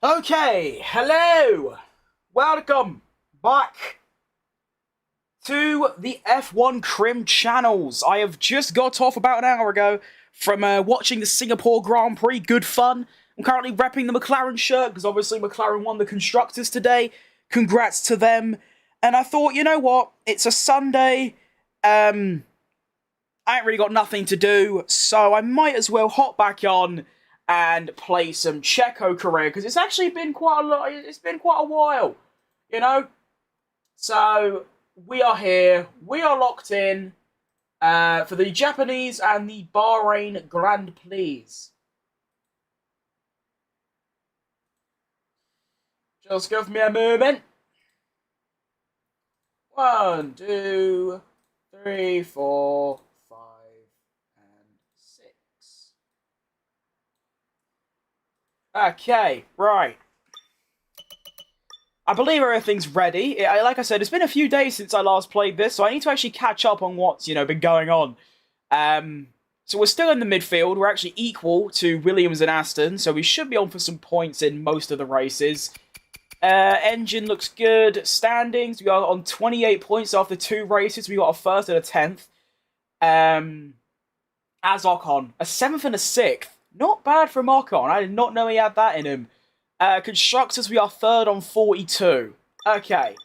Okay, hello! Welcome back to the F1 Crim channels. I have just got off about an hour ago from watching the Singapore Grand Prix. Good fun. I'm currently repping the McLaren shirt, because obviously McLaren won the Constructors today. Congrats to them. And I thought, you know what? It's a Sunday. I ain't really got nothing to do, so I might as well hop back on and play some CHECO career, because it's actually been quite a lot. It's been quite a while, you know. So we are here. We are locked in for the Japanese and the Bahrain Grand Prix. Just give me a moment. 1, 2, 3, 4, 5, and 6. Okay, right. I believe everything's ready. Like I said, it's been a few days since I last played this, so I need to actually catch up on what's, been going on. So we're still in the midfield. We're actually equal to Williams and Aston, so we should be on for some points in most of the races. Engine looks good. Standings, we are on 28 points after 2 races. We got a 1st and a 10th. As Ocon, a 7th and a 6th. Not bad from Ocon. I did not know he had that in him. Constructors, we are 3rd on 42. Okay,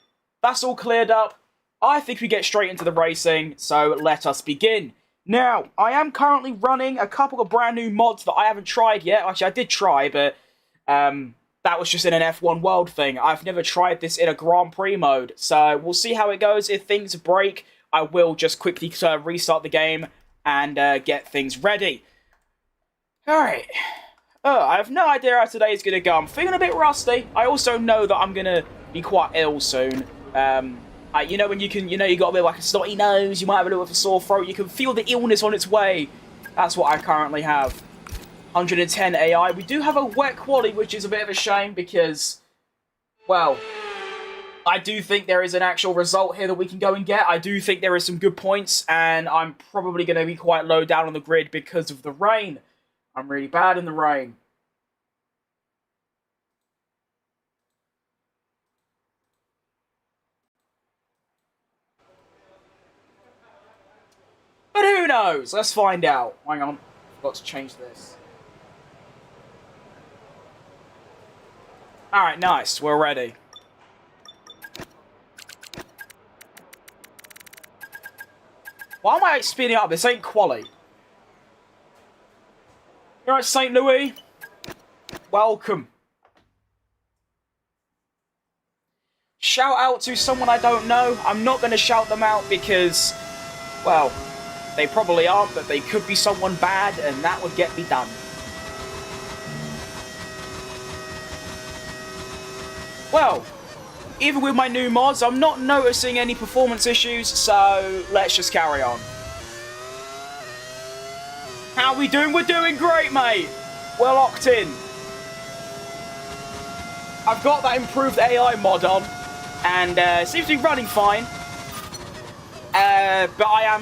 that's all cleared up. I think we get straight into the racing, so let us begin. Now, I am currently running a couple of brand new mods that I haven't tried yet. Actually, I did try, but that was just in an F1 World thing. I've never tried this in a Grand Prix mode, so we'll see how it goes. If things break, I will just quickly restart the game and get things ready. Alright. I have no idea how today is going to go. I'm feeling a bit rusty. I also know that I'm going to be quite ill soon. You know when you can, you got a bit like a snotty nose, you might have a little bit of a sore throat, you can feel the illness on its way. That's what I currently have. 110 AI. We do have a wet quali, which is a bit of a shame because, well, I do think there is an actual result here that we can go and get. I do think there is some good points, and I'm probably going to be quite low down on the grid because of the rain. I'm really bad in the rain. But who knows? Let's find out. Hang on. I've got to change this. Alright, nice. We're ready. Why am I speeding up? This ain't quali. Alright, St. Louis. Welcome. Shout out to someone I don't know. I'm not going to shout them out because, well, they probably aren't, but they could be someone bad, and that would get me done. Well, even with my new mods, I'm not noticing any performance issues, so let's just carry on. How we doing? We're doing great, mate. We're locked in. I've got that improved AI mod on, and it seems to be running fine. But I've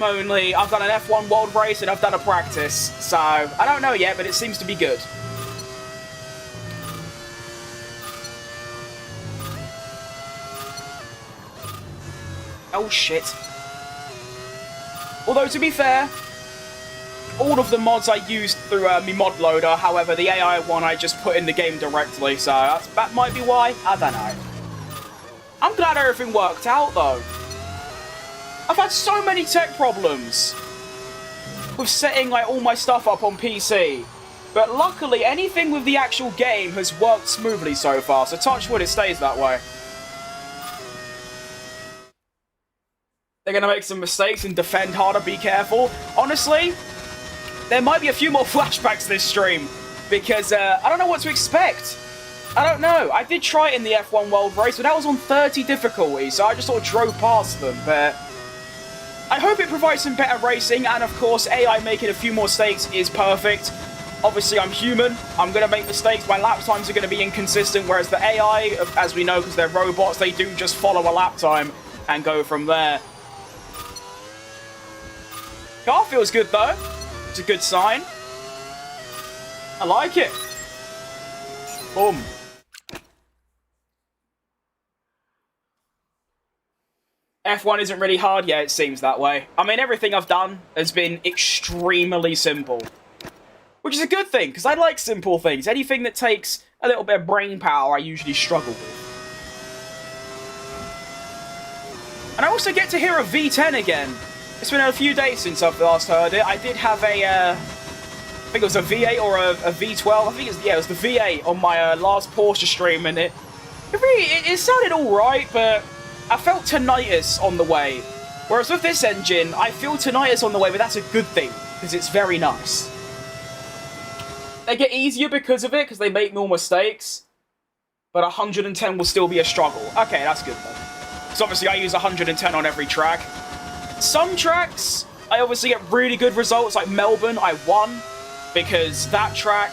done an F1 World Race and I've done a practice, so I don't know yet, but it seems to be good. Oh shit. Although, to be fair, all of the mods I used through my mod loader, however, the AI one I just put in the game directly, so that might be why. I don't know. I'm glad everything worked out, though. I've had so many tech problems with setting like all my stuff up on PC, but luckily anything with the actual game has worked smoothly so far, so touch wood, it stays that way. They're going to make some mistakes and defend harder, be careful. Honestly, there might be a few more flashbacks this stream, because I don't know what to expect. I don't know. I did try it in the F1 World Race, but that was on 30 difficulty, so I just sort of drove past them, but I hope it provides some better racing, and of course, AI making a few more mistakes is perfect. Obviously, I'm human. I'm going to make mistakes. My lap times are going to be inconsistent, whereas the AI, as we know, because they're robots, they do just follow a lap time and go from there. Car feels good, though. It's a good sign. I like it. Boom. F1 isn't really hard? Yeah, it seems that way. I mean, everything I've done has been extremely simple. Which is a good thing, because I like simple things. Anything that takes a little bit of brain power, I usually struggle with. And I also get to hear a V10 again. It's been a few days since I've last heard it. I did have a, I think it was a V8 or a V12. I think it was the V8 on my last Porsche stream, and it sounded alright, but I felt tinnitus on the way. Whereas with this engine, I feel tinnitus on the way, but that's a good thing, because it's very nice. They get easier because of it, because they make more mistakes. But 110 will still be a struggle. Okay, that's good then. Because obviously I use 110 on every track. Some tracks, I obviously get really good results, like Melbourne, I won. Because that track,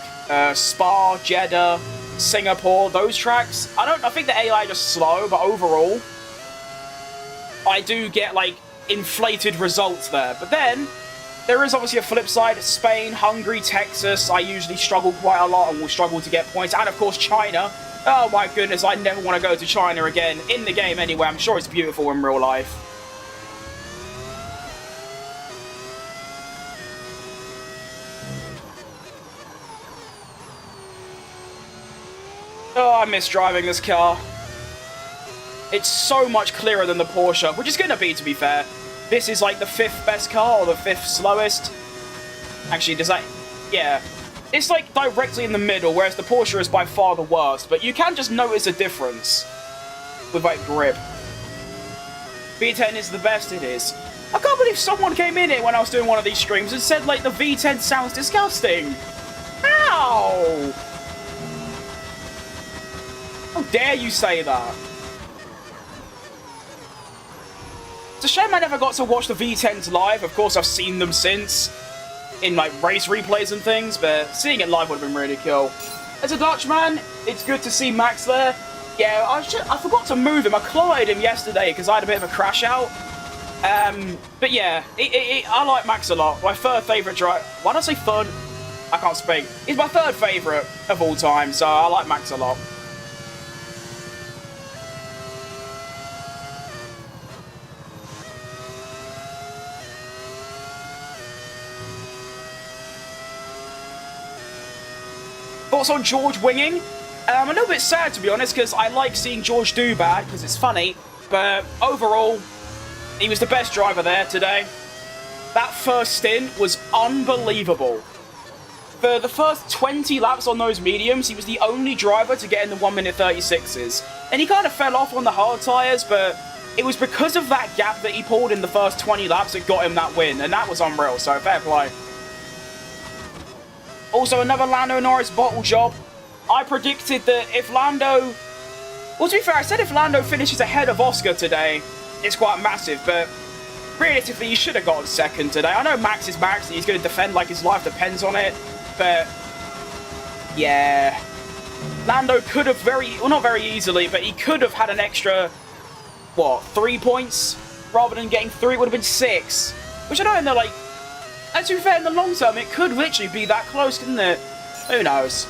Spa, Jeddah, Singapore, those tracks, I think the AI are just slow, but overall, I do get, like, inflated results there. But then, there is obviously a flip side. Spain, Hungary, Texas, I usually struggle quite a lot and will struggle to get points. And of course, China. Oh my goodness, I never want to go to China again. In the game anyway, I'm sure it's beautiful in real life. Oh, I miss driving this car. It's so much clearer than the Porsche, which is going to be fair. This is like the 5th best car, or the 5th slowest. Actually, does that... Yeah. It's like directly in the middle, whereas the Porsche is by far the worst. But you can just notice a difference with, like, grip. V10 is the best, it is. I can't believe someone came in here when I was doing one of these streams and said, like, the V10 sounds disgusting. How? How dare you say that? It's a shame I never got to watch the V10s live. Of course, I've seen them since, in, like, race replays and things, but seeing it live would have been really cool. As a Dutchman, it's good to see Max there. Yeah, I forgot to move him. I clotted him yesterday because I had a bit of a crash out. But yeah, I like Max a lot. My third favourite driver. Why did I say third? I can't speak. He's my third favourite of all time, so I like Max a lot. Thoughts on George winging? I'm a little bit sad, to be honest, because I like seeing George do bad, because it's funny, but overall, he was the best driver there today. That first stint was unbelievable. For the first 20 laps on those mediums, he was the only driver to get in the 1:36s. And he kind of fell off on the hard tyres, but it was because of that gap that he pulled in the first 20 laps that got him that win, and that was unreal, so fair play. Also, another Lando Norris bottle job. I predicted that if Lando... Well, to be fair, I said if Lando finishes ahead of Oscar today, it's quite massive, but realistically, he should have gotten second today. I know Max is Max, and he's going to defend like his life depends on it, but... Yeah... Lando could have well, not very easily, but he could have had an extra, what, 3 points? Rather than getting 3, it would have been 6. Which I know in the, like... And to be fair, in the long term, it could literally be that close, couldn't it? Who knows?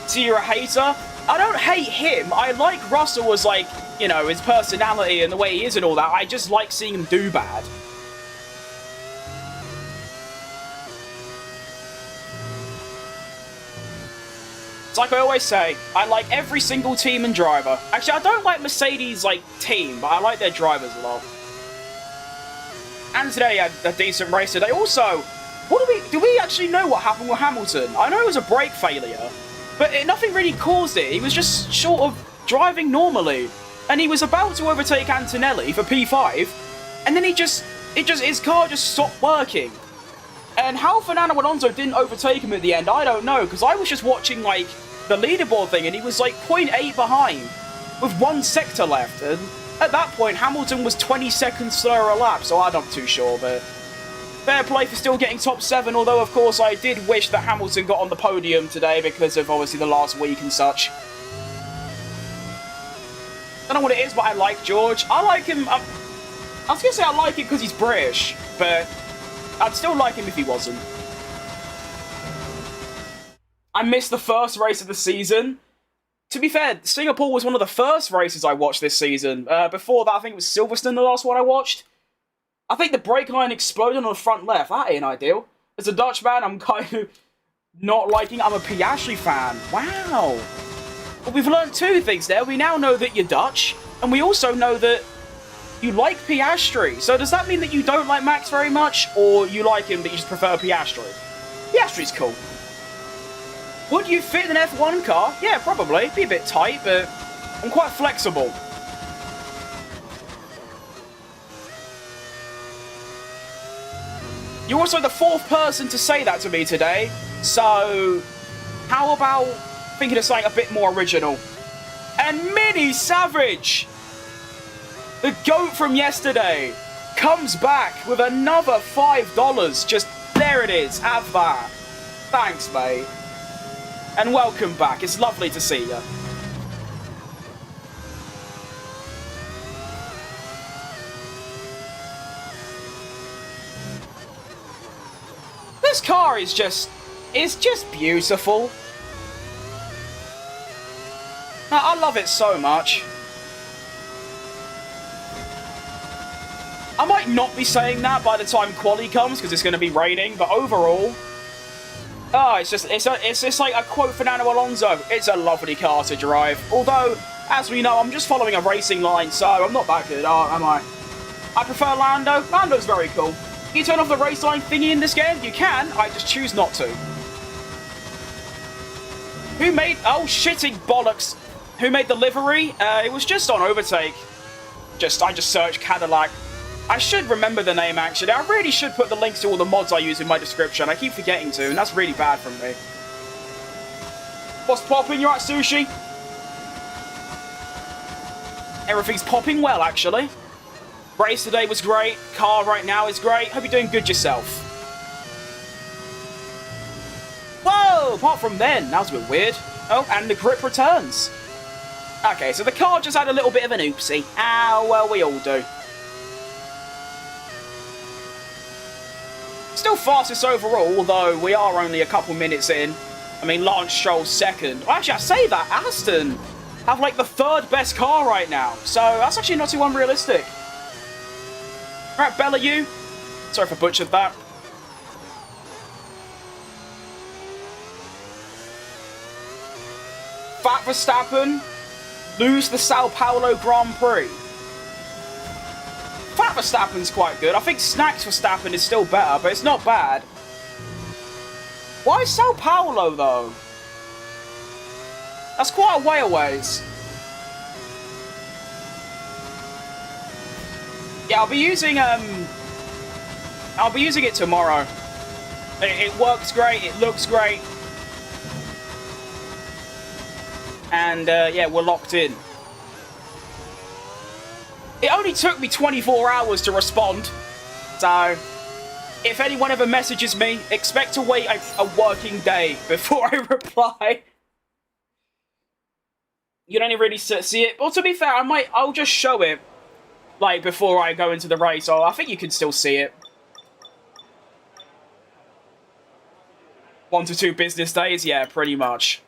So you're a hater? I don't hate him. I like Russell as, like, you know, his personality and the way he is and all that. I just like seeing him do bad. It's like I always say, I like every single team and driver. Actually, I don't like Mercedes, like, team, but I like their drivers a lot. And today had a decent race today. Also, do we actually know what happened with Hamilton? I know it was a brake failure, but nothing really caused it. He was just short of driving normally. And he was about to overtake Antonelli for P5, and then his car just stopped working. And how Fernando Alonso didn't overtake him at the end, I don't know, because I was just watching, like, the leaderboard thing, and he was, like, 0.8 behind, with 1 sector left, and at that point, Hamilton was 20 seconds slower a lap, so I'm not too sure, but fair play for still getting top 7, although, of course, I did wish that Hamilton got on the podium today because of, obviously, the last week and such. I don't know what it is, but I like George. I like him. I was going to say I like him because he's British, but I'd still like him if he wasn't. I missed the first race of the season. To be fair, Singapore was one of the first races I watched this season. Before that, I think it was Silverstone, the last one I watched. I think the brake line exploded on the front left. That ain't ideal. As a Dutch man, I'm kind of not liking it. I'm a Piastri fan. Wow. Well, we've learned two things there. We now know that you're Dutch, and we also know that you like Piastri. So does that mean that you don't like Max very much, or you like him but you just prefer Piastri? Piastri's cool. Would you fit in an F1 car? Yeah, probably. Be a bit tight, but I'm quite flexible. You're also the fourth person to say that to me today, so how about thinking of something a bit more original? And Mini Savage, the GOAT from yesterday, comes back with another $5. Just there it is, have that. Thanks, mate. And welcome back, it's lovely to see you. This car is just beautiful. I love it so much. I might not be saying that by the time quali comes because it's going to be raining, but overall, it's just like a quote Fernando Alonso. It's a lovely car to drive. Although, as we know, I'm just following a racing line, so I'm not that good, am I? I prefer Lando. Lando's very cool. Can you turn off the race line thingy in this game? You can, I just choose not to. Who made... Oh, shitting bollocks. Who made the livery? It was just on Overtake. I just searched Cadillac. I should remember the name, actually. I really should put the links to all the mods I use in my description. I keep forgetting to, and that's really bad from me. What's popping? You right, Sushi? Everything's popping well, actually. Race today was great. Car right now is great. Hope you're doing good yourself. Whoa! Apart from then, that was a bit weird. Oh, and the grip returns. Okay, so the car just had a little bit of an oopsie. Ah, well, we all do. Still fastest overall, although we are only a couple minutes in. I mean, Lance Stroll's second. Well, actually, I say that, Aston have, like, the third best car right now. So, that's actually not too unrealistic. Alright, Bella, you. Sorry if I butchered that. Fat Verstappen lose the Sao Paulo Grand Prix. Fat Verstappen's quite good. I think Snacks Verstappen is still better, but it's not bad. Why Sao Paulo, though? That's quite a way away. Yeah, I'll be using it tomorrow. It works great, it looks great. And, yeah, we're locked in. It only took me 24 hours to respond. So, if anyone ever messages me, expect to wait a working day before I reply. You don't even really see it. Well, to be fair, I'll just show it, like, before I go into the race. So I think you can still see it. 1 to 2 business days? Yeah, pretty much.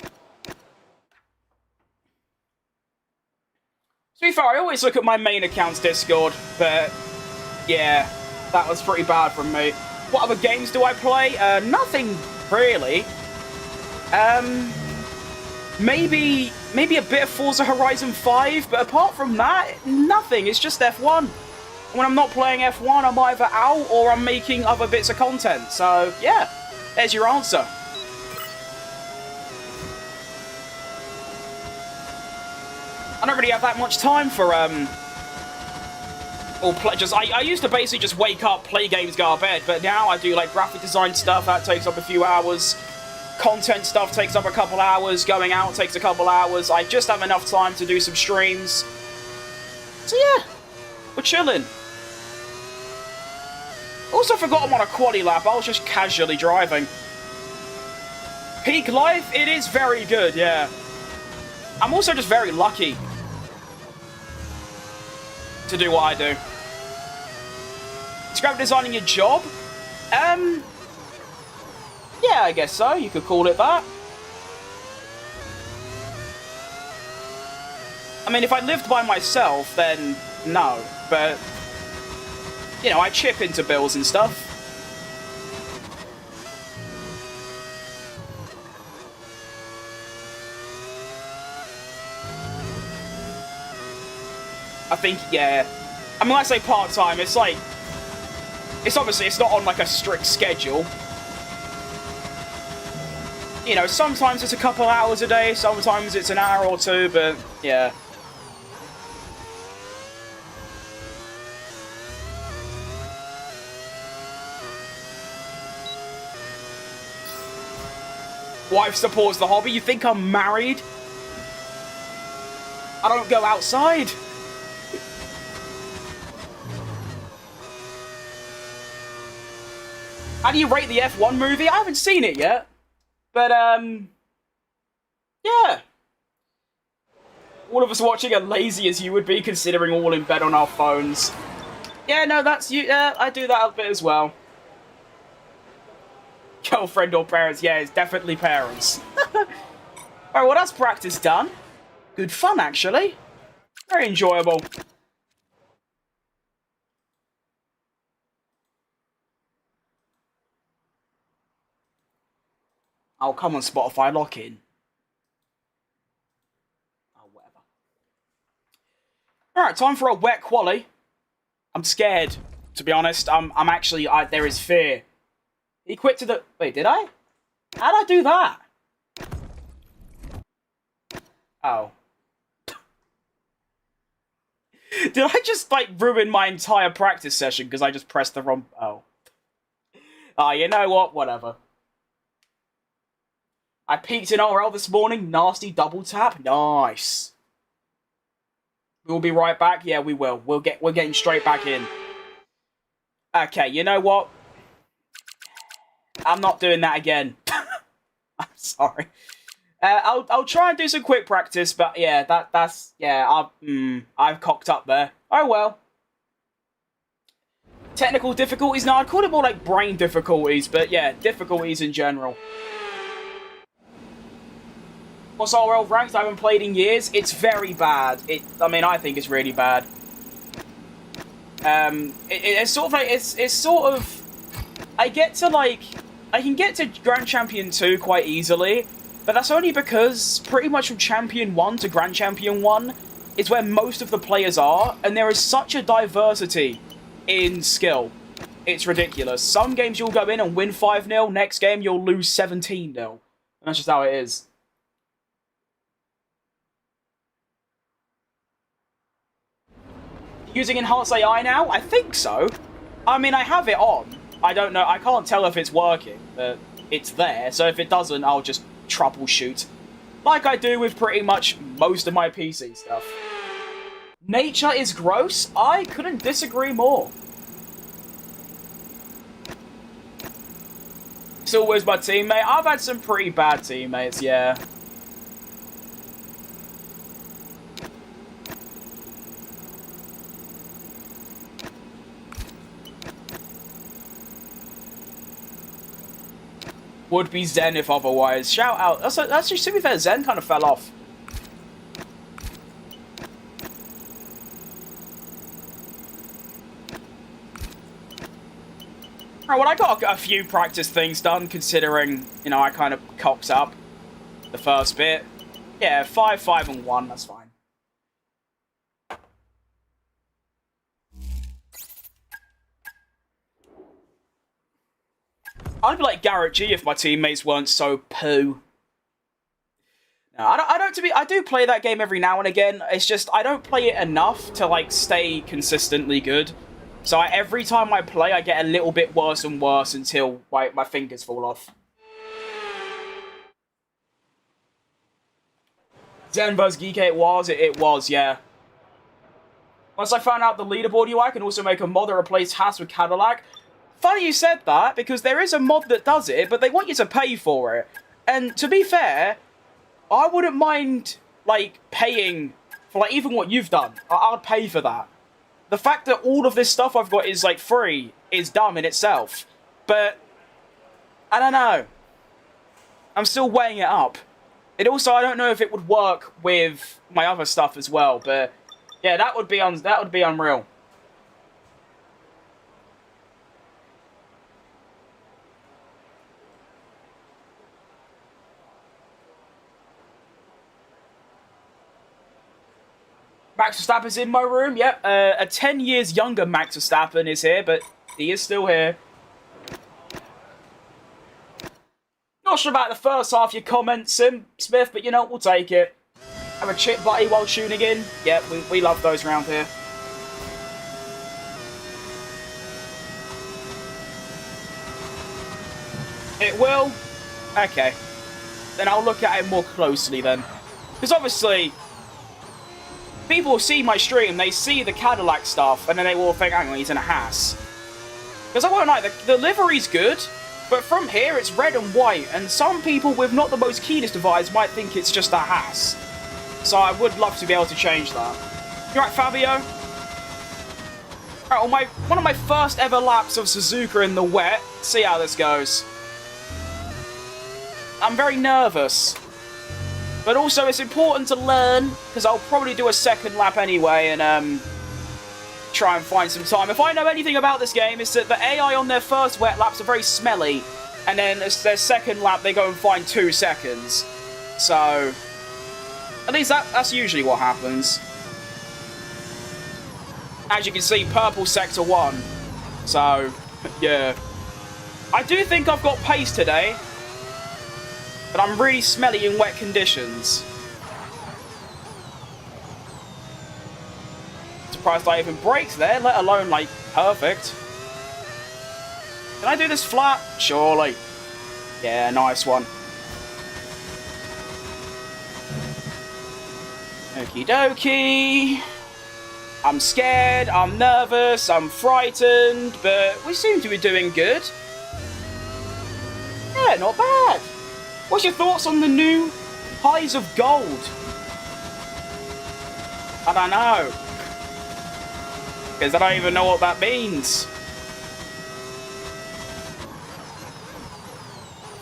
To be fair, I always look at my main account's Discord, but yeah, that was pretty bad from me. What other games do I play? Nothing really. Maybe a bit of Forza Horizon 5, but apart from that, nothing. It's just F1. When I'm not playing F1, I'm either out or I'm making other bits of content. So yeah, there's your answer. I don't really have that much time for, I used to basically just wake up, play games, go to bed, but now I do, like, graphic design stuff, that takes up a few hours, content stuff takes up a couple hours, going out takes a couple hours, I just have enough time to do some streams. So yeah, we're chilling. Also forgot I'm on a quali lap, I was just casually driving. Peak life, it is very good, yeah. I'm also just very lucky to do what I do. Is graphic designing your job? Yeah, I guess so. You could call it that. mean, if I lived by myself, then no. But, you know, I chip into bills and stuff. I think, yeah. I mean, when I say part-time, it's like... It's obviously, it's not on, like, a strict schedule. You know, sometimes it's a couple hours a day, sometimes it's an hour or two, but, yeah. Wife supports the hobby. You think I'm married? I don't go outside. How do you rate the F1 movie? I haven't seen it yet. But, yeah. All of us watching are lazy as you would be, considering all in bed on our phones. Yeah, no, that's you. Yeah, I do that a bit as well. Girlfriend or parents? Yeah, it's definitely parents. Alright, well, that's practice done. Good fun, actually. Very enjoyable. Oh, come on, Spotify, lock in. Oh, whatever. Alright, time for a wet quali. I'm scared, to be honest. I'm actually, there is fear. He quit to the... Wait, did I? How'd I do that? Oh. Did I just, like, ruin my entire practice session because I just pressed the wrong... Oh. Ah, you know what? Whatever. I peeked in ORL this morning. Nasty double tap. Nice. We'll be right back. Yeah, we will. We're getting straight back in. Okay, you know what? I'm not doing that again. I'm sorry. I'll try and do some quick practice, but yeah, I've cocked up there. Oh well. Technical difficulties? No, I'd call it more like brain difficulties, but yeah, difficulties in general. What's RL ranked? I haven't played in years. It's very bad. I mean, I think it's really bad. It's sort of like it's sort of. I can get to Grand Champion 2 quite easily, but that's only because pretty much from Champion 1 to Grand Champion 1 is where most of the players are, and there is such a diversity in skill. It's ridiculous. Some games you'll go in and win 5-0, next game you'll lose 17-0. And that's just how it is. Using Enhanced AI now? I think so. I mean, I have it on. I don't know. I can't tell if it's working, but it's there. So if it doesn't, I'll just troubleshoot. Like I do with pretty much most of my PC stuff. Nature is gross? I couldn't disagree more. It's always my teammate. I've had some pretty bad teammates, yeah. Would be Zen if otherwise. Shout out. That's just, to be fair, Zen kind of fell off. Alright, well, I got a few practice things done, considering, you know, I kind of cocked up the first bit. Yeah, 5, 5, and 1, that's fine. I'd be like Garrett G if my teammates weren't so poo. No, I do play that game every now and again. It's just, I don't play it enough to, like, stay consistently good. So every time I play, I get a little bit worse and worse until, like, my fingers fall off. Zen vs Geek it was, yeah. Once I found out the leaderboard UI, I can also make a mod that replaces hats with CADILLAC. Funny you said that, because there is a mod that does it, but they want you to pay for it. And to be fair, I wouldn't mind, like, paying for, like, even what you've done. I'd pay for that. The fact that all of this stuff I've got is, like, free is dumb in itself. But, I don't know. I'm still weighing it up. It also, I don't know if it would work with my other stuff as well, but yeah, that would be unreal. Max Verstappen's in my room, yep. A 10 years younger Max Verstappen is here, but he is still here. Not sure about the first half of your comments, Smith, but you know, we'll take it. Have a chip buddy while tuning in. Yeah, we love those around here. It will? Okay. Then I'll look at it more closely then. Because obviously, people see my stream, they see the Cadillac stuff, and then they will think, hang on, he's in a Haas. Because I won't lie, the livery's good, but from here it's red and white, and some people with not the most keenest of eyes might think it's just a Haas. So I would love to be able to change that. You right, Fabio? Alright, one of my first ever laps of Suzuka in the wet. See how this goes. I'm very nervous. But also, it's important to learn, because I'll probably do a second lap anyway, and try and find some time. If I know anything about this game, it's that the AI on their first wet laps are very smelly, and then their second lap, they go and find 2 seconds. So, at least that's usually what happens. As you can see, purple sector 1. So, yeah. I do think I've got pace today, but I'm really smelly in wet conditions. Surprised I even braked there, let alone, like, perfect. Can I do this flat? Surely. Yeah, nice one. Okie dokie. I'm scared, I'm nervous, I'm frightened, but we seem to be doing good. Yeah, not bad. What's your thoughts on the new highs of gold? I don't know. Because I don't even know what that means.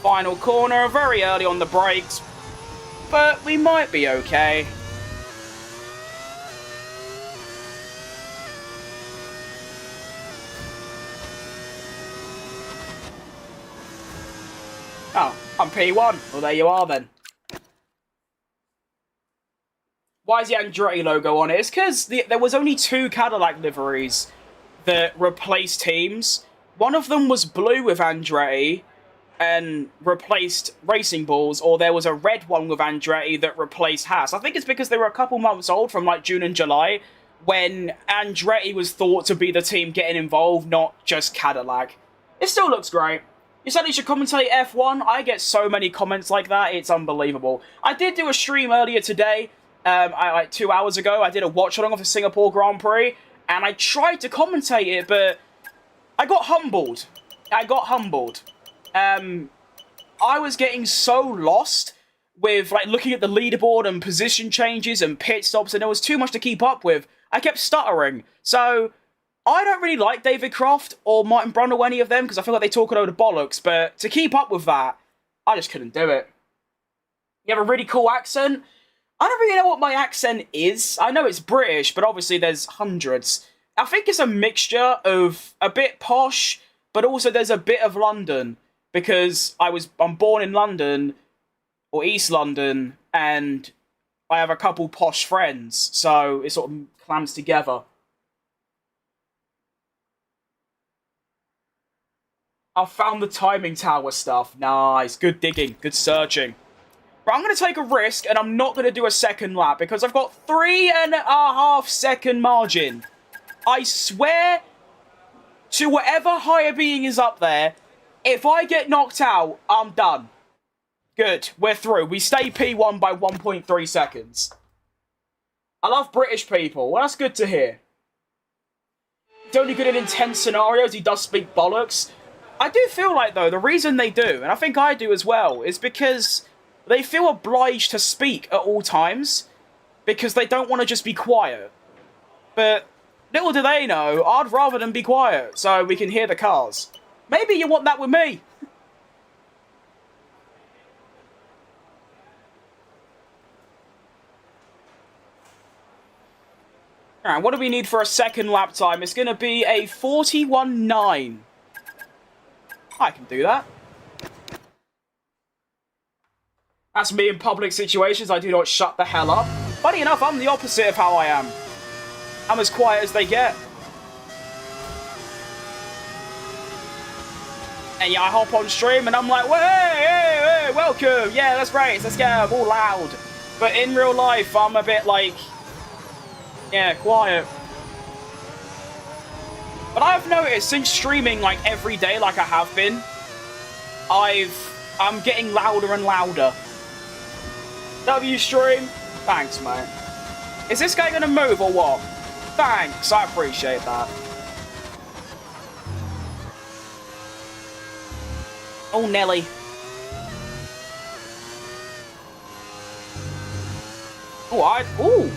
Final corner, very early on the brakes, but we might be okay. Oh, I'm P1. Well, there you are then. Why is the Andretti logo on it? It's because there was only 2 Cadillac liveries that replaced teams. One of them was blue with Andretti and replaced Racing Bulls, or there was a red one with Andretti that replaced Haas. I think it's because they were a couple months old from like June and July when Andretti was thought to be the team getting involved, not just Cadillac. It still looks great. You said you should commentate F1. I get so many comments like that. It's unbelievable. I did do a stream earlier today, like 2 hours ago. I did a watch-along of the Singapore Grand Prix, and I tried to commentate it, but I got humbled. I was getting so lost with like looking at the leaderboard and position changes and pit stops, and there was too much to keep up with. I kept stuttering. So I don't really like David Croft or Martin Brundle or any of them because I feel like they talk a load of bollocks, but to keep up with that, I just couldn't do it. You have a really cool accent. I don't really know what my accent is. I know it's British, but obviously there's hundreds. I think it's a mixture of a bit posh, but also there's a bit of London, because I'm born in London, or East London, and I have a couple posh friends, so it sort of clams together. I found the timing tower stuff. Nice. Good digging. Good searching. But I'm going to take a risk, and I'm not going to do a second lap, because I've got 3.5 second margin. I swear to whatever higher being is up there, if I get knocked out, I'm done. Good. We're through. We stay P1 by 1.3 seconds. I love British people. Well, that's good to hear. He's only good in intense scenarios. He does speak bollocks. I do feel like, though, the reason they do, and I think I do as well, is because they feel obliged to speak at all times, because they don't want to just be quiet. But little do they know, I'd rather them be quiet, so we can hear the cars. Maybe you want that with me. Alright, what do we need for a second lap time? It's going to be a 41.9. I can do that. That's me in public situations. I do not shut the hell up. Funny enough, I'm the opposite of how I am. I'm as quiet as they get. And yeah, I hop on stream and I'm like, hey, welcome. Yeah, let's race. Let's go. I'm all loud. But in real life, I'm a bit like, yeah, quiet. But I've noticed since streaming like every day like I have been, I'm getting louder and louder. W stream? Thanks, mate. Is this guy gonna move or what? Thanks, I appreciate that. Oh, Nelly. Oh, ooh.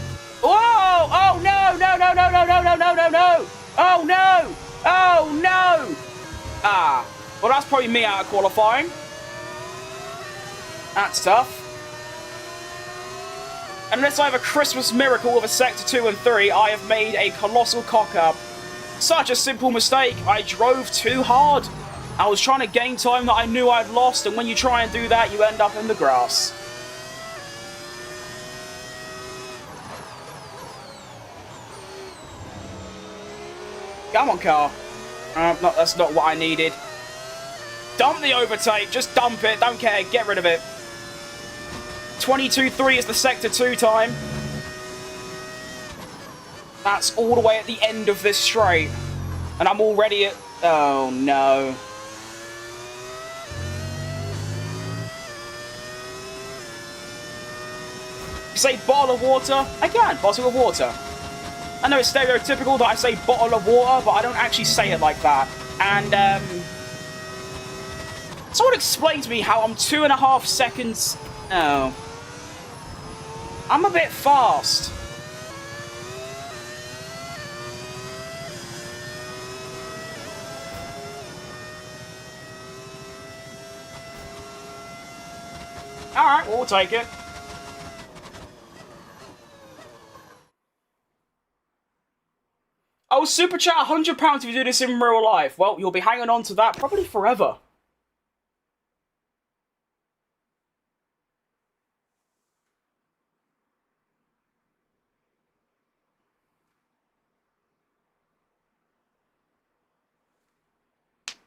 Whoa! Oh, no, no, no, no, no, no, no, no, no, no! Oh, no! Oh, no! Ah. Well, that's probably me out of qualifying. That's tough. Unless I have a Christmas miracle of a Sector 2 and 3, I have made a colossal cock-up. Such a simple mistake. I drove too hard. I was trying to gain time that I knew I'd lost, and when you try and do that, you end up in the grass. Come on, car. No, that's not what I needed. Dump the overtake. Just dump it. Don't care. Get rid of it. 22.3 is the Sector 2 time. That's all the way at the end of this straight. And I'm already at... Oh, no. You say bottle of water? I can. Bottle of water. I know it's stereotypical that I say bottle of water, but I don't actually say it like that. And, someone explain to me how I'm 2.5 seconds... Oh. I'm a bit fast. Alright, we'll take it. Oh, super chat, £100 if you do this in real life. Well, you'll be hanging on to that probably forever.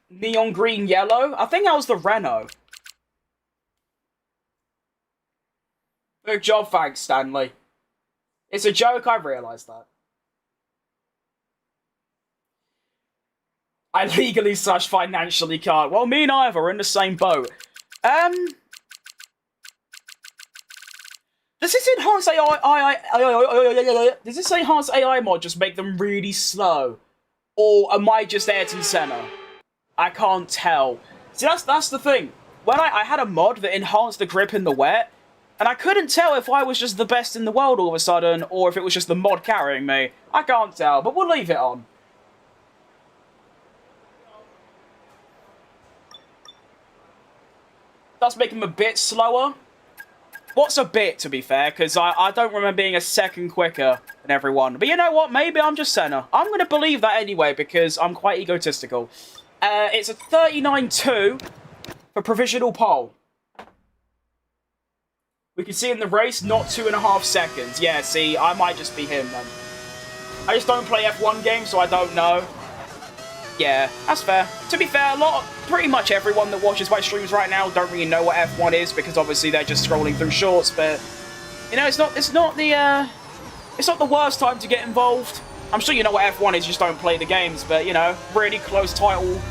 Neon green yellow? I think that was the Renault. Good job, thanks, Stanley. It's a joke, I realised that. I legally / financially can't. Well, me and Ivor are in the same boat. Does this enhanced does this enhanced AI mod just make them really slow? Or am I just Ayrton Senna? I can't tell. See, that's the thing. When I had a mod that enhanced the grip in the wet, and I couldn't tell if I was just the best in the world all of a sudden, or if it was just the mod carrying me. I can't tell, but we'll leave it on. Does make him a bit slower. What's a bit, to be fair? Because I don't remember being a second quicker than everyone. But you know what? Maybe I'm just Senna. I'm going to believe that anyway, because I'm quite egotistical. It's a 39.2 for provisional pole. We can see in the race, not 2.5 seconds. Yeah, see, I might just be him then. I just don't play F1 games, so I don't know. Yeah, that's fair. To be fair, pretty much everyone that watches my streams right now don't really know what F1 is, because obviously they're just scrolling through shorts, but you know, it's not the worst time to get involved. I'm sure you know what F1 is, you just don't play the games, but you know, really close title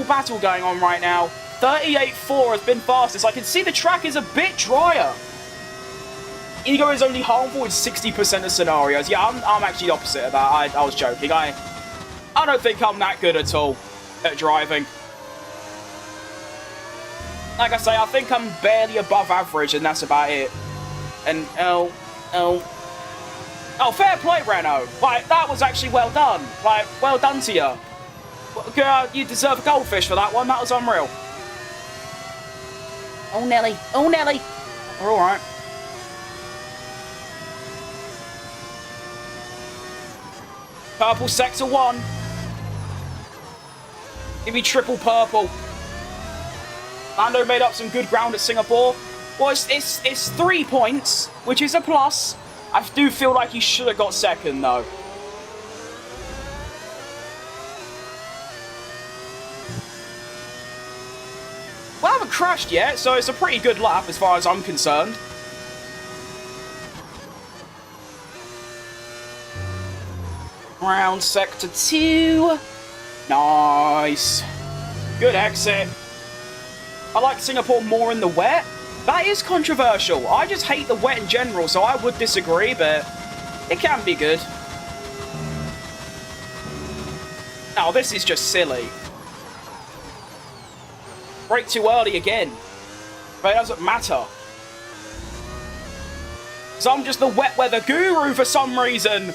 battle going on right now. 38.4 has been fastest. I can see the track is a bit drier. Ego is only harmful in 60% of scenarios. Yeah, I'm actually the opposite of that. I was joking. I don't think I'm that good at all at driving. Like I say, I think I'm barely above average, and that's about it. And, oh, fair play, Renault. Like, that was actually well done. Like, well done to you. Girl, you deserve a goldfish for that one. That was unreal. Oh, Nelly. Oh, Nelly. We're all right. Purple sector 1. Give me triple purple. Lando made up some good ground at Singapore. Well, it's 3 points, which is a plus. I do feel like he should have got second, though. Well, I haven't crashed yet, so it's a pretty good lap as far as I'm concerned. Round sector 2. Nice. Good exit. I like Singapore more in the wet. That is controversial. I just hate the wet in general, so I would disagree, but it can be good. Oh, this is just silly. Brake too early again. But it doesn't matter. So I'm just the wet weather guru for some reason.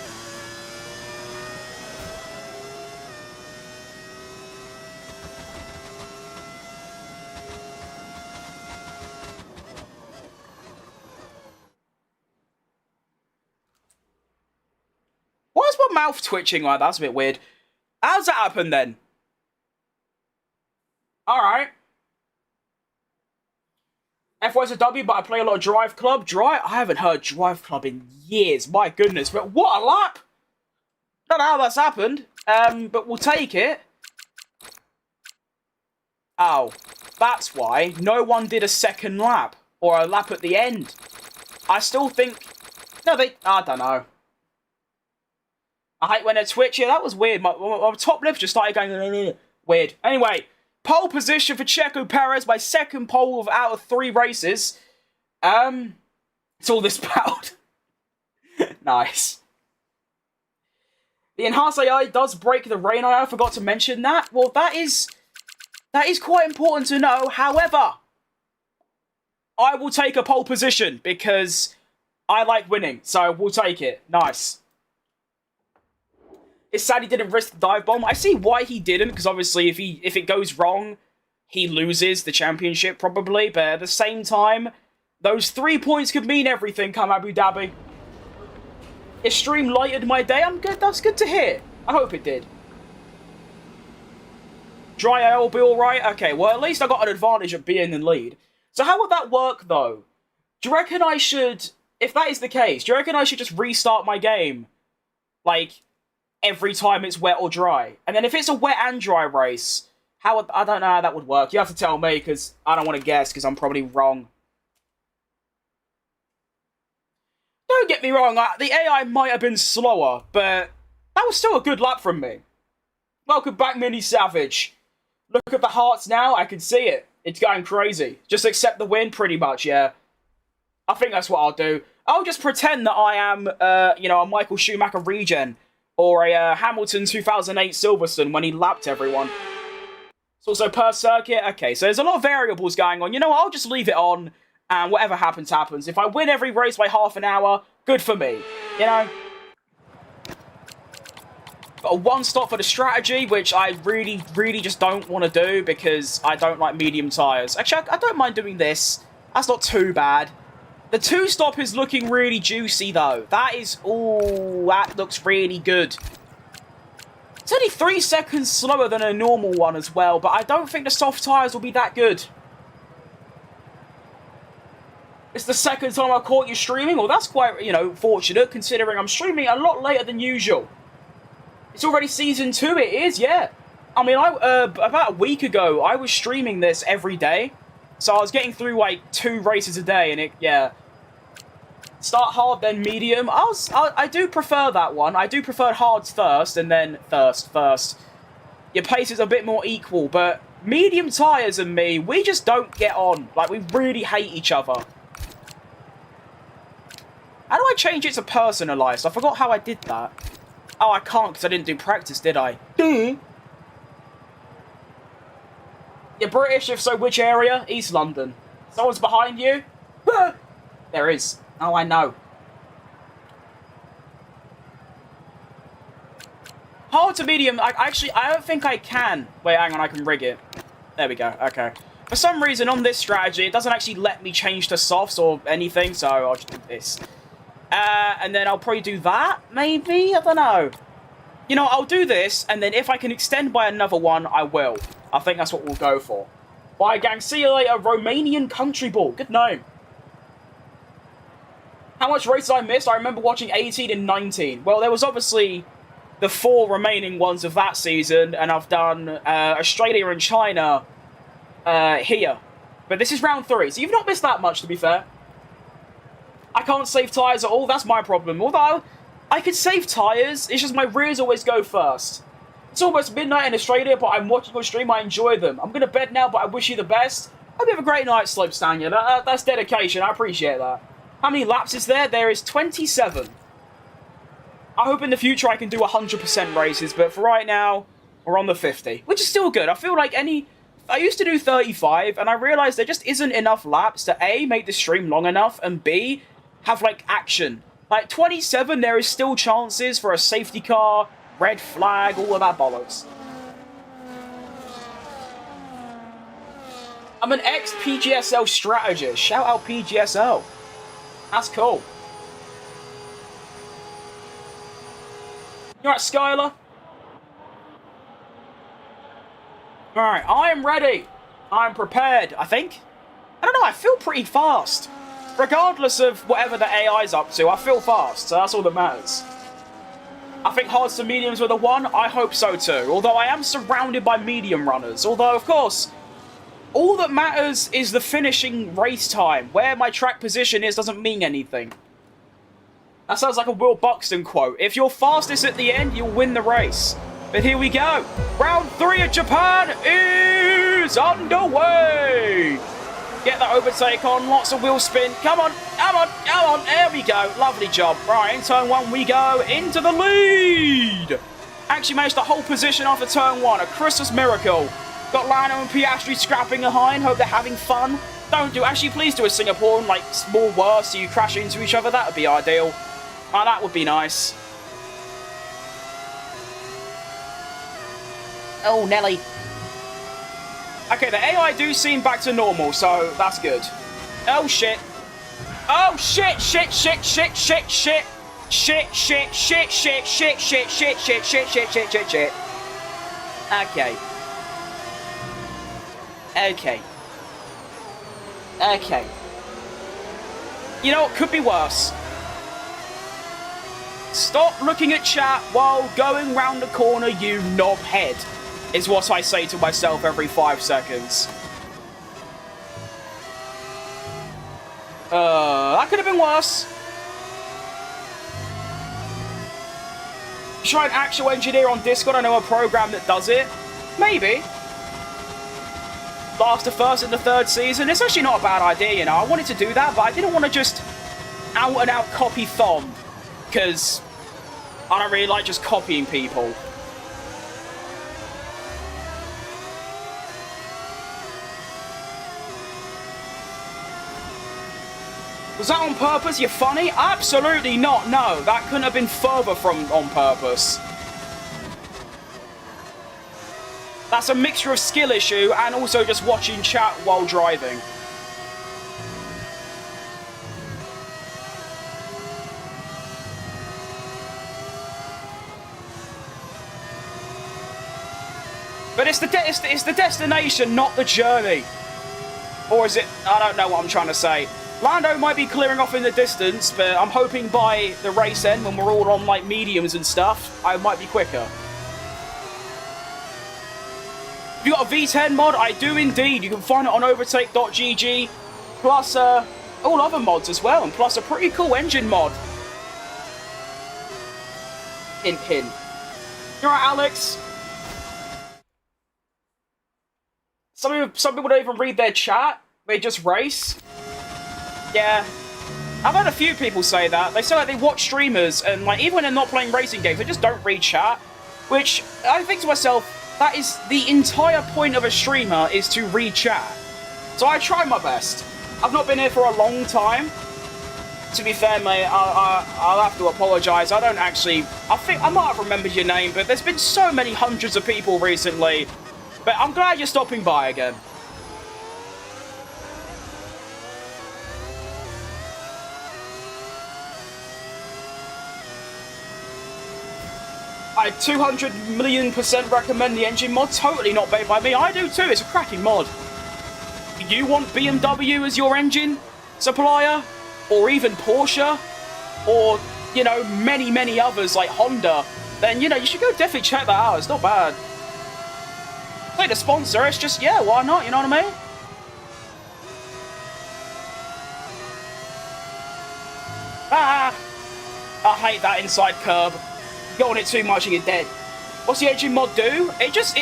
Why is my mouth twitching like that? That's a bit weird. How's that happen then? Alright. F1's a W, but I play a lot of Drive Club. I haven't heard Drive Club in years. My goodness. But what a lap! Don't know how that's happened. But we'll take it. Oh. That's why no one did a second lap. Or a lap at the end. I still think... No, I don't know. I hate when they twitch. Yeah, that was weird. My top lip just started going... Weird. Anyway... Pole position for Checo Perez, my second pole out of 3 races. It's all this about. Nice. The enhanced AI does break the rain. I forgot to mention that. Well, that is quite important to know. However, I will take a pole position because I like winning. So we'll take it. Nice. It's sad he didn't risk the dive bomb. I see why he didn't, because obviously if it goes wrong, he loses the championship probably. But at the same time, those 3 points could mean everything come Abu Dhabi. His stream lightened my day. I'm good. That's good to hear. I hope it did. Dry air will be alright. Okay, well at least I got an advantage of being in the lead. So how would that work though? Do you reckon I should, if that is the case, do you reckon I should just restart my game? Like... every time it's wet or dry. And then if it's a wet and dry race, I don't know how that would work. You have to tell me, because I don't want to guess, because I'm probably wrong. Don't get me wrong, the AI might have been slower, but that was still a good lap from me. Welcome back, Mini Savage. Look at the hearts now, I can see it. It's going crazy. Just accept the win, pretty much, yeah. I think that's what I'll do. I'll just pretend that I am, a Michael Schumacher regen. Or a Hamilton 2008 Silverstone when he lapped everyone. It's also per circuit. Okay, so there's a lot of variables going on. You know what? I'll just leave it on, and whatever happens, happens. If I win every race by half an hour, good for me. You know? Got a 1 stop for the strategy, which I really, really just don't want to do because I don't like medium tyres. Actually, I don't mind doing this. That's not too bad. The 2 stop is looking really juicy, though. That is... ooh, that looks really good. It's only 3 seconds slower than a normal one as well, but I don't think the soft tyres will be that good. It's the second time I caught you streaming. Well, that's quite, fortunate, considering I'm streaming a lot later than usual. It's already Season 2, it is, yeah. I mean, about a week ago, I was streaming this every day. So I was getting through, 2 races a day, and yeah. Start hard, then medium. I do prefer that one. I do prefer hards first, and then first. Your pace is a bit more equal, but medium tyres and me, we just don't get on. We really hate each other. How do I change it to personalised? I forgot how I did that. Oh, I can't, because I didn't do practice, did I? You're British, if so, which area? East London. Someone's behind you? There is. Oh, I know. Hard to medium. I don't think I can. Wait, hang on. I can rig it. There we go. Okay. For some reason, on this strategy, it doesn't actually let me change to softs or anything, so I'll just do this. And then I'll probably do that, maybe? I don't know. You know, I'll do this, and then if I can extend by another one, I will. I think that's what we'll go for. Bye, gang. See you later. Romanian Country Ball. Good name. How much races I missed? I remember watching 18 and 19. Well, there was obviously the 4 remaining ones of that season, and I've done Australia and China here. But this is round 3, so you've not missed that much, to be fair. I can't save tyres at all. That's my problem. Although, I could save tyres. It's just my rears always go first. It's almost midnight in Australia, but I'm watching your stream. I enjoy them. I'm going to bed now, but I wish you the best. Hope you have a great night, Slope Stanya. That's dedication. I appreciate that. How many laps is there? There is 27. I hope in the future I can do 100% races, but for right now, we're on the 50. Which is still good. I feel like I used to do 35, and I realised there just isn't enough laps to A, make the stream long enough, and B, have, like, action. Like, 27, there is still chances for a safety car, red flag, all of that bollocks. I'm an ex-PGSL strategist. Shout out PGSL. That's cool. You alright, Skylar? Alright, I am ready. I'm prepared, I think. I don't know, I feel pretty fast. Regardless of whatever the AI's up to, I feel fast, so that's all that matters. I think hards to mediums were the one. I hope so too. Although I am surrounded by medium runners. Although, of course, all that matters is the finishing race time. Where my track position is doesn't mean anything. That sounds like a Will Buxton quote. If you're fastest at the end, you'll win the race. But here we go. Round 3 of Japan is underway. Get that overtake on. Lots of wheel spin. Come on. Come on. Come on. There we go. Lovely job. Right, in turn 1 we go. Into the lead. Actually managed to hold position after turn 1. A Christmas miracle. Got Lando and Piastri scrapping behind. Hope they're having fun. Actually, please do a Singapore, like, small worst so you crash into each other. That would be ideal. Oh, that would be nice. Oh, Nelly. Okay, the AI do seem back to normal, so that's good. Oh, shit. Oh, shit, shit, shit, shit, shit, shit. Shit, shit, shit, shit, shit, shit, shit, shit, shit, shit, shit, shit, shit. Okay. Okay. Okay. You know what? Could be worse. Stop looking at chat while going round the corner, you knobhead, is what I say to myself every 5 seconds. That could have been worse. Try an actual engineer on Discord. I know a program that does it. Maybe. Last the first and the third season. It's actually not a bad idea, you know. I wanted to do that, but I didn't want to just out and out copy Thom. Because I don't really like just copying people. Was that on purpose? You're funny? Absolutely not, no. That couldn't have been further from on purpose. That's a mixture of skill issue and also just watching chat while driving. But it's the destination, not the journey. Or is it? I don't know what I'm trying to say. Lando might be clearing off in the distance, but I'm hoping by the race end, when we're all on like mediums and stuff, I might be quicker. Have you got a V10 mod? I do indeed. You can find it on overtake.gg, plus all other mods as well, and plus a pretty cool engine mod. Hint, hint. You're right, Alex. Some people don't even read their chat. They just race. Yeah. I've had a few people say that. They say like they watch streamers and like even when they're not playing racing games, they just don't read chat. Which I think to myself, that is the entire point of a streamer is to read chat. So I try my best. I've not been here for a long time. To be fair, mate, I'll have to apologise. I don't actually... I think I might have remembered your name, but there's been so many hundreds of people recently. But I'm glad you're stopping by again. I 200,000,000% recommend the engine mod. Totally not made by me. I do too. It's a cracking mod. If you want BMW as your engine supplier, or even Porsche, or, you know, many, many others like Honda, then, you know, you should go definitely check that out. It's not bad. It's like a sponsor. It's just, yeah, why not? You know what I mean? Ah! I hate that inside curb. Go on it too much and you're dead. What's the engine mod do? It just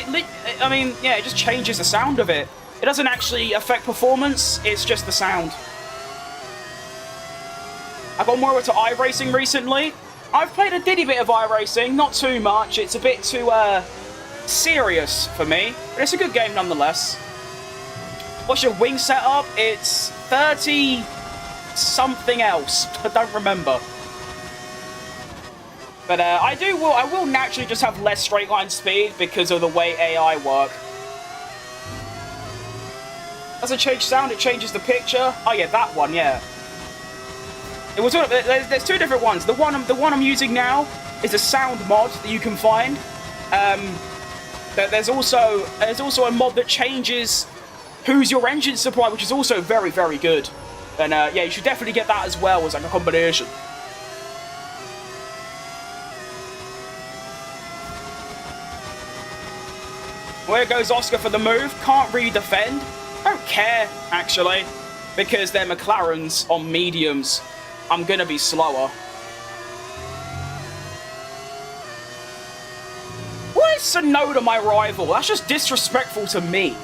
changes the sound of it. It doesn't actually affect performance, it's just the sound. I've gone more into iRacing recently. I've played a diddy bit of iRacing, not too much. It's a bit too, serious for me. But it's a good game nonetheless. What's your wing setup? It's 30 something else. I don't remember. But I will naturally just have less straight line speed because of the way AI work. Does it change sound? It changes the picture. Oh yeah, that one, yeah. It was there's two different ones. The one I'm using now is a sound mod that you can find. There's also a mod that changes who's your engine supply, which is also very, very good. And yeah, you should definitely get that as well as like a combination. Where goes Oscar for the move? Can't really defend. Don't care, actually, because they're McLarens on mediums. I'm gonna be slower. Why is Tsunoda my rival? That's just disrespectful to me.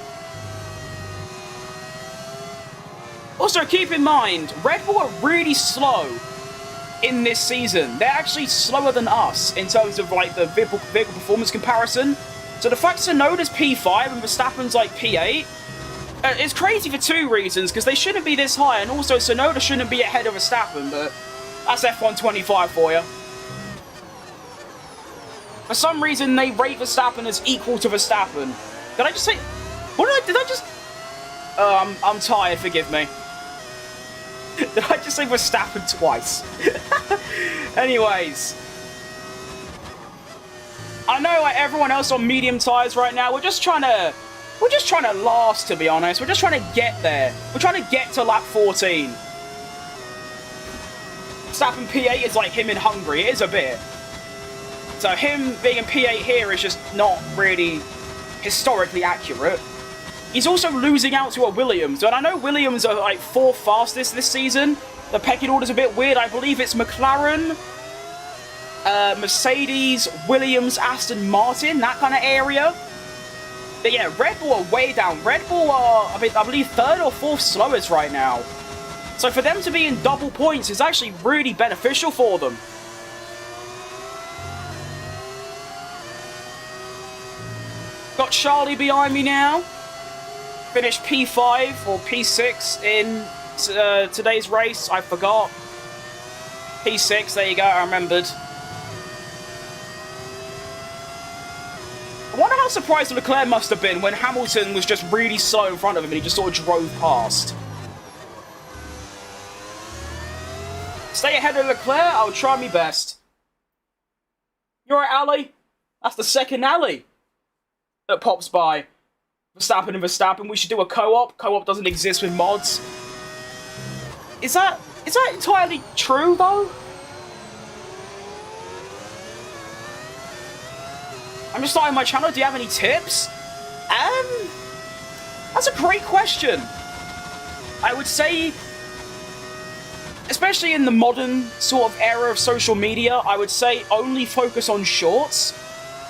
Also, keep in mind, Red Bull are really slow in this season. They're actually slower than us in terms of like the vehicle performance comparison. So the fact Tsunoda's P5 and Verstappen's like P8, it's crazy for two reasons, because they shouldn't be this high, and also Tsunoda shouldn't be ahead of Verstappen, but that's F1 25 for you. For some reason, they rate Verstappen as equal to Verstappen. Did I just say... Did I just... I'm tired, forgive me. Did I just say Verstappen twice? Anyways. I know like everyone else on medium tyres right now, we're just trying to last, to be honest. We're just trying to get there. We're trying to get to lap 14. Verstappen P8 is like him in Hungary. It is a bit. So him being in P8 here is just not really historically accurate. He's also losing out to a Williams. And I know Williams are like 4th fastest this season. The pecking order's a bit weird. I believe it's McLaren, Mercedes, Williams, Aston Martin, that kind of area. But yeah, Red Bull are way down. Red Bull are, I believe, 3rd or 4th slowest right now. So for them to be in double points is actually really beneficial for them. Got Charlie behind me now. Finished P5 or P6 in today's race. I forgot. P6, there you go, I remembered. I wonder how surprised Leclerc must have been when Hamilton was just really slow in front of him and he just sort of drove past. Stay ahead of Leclerc? I'll try my best. You alright, Ali? That's the second Ali that pops by. Verstappen and Verstappen. We should do a co-op. Co-op doesn't exist with mods. Is that entirely true, though? I'm just starting my channel. Do you have any tips? That's a great question. I would say, especially in the modern sort of era of social media, I would say only focus on shorts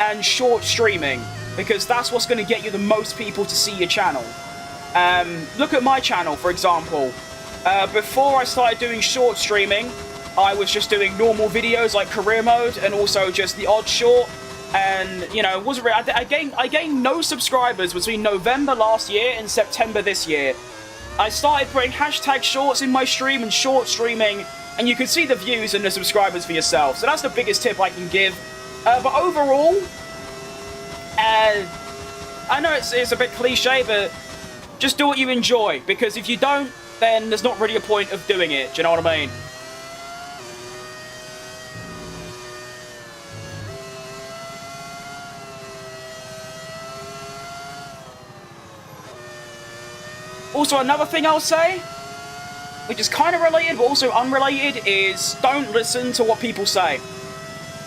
and short streaming, because that's what's going to get you the most people to see your channel. Look at my channel, for example. Before I started doing short streaming, I was just doing normal videos like career mode and also just the odd short. And, you know, it wasn't really, I gained no subscribers between November last year and September this year. I started putting hashtag shorts in my stream and short streaming, and you can see the views and the subscribers for yourself. So that's the biggest tip I can give. But overall, I know it's a bit cliche, but just do what you enjoy, because if you don't, then there's not really a point of doing it. Do you know what I mean? Also, another thing I'll say, which is kind of related but also unrelated, is don't listen to what people say.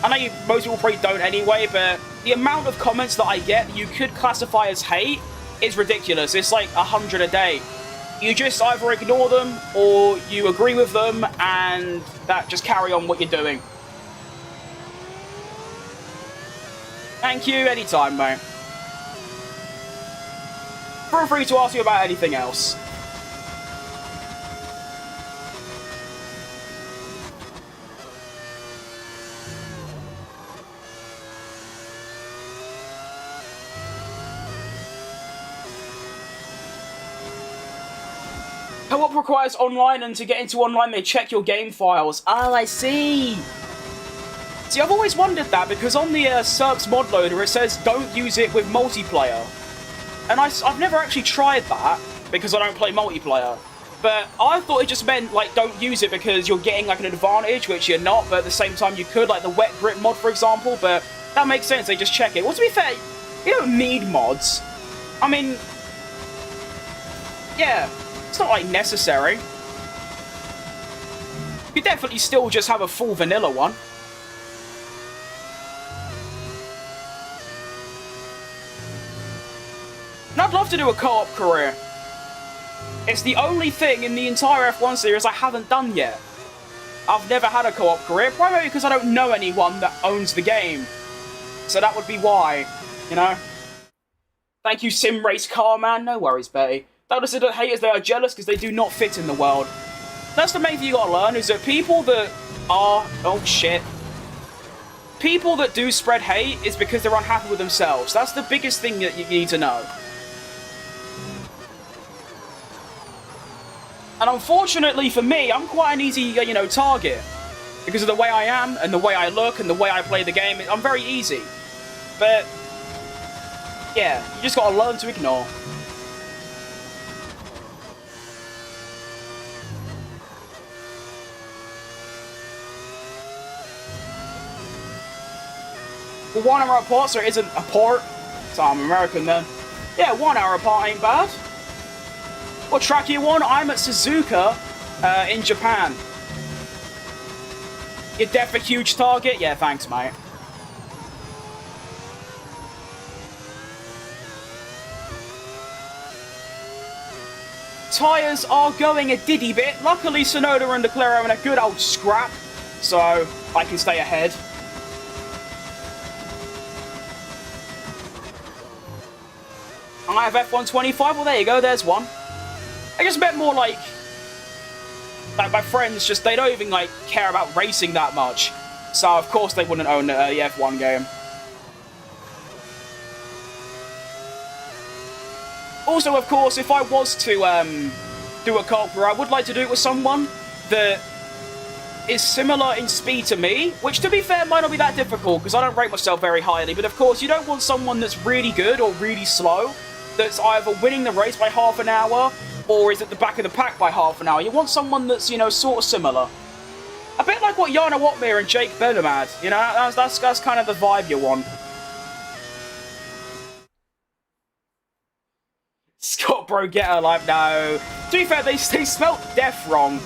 I know most people probably don't anyway, but the amount of comments that I get that you could classify as hate is ridiculous. It's like 100 a day. You just either ignore them or you agree with them and that just carry on what you're doing. Thank you, anytime, mate. Feel free to ask you about anything else. Co-op requires online, and to get into online, they check your game files. Oh, I see. See, I've always wondered that, because on the Circs mod loader, it says don't use it with multiplayer. And I've never actually tried that, because I don't play multiplayer. But I thought it just meant, like, don't use it because you're getting, like, an advantage, which you're not, but at the same time you could, like the wet grip mod, for example, but that makes sense, they just check it. Well, to be fair, you don't need mods. I mean, yeah. It's not, like, necessary. You definitely still just have a full vanilla one. And I'd love to do a co-op career. It's the only thing in the entire F1 series I haven't done yet. I've never had a co-op career, primarily because I don't know anyone that owns the game. So that would be why, you know? Thank you, Sim Race Car Man. No worries, Betty. That is that haters, they are jealous because they do not fit in the world. That's the main thing you gotta learn, is that people that are... Oh, shit. People that do spread hate is because they're unhappy with themselves. That's the biggest thing that you need to know. And unfortunately for me, I'm quite an easy, you know, target. Because of the way I am, and the way I look, and the way I play the game, I'm very easy. But, yeah, you just gotta learn to ignore. Well, 1 hour apart, so it isn't a port. So I'm American then. Yeah, 1 hour apart ain't bad. What track you on? I'm at Suzuka in Japan. You're def a huge target? Yeah, thanks, mate. Tyres are going a diddy bit. Luckily, Sonoda and Leclerc are in a good old scrap, so I can stay ahead. I have F125. Well, there you go. There's one. I just meant more like my friends, just they don't even like care about racing that much. So of course they wouldn't own the F1 game. Also, of course, if I was to do a co-op where I would like to do it with someone that is similar in speed to me, which to be fair might not be that difficult because I don't rate myself very highly, but of course you don't want someone that's really good or really slow, that's either winning the race by half an hour or is at the back of the pack by half an hour. You want someone that's, you know, sort of similar. A bit like what Jana Watmir and Jake Benham had, you know, that's kind of the vibe you want. Scott Brogetta, like, no. To be fair, they spelt deaf wrong.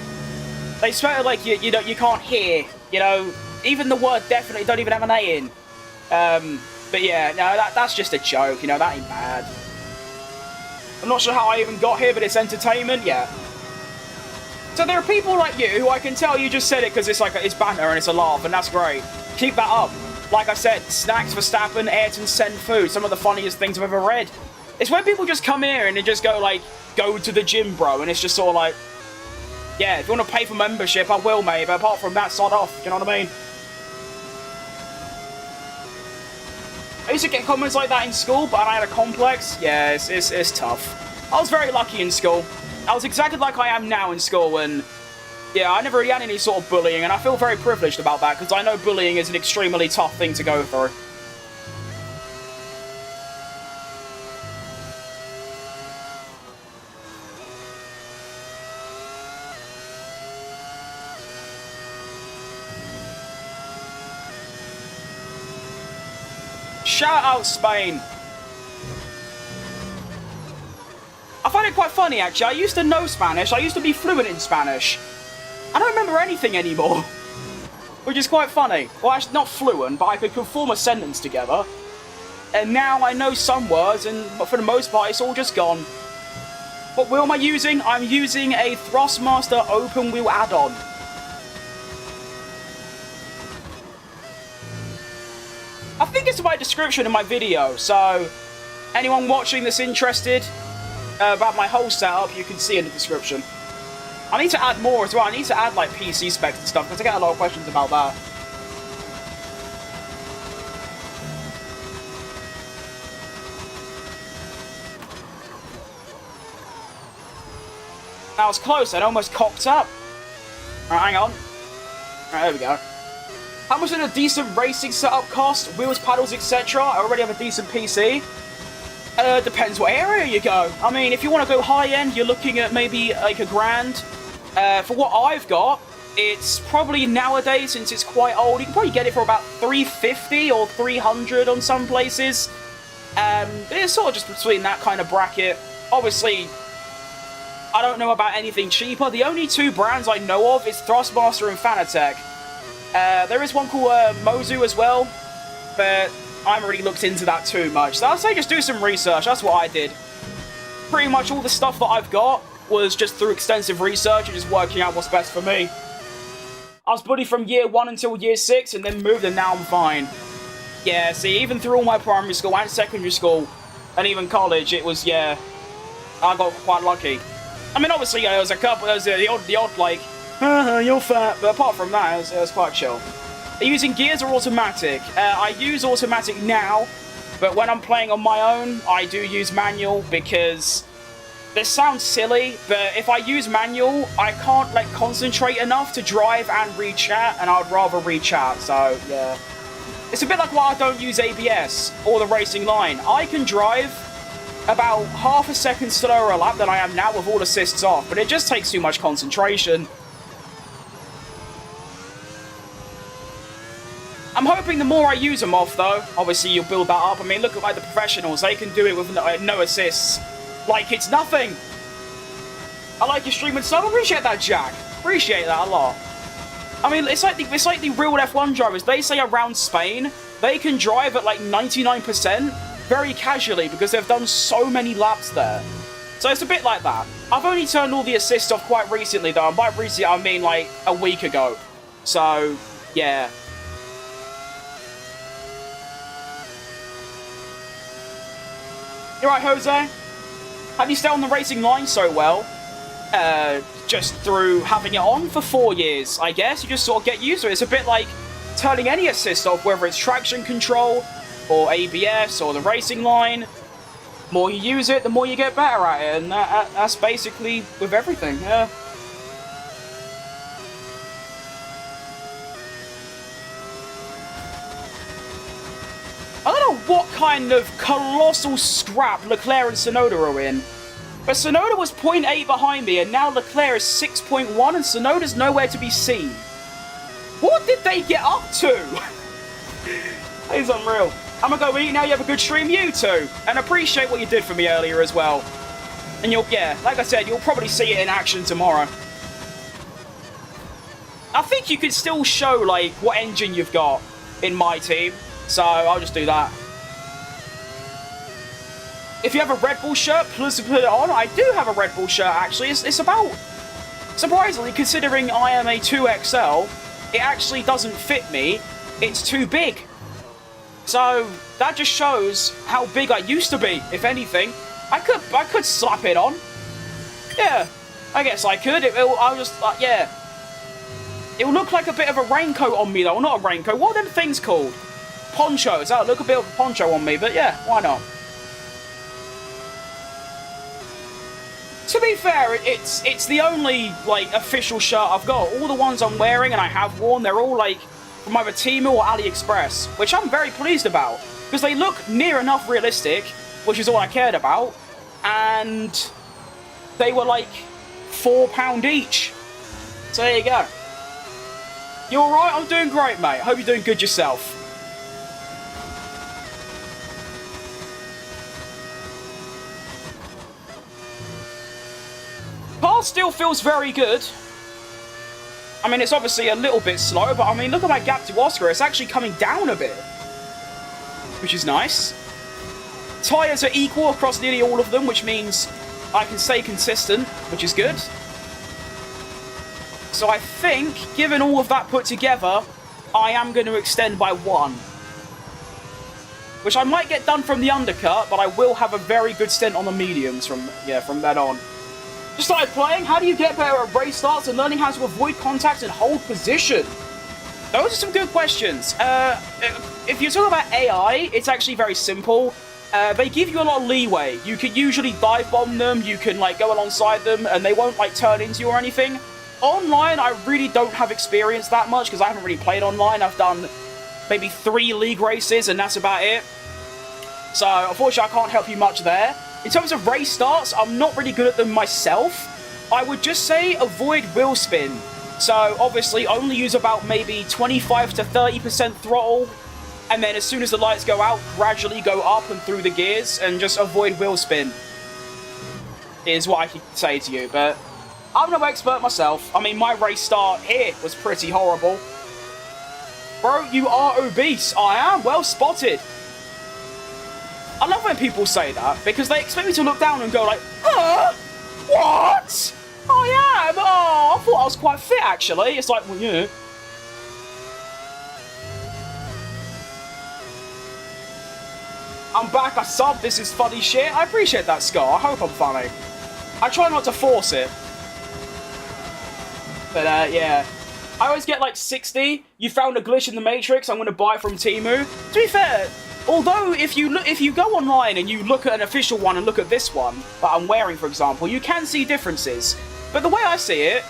They spelled it like you can't hear, you know. Even the word definitely don't even have an A in. But yeah, no, that's just a joke, you know, that ain't bad. I'm not sure how I even got here, but it's entertainment, yeah. So there are people like you who I can tell you just said it because it's like it's banter and it's a laugh, and that's great. Keep that up. Like I said, Snacks Verstappen, Ayrton send food. Some of the funniest things I've ever read. It's when people just come here and they just go like, go to the gym, bro, and it's just sort of like, yeah, if you want to pay for membership, I will, mate, but apart from that, sod off, you know what I mean? I used to get comments like that in school, but I had a complex. Yeah, it's tough. I was very lucky in school. I was exactly like I am now in school, and yeah, I never really had any sort of bullying, and I feel very privileged about that, because I know bullying is an extremely tough thing to go through. Shout out Spain. I find it quite funny, actually. I used to know Spanish. I used to be fluent in Spanish. I don't remember anything anymore, which is quite funny. Well, actually, not fluent, but I could form a sentence together. And now I know some words, but for the most part, it's all just gone. What wheel am I using? I'm using a Thrustmaster open wheel add-on. I think it's in my description in my video, so anyone watching that's interested about my whole setup, you can see in the description. I need to add more as well. I need to add like PC specs and stuff, because I get a lot of questions about that. That was close, and almost cocked up. Alright, hang on. Alright, there we go. How much did a decent racing setup cost? Wheels, paddles, etc. I already have a decent PC. Depends what area you go. I mean, if you want to go high-end, you're looking at maybe like $1,000. For what I've got, it's probably nowadays, since it's quite old, you can probably get it for about $350 or $300 on some places. It's sort of just between that kind of bracket. Obviously, I don't know about anything cheaper. The only two brands I know of is Thrustmaster and Fanatec. There is one called Mozu as well, but I haven't really looked into that too much. So I'd say just do some research. That's what I did. Pretty much all the stuff that I've got was just through extensive research and just working out what's best for me. I was bullied from year 1 until year 6 and then moved, and now I'm fine. Yeah, see, even through all my primary school and secondary school and even college, it was, yeah, I got quite lucky. I mean, obviously, there was a couple, there was the odd like, you're fat, but apart from that, it was quite chill. Are you using gears or automatic? I use automatic now, but when I'm playing on my own, I do use manual, because this sounds silly, but if I use manual, I can't like concentrate enough to drive and read chat, and I'd rather read chat, so yeah. It's a bit like why I don't use ABS or the racing line. I can drive about half a second slower a lap than I am now with all assists off, but it just takes too much concentration. I'm hoping the more I use them off, though, obviously you'll build that up. I mean, look at like the professionals, they can do it with no assists. Like it's nothing. I like your stream and stuff. I appreciate that, Jack. Appreciate that a lot. I mean, it's like the real F1 drivers. They say around Spain, they can drive at like 99% very casually because they've done so many laps there. So it's a bit like that. I've only turned all the assists off quite recently, though. And by recently, I mean like a week ago. So, yeah. You're right, Jose. How do you stay on the racing line so well? Just through having it on for 4 years, I guess. You just sort of get used to it. It's a bit like turning any assist off, whether it's traction control or ABS or the racing line. The more you use it, the more you get better at it, and that's basically with everything, yeah. I don't know what kind of colossal scrap Leclerc and Tsunoda are in, but Tsunoda was 0.8 behind me, and now Leclerc is 6.1, and Tsunoda's nowhere to be seen. What did they get up to? It's unreal. I'm gonna go eat now. You have a good stream, you too, and appreciate what you did for me earlier as well. And you'll, yeah, like I said, you'll probably see it in action tomorrow. I think you could still show like what engine you've got in my team. So, I'll just do that. If you have a Red Bull shirt, please put it on. I do have a Red Bull shirt, actually. It's about... Surprisingly, considering I am a 2XL, it actually doesn't fit me. It's too big. So, that just shows how big I used to be, if anything. I could slap it on. Yeah, I guess I could. I'll just, yeah. It'll look like a bit of a raincoat on me, though. Not a raincoat. What are them things called? Ponchos. That'll look a bit of a poncho on me, but yeah, why not? To be fair, it's the only, like, official shirt I've got. All the ones I'm wearing and I have worn, they're all, like, from either Temu or AliExpress, which I'm very pleased about, because they look near enough realistic, which is all I cared about, and they were, like, £4 each. So there you go. You alright? I'm doing great, mate. I hope you're doing good yourself. car still feels very good. I mean, it's obviously a little bit slow, but I mean, look at my gap to Oscar. It's actually coming down a bit, which is nice. Tyres are equal across nearly all of them, which means I can stay consistent, which is good. So I think, given all of that put together, I am going to extend by 1. Which I might get done from the undercut, but I will have a very good stint on the mediums from then on. Just started playing. How do you get better at race starts and learning how to avoid contact and hold position? Those are some good questions. If you're talking about AI, it's actually very simple. They give you a lot of leeway. You can usually dive bomb them, you can like go alongside them, and they won't like turn into you or anything. Online, I really don't have experience that much because I haven't really played online. I've done maybe 3 league races and that's about it. So unfortunately, I can't help you much there. In terms of race starts, I'm not really good at them myself. I would just say avoid wheel spin. So obviously, only use about maybe 25 to 30% throttle. And then as soon as the lights go out, gradually go up and through the gears and just avoid wheel spin. Is what I can say to you, but I'm no expert myself. I mean, my race start here was pretty horrible. Bro, you are obese. I am. Well spotted. I love when people say that, because they expect me to look down and go like, huh? What? I am? Oh, I thought I was quite fit, actually. It's like, well, yeah. I'm back, I subbed, this is funny shit. I appreciate that, Scar. I hope I'm funny. I try not to force it. But, yeah. I always get, like, 60. You found a glitch in the Matrix, I'm going to buy from Temu. To be fair, although if you go online and you look at an official one and look at this one that I'm wearing, for example, you can see differences. But the way I see it,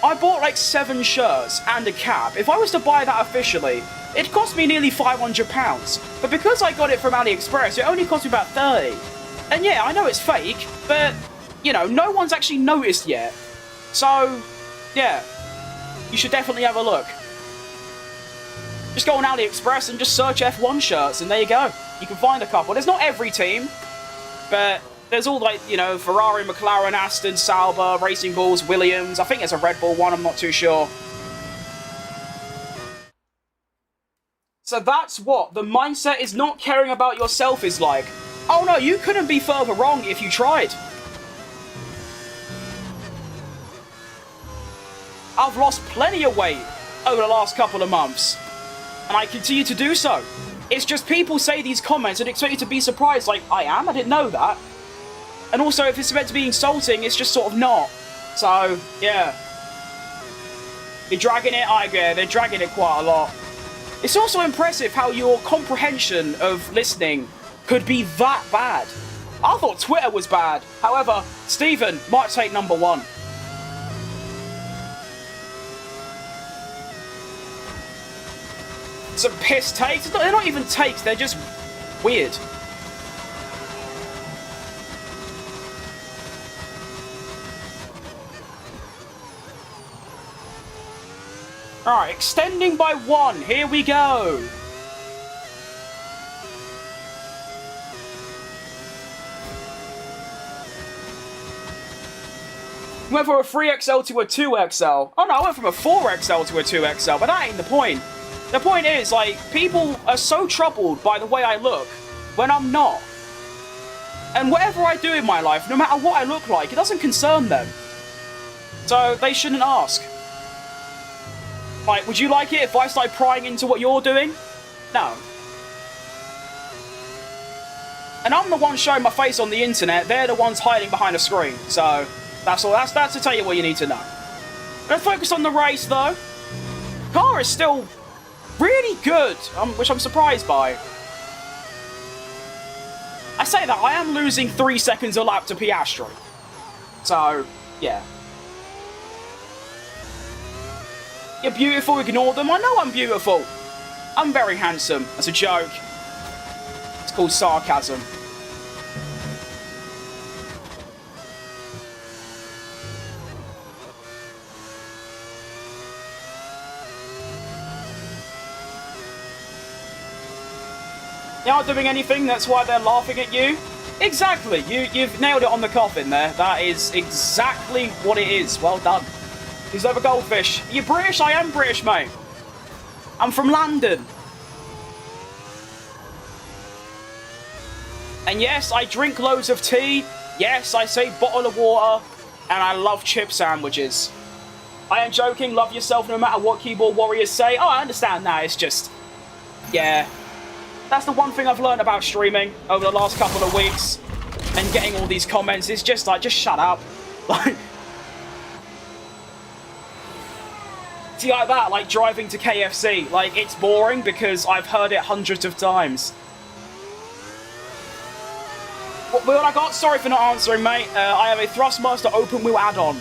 I bought, like, 7 shirts and a cap. If I was to buy that officially, it cost me nearly £500, but because I got it from AliExpress, it only cost me about 30. And yeah, I know it's fake, but, you know, no one's actually noticed yet. So, yeah, you should definitely have a look. Just go on AliExpress and just search F1 shirts, and there you go. You can find a couple. There's not every team, but there's all, like, you know, Ferrari, McLaren, Aston, Sauber, Racing Bulls, Williams. I think there's a Red Bull one, I'm not too sure. So that's what the mindset is not caring about yourself is like. Oh no, you couldn't be further wrong if you tried. I've lost plenty of weight over the last couple of months, and I continue to do so. It's just people say these comments and expect you to be surprised, like, I am? I didn't know that. And also, if it's meant to be insulting, it's just sort of not. So, yeah. They're dragging it, I get it, they're dragging it quite a lot. It's also impressive how your comprehension of listening could be that bad. I thought Twitter was bad. However, Stephen might take number 1. Some piss takes. They're not even takes, they're just weird. Alright, extending by 1. Here we go. Went from a 3XL to a 2XL. Oh no, I went from a 4XL to a 2XL, but that ain't the point. The point is, like, people are so troubled by the way I look when I'm not. And whatever I do in my life, no matter what I look like, it doesn't concern them. So they shouldn't ask. Like, would you like it if I start prying into what you're doing? No. And I'm the one showing my face on the internet, they're the ones hiding behind a screen. So, that's all. That's to tell you what you need to know. Let's focus on the race, though. Car is still really good, which I'm surprised by. I say that, I am losing 3 seconds a lap to Piastri. So, yeah. You're beautiful, ignore them. I know I'm beautiful. I'm very handsome. That's a joke. It's called sarcasm. They aren't doing anything, that's why they're laughing at you. Exactly. You've nailed it on the coffin there. That is exactly what it is. Well done. He's over goldfish. Are you British? I am British, mate. I'm from London. And yes, I drink loads of tea. Yes, I say bottle of water. And I love chip sandwiches. I am joking. Love yourself no matter what keyboard warriors say. Oh, I understand that. It's just... yeah. That's the one thing I've learned about streaming over the last couple of weeks. And getting all these comments. It's just like, just shut up. Like... see, like that, like driving to KFC. Like, it's boring because I've heard it hundreds of times. What wheel I got? Sorry for not answering, mate. I have a Thrustmaster open wheel add-on.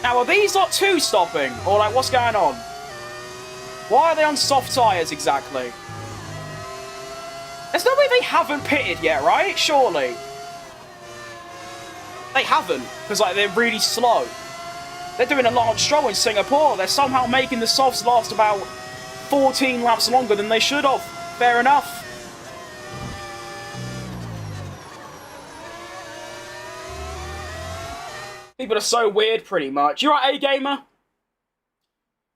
Now, are these not two stopping? Or, like, what's going on? Why are they on soft tyres, exactly? There's no way they haven't pitted yet, right? Surely. They haven't, because, like, they're really slow. They're doing a large stroll in Singapore. They're somehow making the softs last about 14 laps longer than they should have. Fair enough. People are so weird, pretty much. You right, A-Gamer?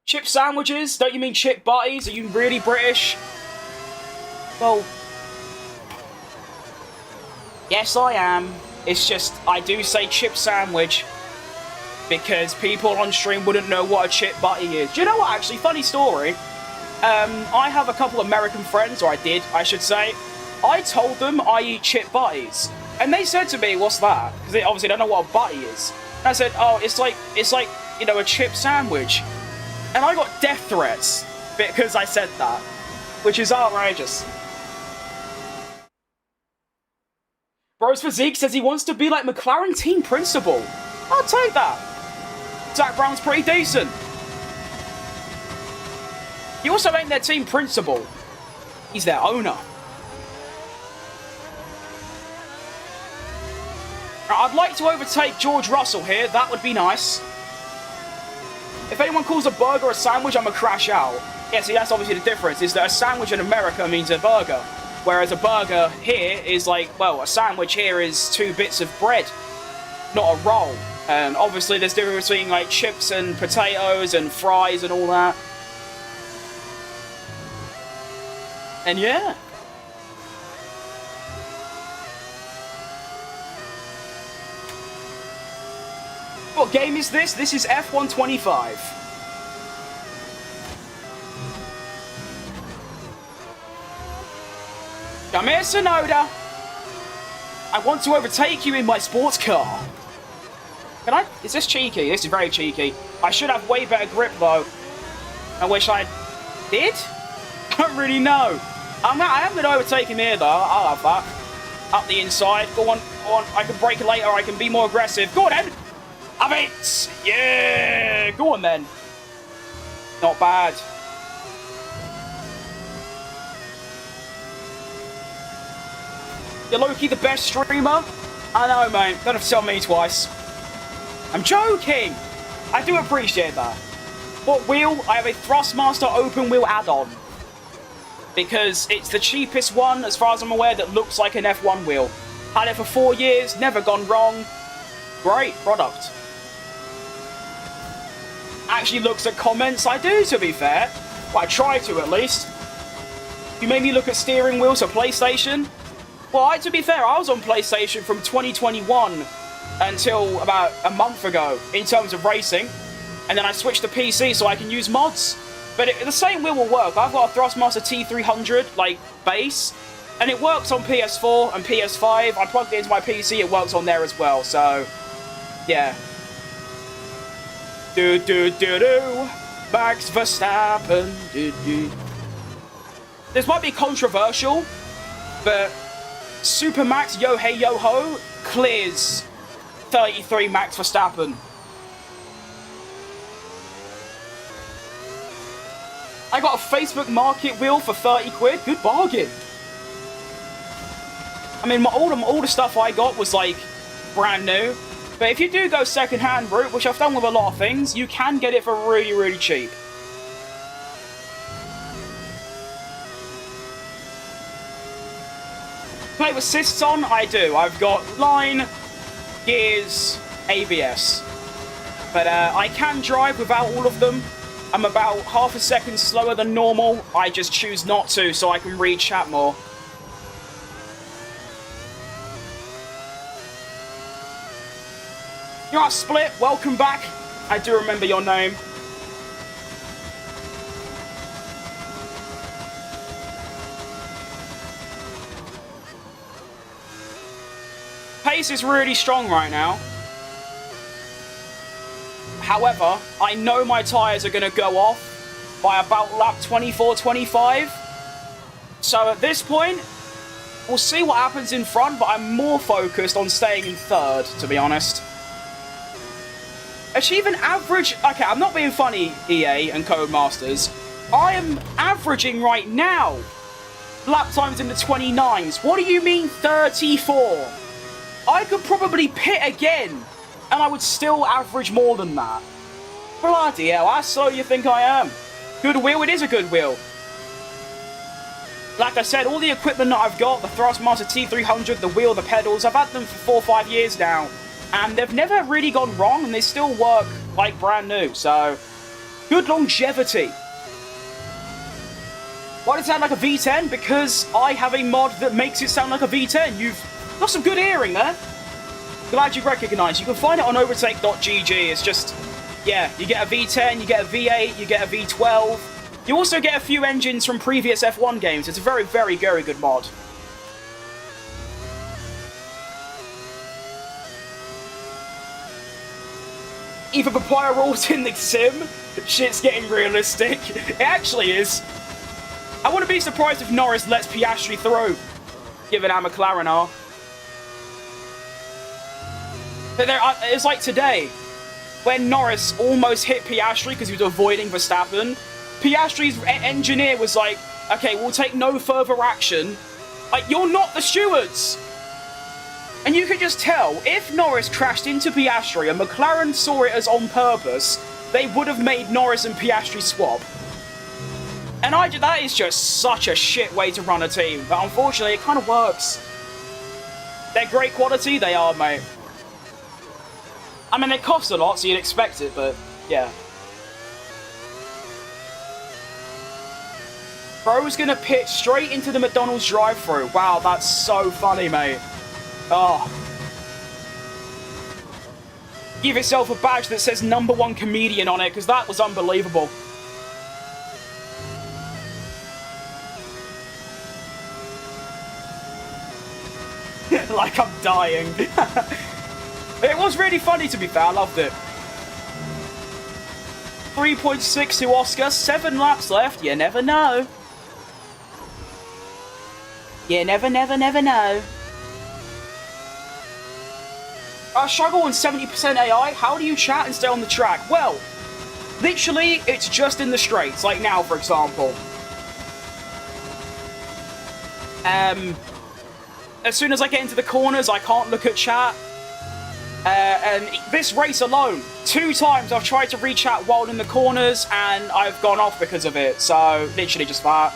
Chip sandwiches? Don't you mean chip butties? Are you really British? Well... yes, I am. It's just, I do say chip sandwich. Because people on stream wouldn't know what a chip butty is. Do you know what, actually? Funny story. I have a couple American friends, or I did, I should say. I told them I eat chip butties. And they said to me, what's that? Because they obviously don't know what a butty is. And I said, oh, it's like, you know, a chip sandwich. And I got death threats because I said that. Which is outrageous. Bro's Physique says he wants to be like McLaren team principal. I'll take that. Zach Brown's pretty decent. He also ain't their team principal. He's their owner. Now, I'd like to overtake George Russell here. That would be nice. If anyone calls a burger a sandwich, I'm gonna crash out. Yeah, see, that's obviously the difference, is that a sandwich in America means a burger. Whereas a burger here is like, well, a sandwich here is 2 bits of bread, not a roll. And obviously there's difference between like chips and potatoes and fries and all that. And yeah. What game is this? This is F125. Come here, Sonoda. I want to overtake you in my sports car. Can I? Is this cheeky? This is very cheeky. I should have way better grip, though. I wish I did? I don't really know. I am going to overtake him here, though. I'll have that. Up the inside. Go on, go on. I can brake later. I can be more aggressive. Go on, then. Have it. Yeah. Go on, then. Not bad. You're Loki the best streamer? I know, mate. Don't have to tell me twice. I'm joking! I do appreciate that. What wheel? I have a Thrustmaster open wheel add-on. Because it's the cheapest one, as far as I'm aware, that looks like an F1 wheel. Had it for 4 years, never gone wrong. Great product. Actually looks at comments, I do, to be fair. Well, I try to, at least. You made me look at steering wheels for PlayStation. Well, to be fair, I was on PlayStation from 2021 until about a month ago in terms of racing, and then I switched to PC so I can use mods. But the same wheel will work. I've got a Thrustmaster T300 like base, and it works on PS4 and PS5. I plugged it into my PC, it works on there as well. So yeah. Do do do do. Max Verstappen. Do do. This might be controversial, but Super Max Yo Hey Yo Ho clears 33 Max Verstappen. I got a Facebook Market wheel for 30 quid. Good bargain. I mean, all the stuff I got was like brand new. But if you do go second-hand route, which I've done with a lot of things, you can get it for really, really cheap. Play with assists on? I do. I've got line, gears, ABS. But I can drive without all of them. I'm about half a second slower than normal. I just choose not to so I can read chat more. You're right, Split. Welcome back. I do remember your name. Pace is really strong right now. However, I know my tyres are going to go off by about lap 24, 25. So at this point, we'll see what happens in front, but I'm more focused on staying in third, to be honest. Achieve an average... Okay, I'm not being funny, EA and Codemasters. I am averaging right now lap times in the 29s. What do you mean 34? I could probably pit again, and I would still average more than that. Bloody hell, how slow you think I am? Good wheel, it is a good wheel. Like I said, all the equipment that I've got, the Thrustmaster T300, the wheel, the pedals, I've had them for 4 or 5 years now. And they've never really gone wrong, and they still work like brand new, so good longevity. Why does it sound like a V10? Because I have a mod that makes it sound like a V10. You've got some good hearing there. Glad you recognise. You can find it on overtake.gg. It's just, yeah, you get a V10, you get a V8, you get a V12. You also get a few engines from previous F1 games. It's a very, very, very good mod. Even Papaya rules in the sim. Shit's getting realistic. It actually is. I wouldn't be surprised if Norris lets Piastri through, given how McLaren are. But it's like today, when Norris almost hit Piastri because he was avoiding Verstappen. Piastri's engineer was like, okay, we'll take no further action. Like, you're not the stewards. And you could just tell, if Norris crashed into Piastri and McLaren saw it as on purpose, they would have made Norris and Piastri swap. And that is just such a shit way to run a team. But unfortunately, it kind of works. They're great quality, they are, mate. I mean, they cost a lot, so you'd expect it, but yeah. Bro's gonna pit straight into the McDonald's drive-thru. Wow, that's so funny, mate. Oh. Give yourself a badge that says #1 comedian on it, because that was unbelievable. Like I'm dying. It was really funny, to be fair. I loved it. 3.6 to Oscar. 7 laps left. You never know. You never know. I struggle on 70% AI. How do you chat and stay on the track? Well, literally, it's just in the straights. Like now, for example. As soon as I get into the corners, I can't look at chat. And this race alone, 2 times I've tried to reach chat while in the corners, and I've gone off because of it. So, literally just that.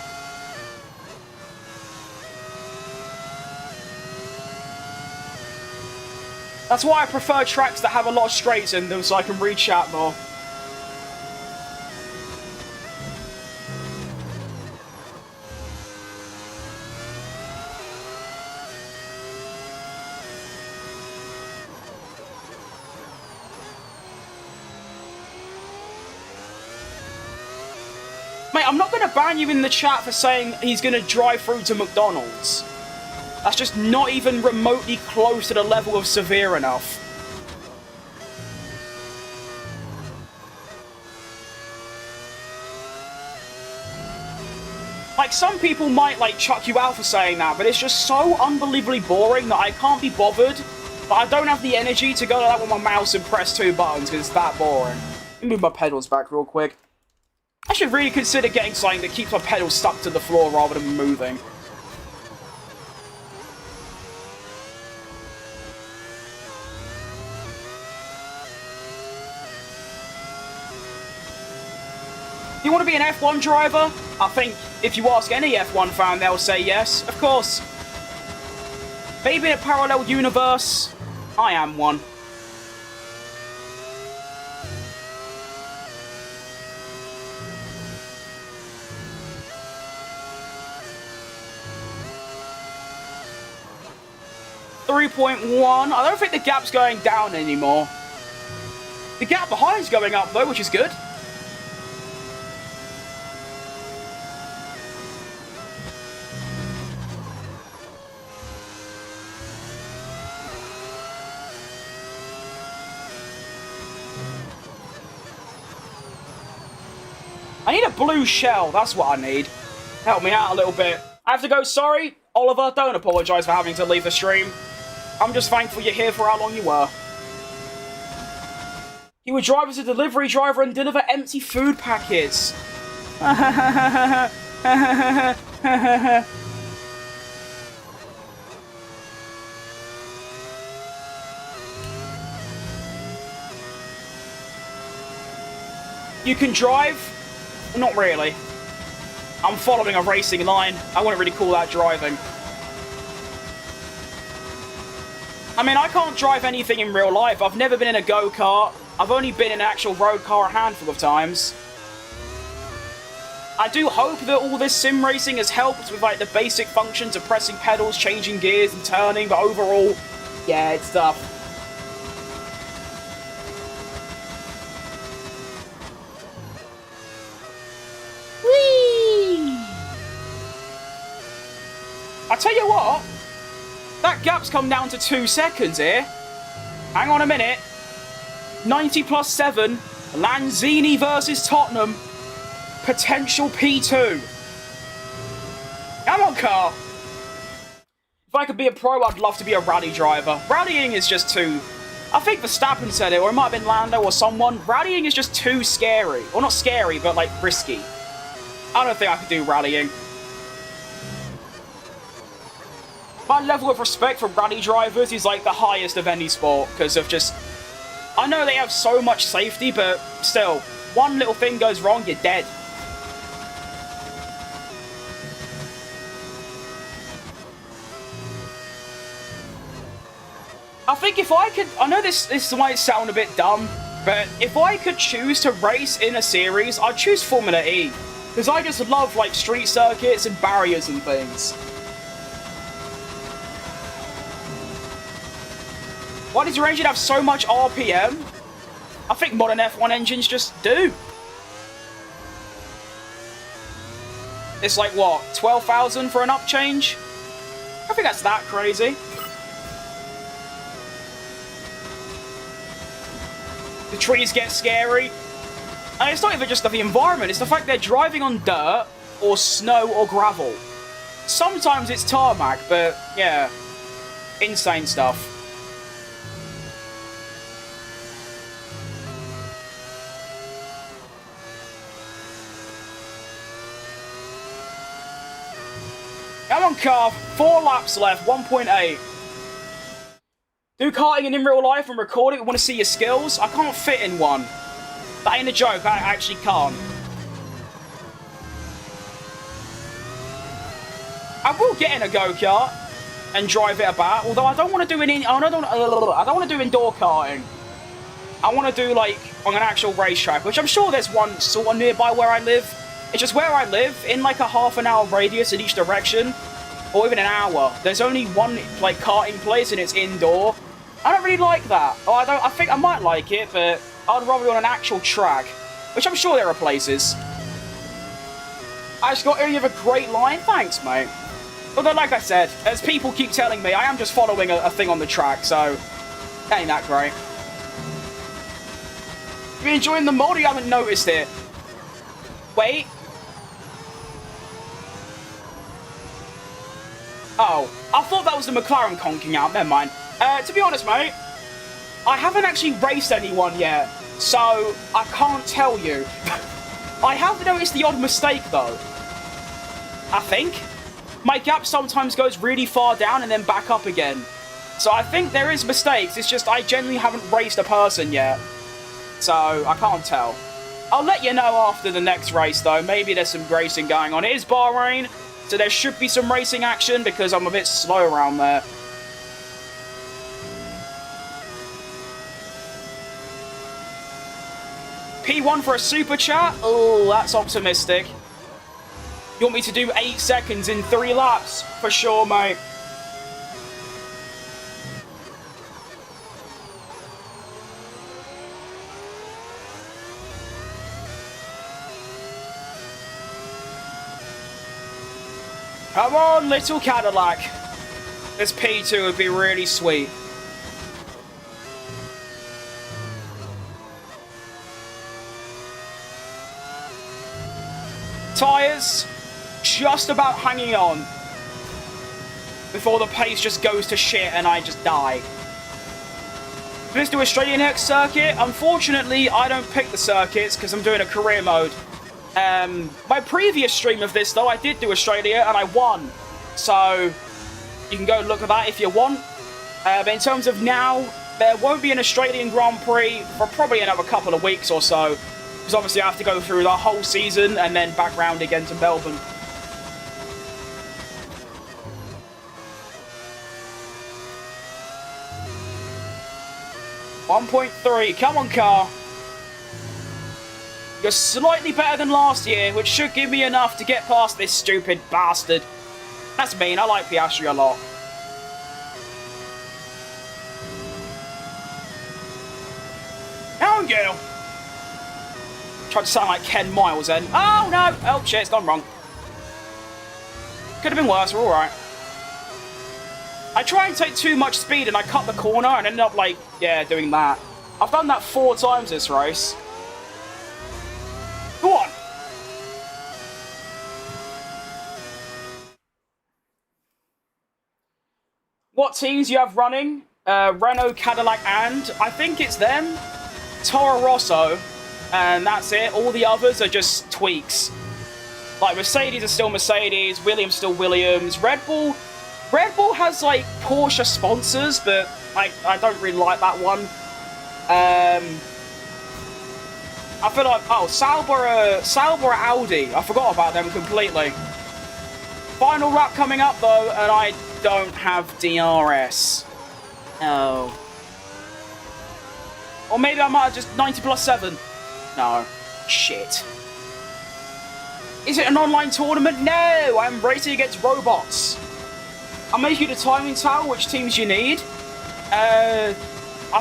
That's why I prefer tracks that have a lot of straights in them, so I can read chat more. Mate, I'm not going to ban you in the chat for saying he's going to drive through to McDonald's. That's just not even remotely close to the level of severe enough. Like, some people might, like, chuck you out for saying that, but it's just so unbelievably boring that I can't be bothered. But I don't have the energy to go to that with my mouse and press 2 buttons, because it's that boring. Let me move my pedals back real quick. I should really consider getting something that keeps my pedals stuck to the floor rather than moving. You want to be an F1 driver? I think if you ask any F1 fan, they'll say yes, of course. Maybe in a parallel universe, I am one. .1. I don't think the gap's going down anymore. The gap behind's going up though, which is good. I need a blue shell, that's what I need. Help me out a little bit. I have to go, sorry, Oliver, don't apologise for having to leave the stream. I'm just thankful you're here for how long you were. He would drive as a delivery driver and deliver empty food packets. You can drive? Not really. I'm following a racing line. I wouldn't really call that driving. I mean, I can't drive anything in real life. I've never been in a go-kart. I've only been in an actual road car a handful of times. I do hope that all this sim racing has helped with, like, the basic functions of pressing pedals, changing gears, and turning, but overall, yeah, it's tough. Whee! I tell you what, that gap's come down to 2 seconds here. Hang on a minute. 90 plus 7. Lanzini versus Tottenham. Potential P2. Come on, car. If I could be a pro, I'd love to be a rally driver. Rallying is just too... I think Verstappen said it, or it might have been Lando or someone. Rallying is just too scary. Well, not scary, but, like, risky. I don't think I could do rallying. My level of respect for rally drivers is like the highest of any sport because of just... I know they have so much safety, but still, one little thing goes wrong, you're dead. I think if I could... I know this might sound a bit dumb, but if I could choose to race in a series, I'd choose Formula E. Because I just love, like, street circuits and barriers and things. Why does your engine have so much RPM? I think modern F1 engines just do. It's like, what, 12,000 for an up change? I think that's that crazy. The trees get scary. And it's not even just the environment, it's the fact they're driving on dirt, or snow, or gravel. Sometimes it's tarmac, but yeah, insane stuff. Come on, car. 4 laps left, 1.8. Do karting in real life and record it. We want to see your skills. I can't fit in one. That ain't a joke. I actually can't. I will get in a go-kart and drive it about. Although I don't want to do I don't want to do indoor karting. I want to do like on an actual racetrack, which I'm sure there's one sort of nearby where I live. It's just where I live, in like a half-an-hour radius in each direction, or even an hour. There's only one like karting place, and it's indoor. I don't really like that. Oh, I think I might like it, but I'd rather be on an actual track, which I'm sure there are places. I just got you have a great line. Thanks, mate. Although, like I said, as people keep telling me, I am just following a thing on the track, so it ain't that great. Are you enjoying the mod? You haven't noticed it. Wait. Oh, I thought that was the McLaren conking out. Never mind. To be honest, mate, I haven't actually raced anyone yet, so I can't tell you. I have noticed the odd mistake, though. I think. My gap sometimes goes really far down and then back up again. So I think there is mistakes. It's just I genuinely haven't raced a person yet. So I can't tell. I'll let you know after the next race, though. Maybe there's some racing going on. It is Bahrain, so there should be some racing action because I'm a bit slow around there. P1 for a super chat? Oh, that's optimistic. You want me to do 8 seconds in 3 laps? For sure, mate. Come on, little Cadillac. This P2 would be really sweet. Tyres, just about hanging on before the pace just goes to shit and I just die. Let's do Australian X circuit. Unfortunately, I don't pick the circuits because I'm doing a career mode. My previous stream of this, though, I did do Australia and I won. So you can go look at that if you want. But in terms of now, there won't be an Australian Grand Prix for probably another couple of weeks or so. Because obviously I have to go through the whole season and then back round again to Melbourne. .3, come on, car. You're slightly better than last year, which should give me enough to get past this stupid bastard. That's mean, I like Piastri a lot. Down, girl. Tried to sound like Ken Miles then. Oh, no. Oh, shit, it's gone wrong. Could have been worse, we're alright. I try and take too much speed and I cut the corner and ended up, like, yeah, doing that. I've done that 4 times this race. Go on. What teams you have running? Renault, Cadillac, and I think it's them. Toro Rosso, and that's it. All the others are just tweaks. Like Mercedes are still Mercedes, Williams still Williams. Red Bull has like Porsche sponsors, but I don't really like that one. I feel like, oh, Sauber Audi. I forgot about them completely. Final lap coming up, though, and I don't have DRS. No. Or maybe I might have just 90+7. No. Shit. Is it an online tournament? No! I'm racing against robots. I'll make you the timing towel, which teams you need. I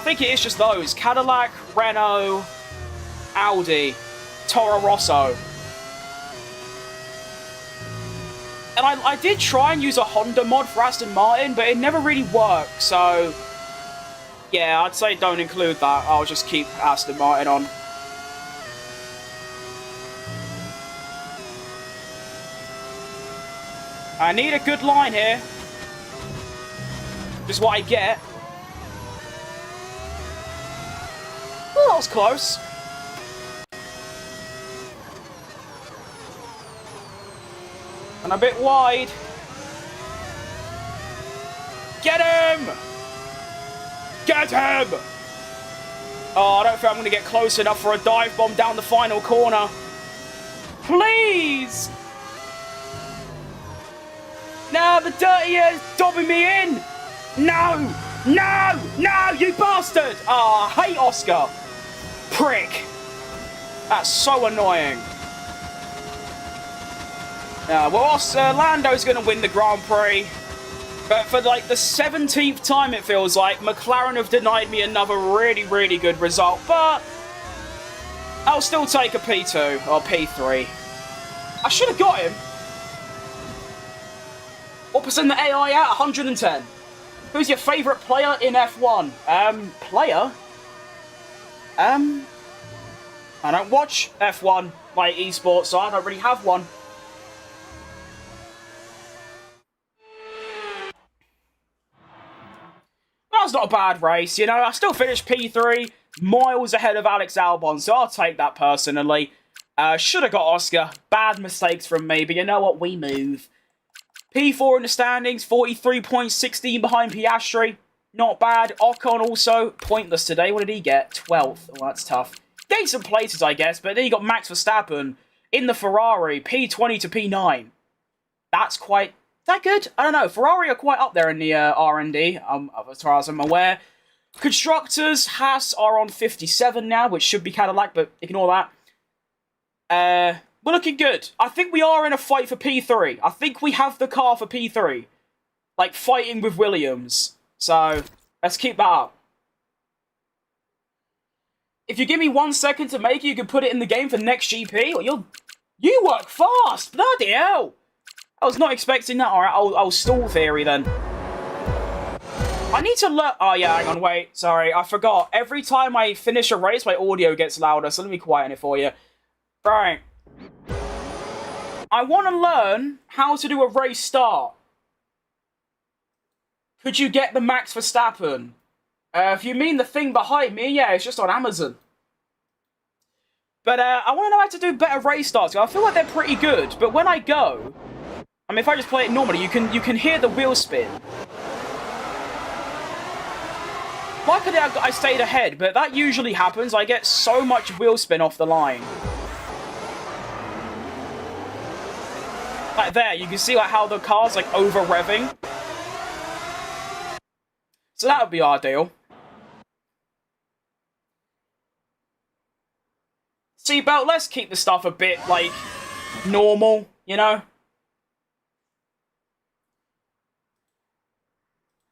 think it is just those. Cadillac, Renault, Audi, Toro Rosso. And I did try and use a Honda mod for Aston Martin, but it never really worked, so yeah, I'd say don't include that. I'll just keep Aston Martin on. I need a good line here. Which is what I get. Oh, that was close. And a bit wide. Get him! Get him! Oh, I don't think I'm going to get close enough for a dive bomb down the final corner. Please! No, the dirty is dobbing me in! No! No! No, you bastard! Ah, I hate Oscar. Prick. That's so annoying. Well, Lando's going to win the Grand Prix. But for like the 17th time, it feels like, McLaren have denied me another really, really good result. But I'll still take a P2 or P3. I should have got him. What percent the AI at? 110. Who's your favourite player in F1? Player? I don't watch F1, like esports, so I don't really have one. That was not a bad race, you know. I still finished P3, miles ahead of Alex Albon, so I'll take that personally. Should have got Oscar. Bad mistakes from me, but you know what? We move. P4 in the standings, 43.16 behind Piastri. Not bad. Ocon also pointless today. What did he get? 12th. Oh, that's tough. Gained some places, I guess, but then you got Max Verstappen in the Ferrari, P20 to P9. That's quite... Is that good? I don't know. Ferrari are quite up there in the R&D, as far as I'm aware. Constructors, Haas are on 57 now, which should be Cadillac, but ignore that. We're looking good. I think we are in a fight for P3. I think we have the car for P3. Like, fighting with Williams. So, let's keep that up. If you give me 1 second to make it, you can put it in the game for next GP. Or you work fast! Bloody hell! I was not expecting that. Alright, I'll stall theory then. I need to learn... Oh, yeah, hang on, wait. Sorry, I forgot. Every time I finish a race, my audio gets louder, so let me quieten it for you. Right. I want to learn how to do a race start. Could you get the Max Verstappen? If you mean the thing behind me, yeah, it's just on Amazon. But I want to know how to do better race starts. I feel like they're pretty good, but when I go... I mean, if I just play it normally, you can hear the wheel spin. Luckily, I stayed ahead, but that usually happens. I get so much wheel spin off the line. Like there, you can see like how the car's like over-revving. So that would be ideal. Seatbelt, let's keep the stuff a bit, like, normal, you know?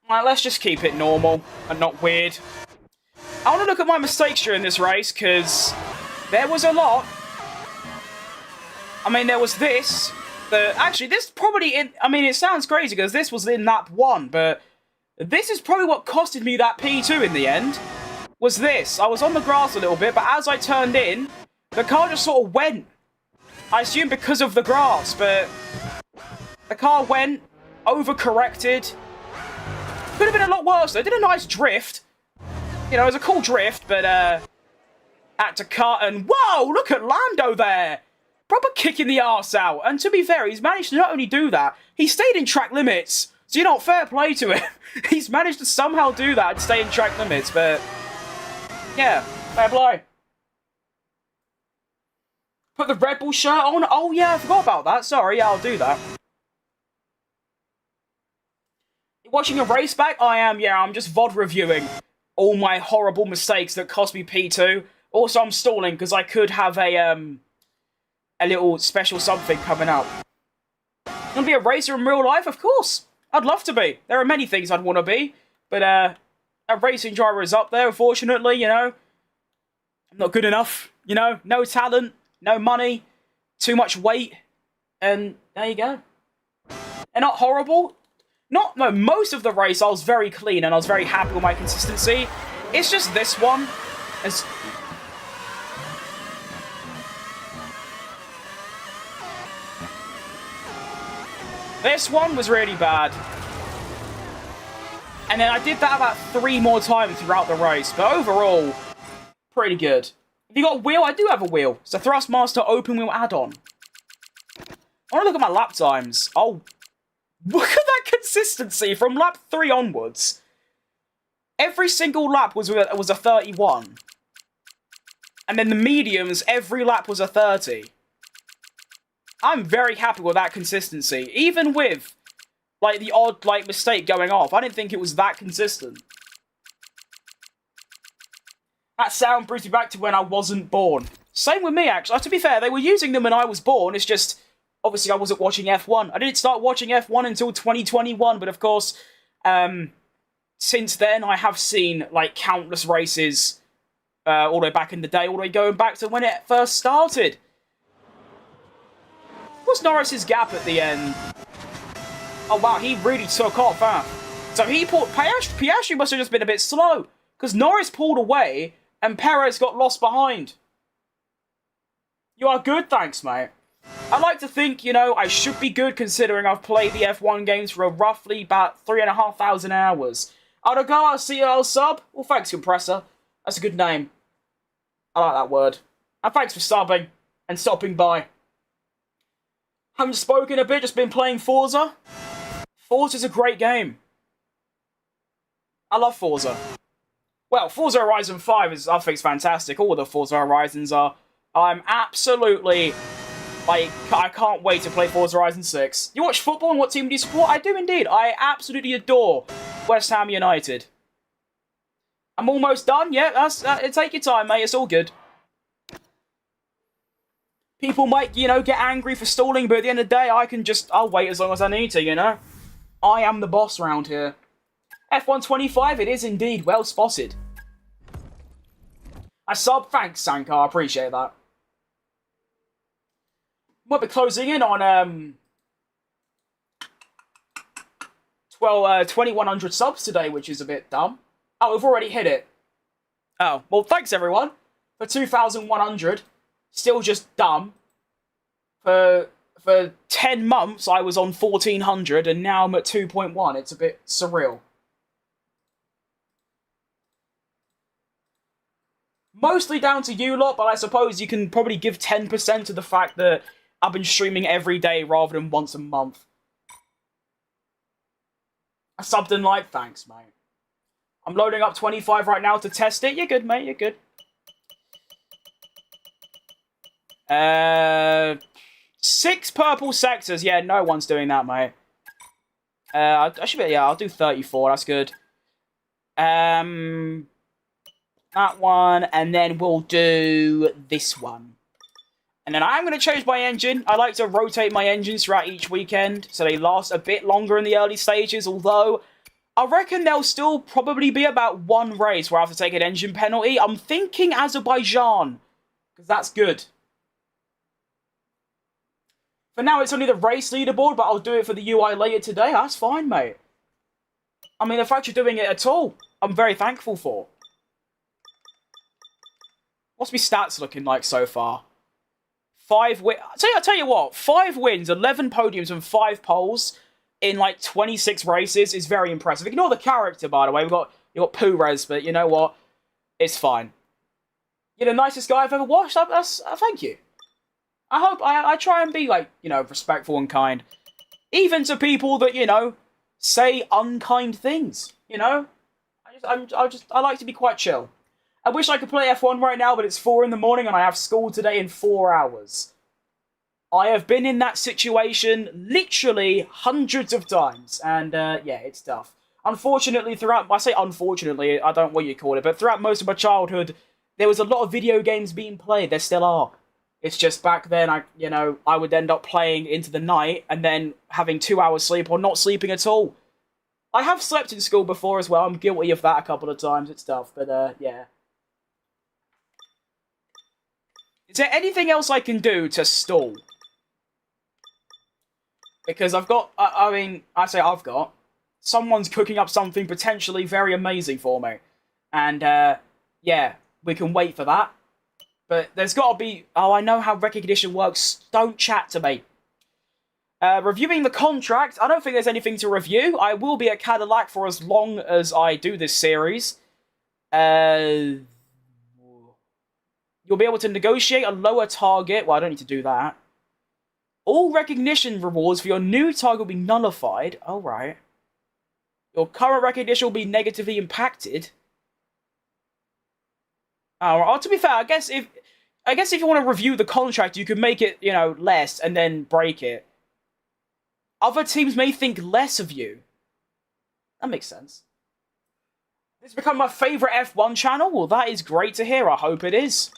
Right, let's just keep it normal and not weird. I want to look at my mistakes during this race, because there was a lot. I mean, there was this. Actually, this probably... it sounds crazy, because this was in lap 1, but this is probably what costed me that P2 in the end, was this. I was on the grass a little bit, but as I turned in, the car just sort of went. I assume because of the grass, but the car went, overcorrected. Could have been a lot worse. They did a nice drift. You know, it was a cool drift, but had to cut and... Whoa, look at Lando there. Proper kicking the arse out. And to be fair, he's managed to not only do that, he stayed in track limits. So, you know, fair play to him. He's managed to somehow do that and stay in track limits, but... yeah, fair play. Put the Red Bull shirt on. Oh, yeah, I forgot about that. Sorry, yeah, I'll do that. Watching a race back? I am, yeah, I'm just VOD reviewing all my horrible mistakes that cost me P2. Also, I'm stalling because I could have a little special something coming up. Want to be a racer in real life? Of course. I'd love to be. There are many things I'd want to be, but a racing driver is up there, unfortunately, you know. I'm not good enough, you know. No talent, no money, too much weight, and there you go. They're not horrible. No, most of the race I was very clean and I was very happy with my consistency. It's just this one. This one was really bad. And then I did that about 3 more times throughout the race. But overall, pretty good. Have you got a wheel? I do have a wheel. It's a Thrustmaster open wheel add-on. I want to look at my lap times. Oh, look at that consistency from lap 3 onwards. Every single lap was a 31. And then the mediums, every lap was a 30. I'm very happy with that consistency. Even with, like, the odd, like, mistake going off. I didn't think it was that consistent. That sound brings me back to when I wasn't born. Same with me, actually. To be fair, they were using them when I was born. It's just... obviously, I wasn't watching F1. I didn't start watching F1 until 2021, but of course, since then, I have seen, like, countless races all the way back in the day, all the way going back to when it first started. What's Norris's gap at the end? Oh, wow, he really took off, huh? So he pulled... Piastri must have just been a bit slow, because Norris pulled away, and Perez got lost behind. You are good, thanks, mate. I like to think, you know, I should be good considering I've played the F1 games for roughly about 3,500 hours. I'll see you, sub. Well, thanks, Compressor. That's a good name. I like that word. And thanks for subbing and stopping by. Haven't spoken a bit, just been playing Forza. Forza's a great game. I love Forza. Well, Forza Horizon 5 is, I think, is fantastic. All the Forza Horizons are. I'm absolutely... like, I can't wait to play Forza Horizon 6. You watch football and what team do you support? I do indeed. I absolutely adore West Ham United. I'm almost done. Yeah, take your time, mate. It's all good. People might, get angry for stalling, but at the end of the day, I'll wait as long as I need to, I am the boss around here. F125, it is indeed well spotted. I sub, thanks, Sankar, I appreciate that. Might be closing in on 2100 subs today, which is a bit dumb. Oh, we've already hit it. Oh, well, thanks everyone for 2,100. Still just dumb. For 10 months, I was on 1,400, and now I'm at 2.1. It's a bit surreal. Mostly down to you lot, but I suppose you can probably give 10% to the fact that I've been streaming every day rather than once a month. I subbed and like, thanks, mate. I'm loading up 25 right now to test it. You're good, mate, you're good. 6 purple sectors. Yeah, no one's doing that, mate. I should be, yeah, I'll do 34. That's good. That one, and then we'll do this one. And then I'm going to change my engine. I like to rotate my engines throughout each weekend, so they last a bit longer in the early stages, although I reckon there'll still probably be about one race where I have to take an engine penalty. I'm thinking Azerbaijan, because that's good. For now, it's only the race leaderboard, but I'll do it for the UI later today. That's fine, mate. I mean, the fact you're doing it at all, I'm very thankful for. What's my stats looking like so far? 5 wins. I'll tell you what, 5 wins, 11 podiums, and 5 poles in like 26 races is very impressive. Ignore the character, by the way. You got Poo-Rez, but you know what? It's fine. You're the nicest guy I've ever watched. Thank you. I hope I try and be like, respectful and kind, even to people that say unkind things. I like to be quite chill. I wish I could play F1 right now, but it's 4 in the morning and I have school today in 4 hours. I have been in that situation literally hundreds of times, and yeah, it's tough. Unfortunately, I say unfortunately, I don't know what you call it, but throughout most of my childhood, there was a lot of video games being played. There still are. It's just back then, I would end up playing into the night and then having 2 hours sleep or not sleeping at all. I have slept in school before as well. I'm guilty of that a couple of times. It's tough, but yeah. Is there anything else I can do to stall? Because I've got, I've got, someone's cooking up something potentially very amazing for me. And, yeah, we can wait for that. But there's got to be... Oh, I know how recognition works. Don't chat to me. Reviewing the contract. I don't think there's anything to review. I will be at CADILLAC for as long as I do this series. You'll be able to negotiate a lower target. Well, I don't need to do that. All recognition rewards for your new target will be nullified. All right. Your current recognition will be negatively impacted. Oh, to be fair, I guess if you want to review the contract, you can make it, less and then break it. Other teams may think less of you. That makes sense. This has become my favourite F1 channel? Well, that is great to hear. I hope it is.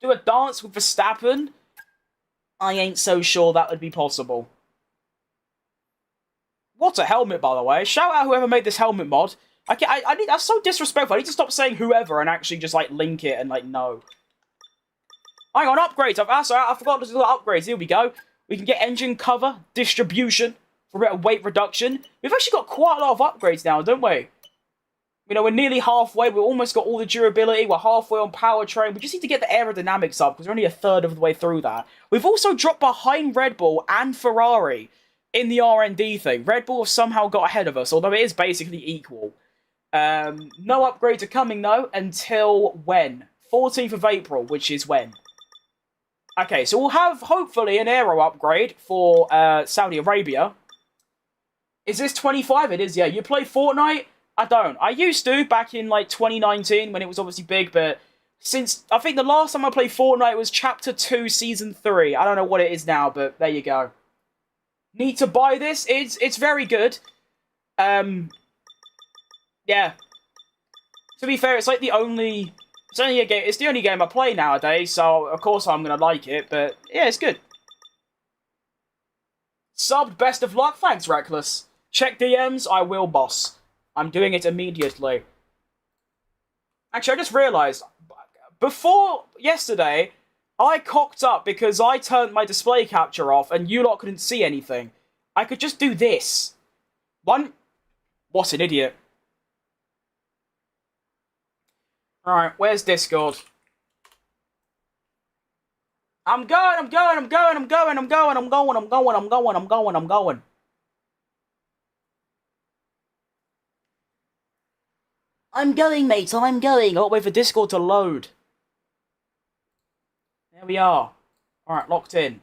Do a dance with Verstappen? I ain't so sure that would be possible. What a helmet, by the way. Shout out whoever made this helmet mod. That's so disrespectful. I need to stop saying whoever and actually just, link it and, no. Hang on, upgrades. I forgot to do the upgrades. Here we go. We can get engine cover, distribution, for a bit of weight reduction. We've actually got quite a lot of upgrades now, don't we? We're nearly halfway. We've almost got all the durability. We're halfway on powertrain. We just need to get the aerodynamics up because we're only a third of the way through that. We've also dropped behind Red Bull and Ferrari in the R&D thing. Red Bull have somehow got ahead of us, although it is basically equal. No upgrades are coming, though, until when? 14th of April, which is when? Okay, so we'll have, hopefully, an aero upgrade for Saudi Arabia. Is this 25? It is, yeah. You play Fortnite? I don't. I used to back in, 2019 when it was obviously big, but since... I think the last time I played Fortnite was Chapter 2, Season 3. I don't know what it is now, but there you go. Need to buy this? It's very good. Yeah. To be fair, it's like the only... It's the only game I play nowadays, so of course I'm gonna like it, but yeah, it's good. Subbed, best of luck, thanks Reckless. Check DMs, I will, boss. I'm doing it immediately. Actually, I just realised, before yesterday, I cocked up because I turned my display capture off and you lot couldn't see anything. I could just do this. What an idiot. Alright, where's Discord? I'm going. I'm going, mate, I'm going. I'll wait for Discord to load. There we are. Alright, locked in.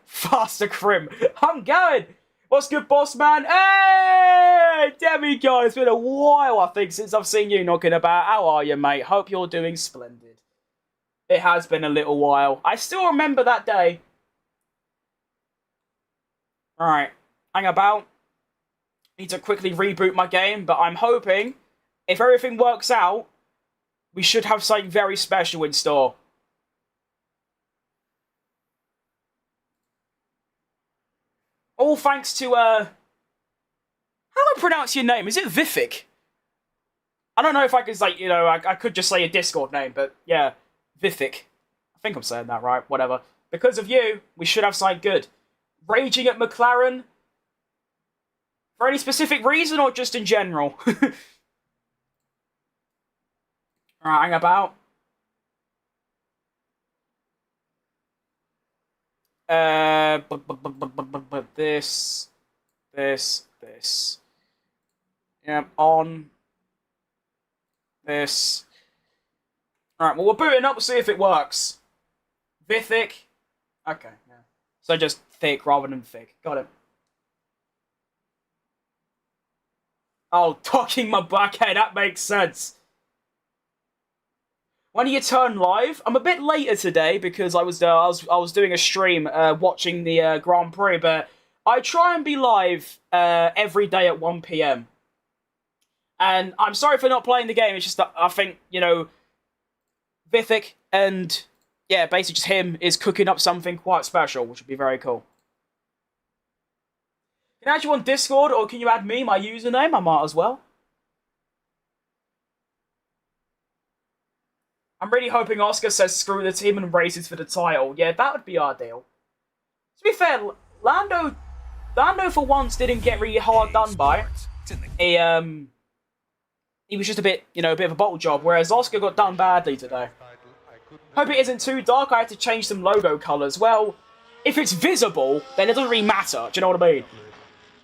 Faster Crim. I'm going. What's good, boss man? Hey, Demigod. It's been a while, I think, since I've seen you knocking about. How are you, mate? Hope you're doing splendid. It has been a little while. I still remember that day. Alright, hang about. Need to quickly reboot my game, but I'm hoping, if everything works out, we should have something very special in store. All thanks to, how do I pronounce your name? Is it Vifik? I don't know if I could, like, you know, I could just say a Discord name, but yeah, Vifik. I think I'm saying that right, whatever. Because of you, we should have something good. Raging at McLaren? For any specific reason or just in general? Alright, hang about. This. Yeah, on. This. Alright, well, we're booting up, we'll see if it works. Vithic. Okay, yeah. So just thick rather than thick. Got it. Oh, talking my back head, that makes sense. When you turn live, I'm a bit later today because I was doing a stream watching the Grand Prix, but I try and be live every day at 1 PM. And I'm sorry for not playing the game. It's just that I think, you know, Vithic and yeah, basically just him is cooking up something quite special, which would be very cool. Can I add you on Discord, or can you add me, my username? I might as well. I'm really hoping Oscar says screw the team and races for the title. Yeah, that would be ideal. To be fair, Lando for once didn't get really hard done by. He was just a bit, you know, a bit of a bottle job, whereas Oscar got done badly today. Hope it isn't too dark. I had to change some logo colours. Well, if it's visible, then it doesn't really matter. Do you know what I mean?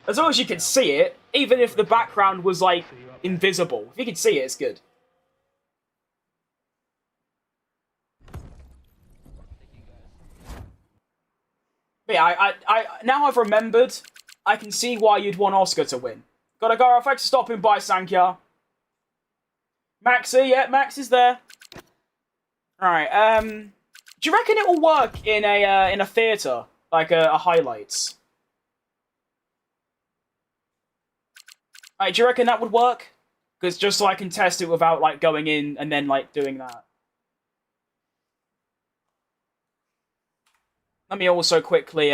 As long as you can see it, even if the background was, like, invisible. If you can see it, it's good. But yeah, now I've remembered, I can see why you'd want Oscar to win. Gotta go, I'll thanks for stopping by, Sankya. Maxi, yeah, Max is there. Alright, do you reckon it will work in a theatre? Like a highlights? Alright, do you reckon that would work? Because just so I can test it without, like, going in and then, like, doing that. Let me also quickly,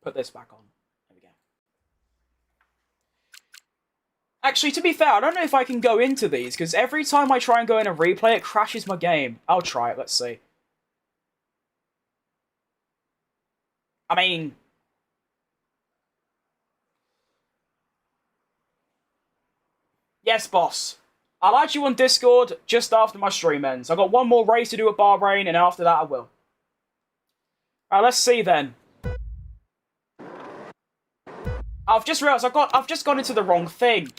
put this back on. There we go. Actually, to be fair, I don't know if I can go into these, because every time I try and go in a replay, it crashes my game. I'll try it, let's see. I mean... Yes, boss. I'll add you on Discord just after my stream ends. I've got one more race to do at Bahrain, and after that I will. Alright, let's see then. I've just realised I've just gone into the wrong thing.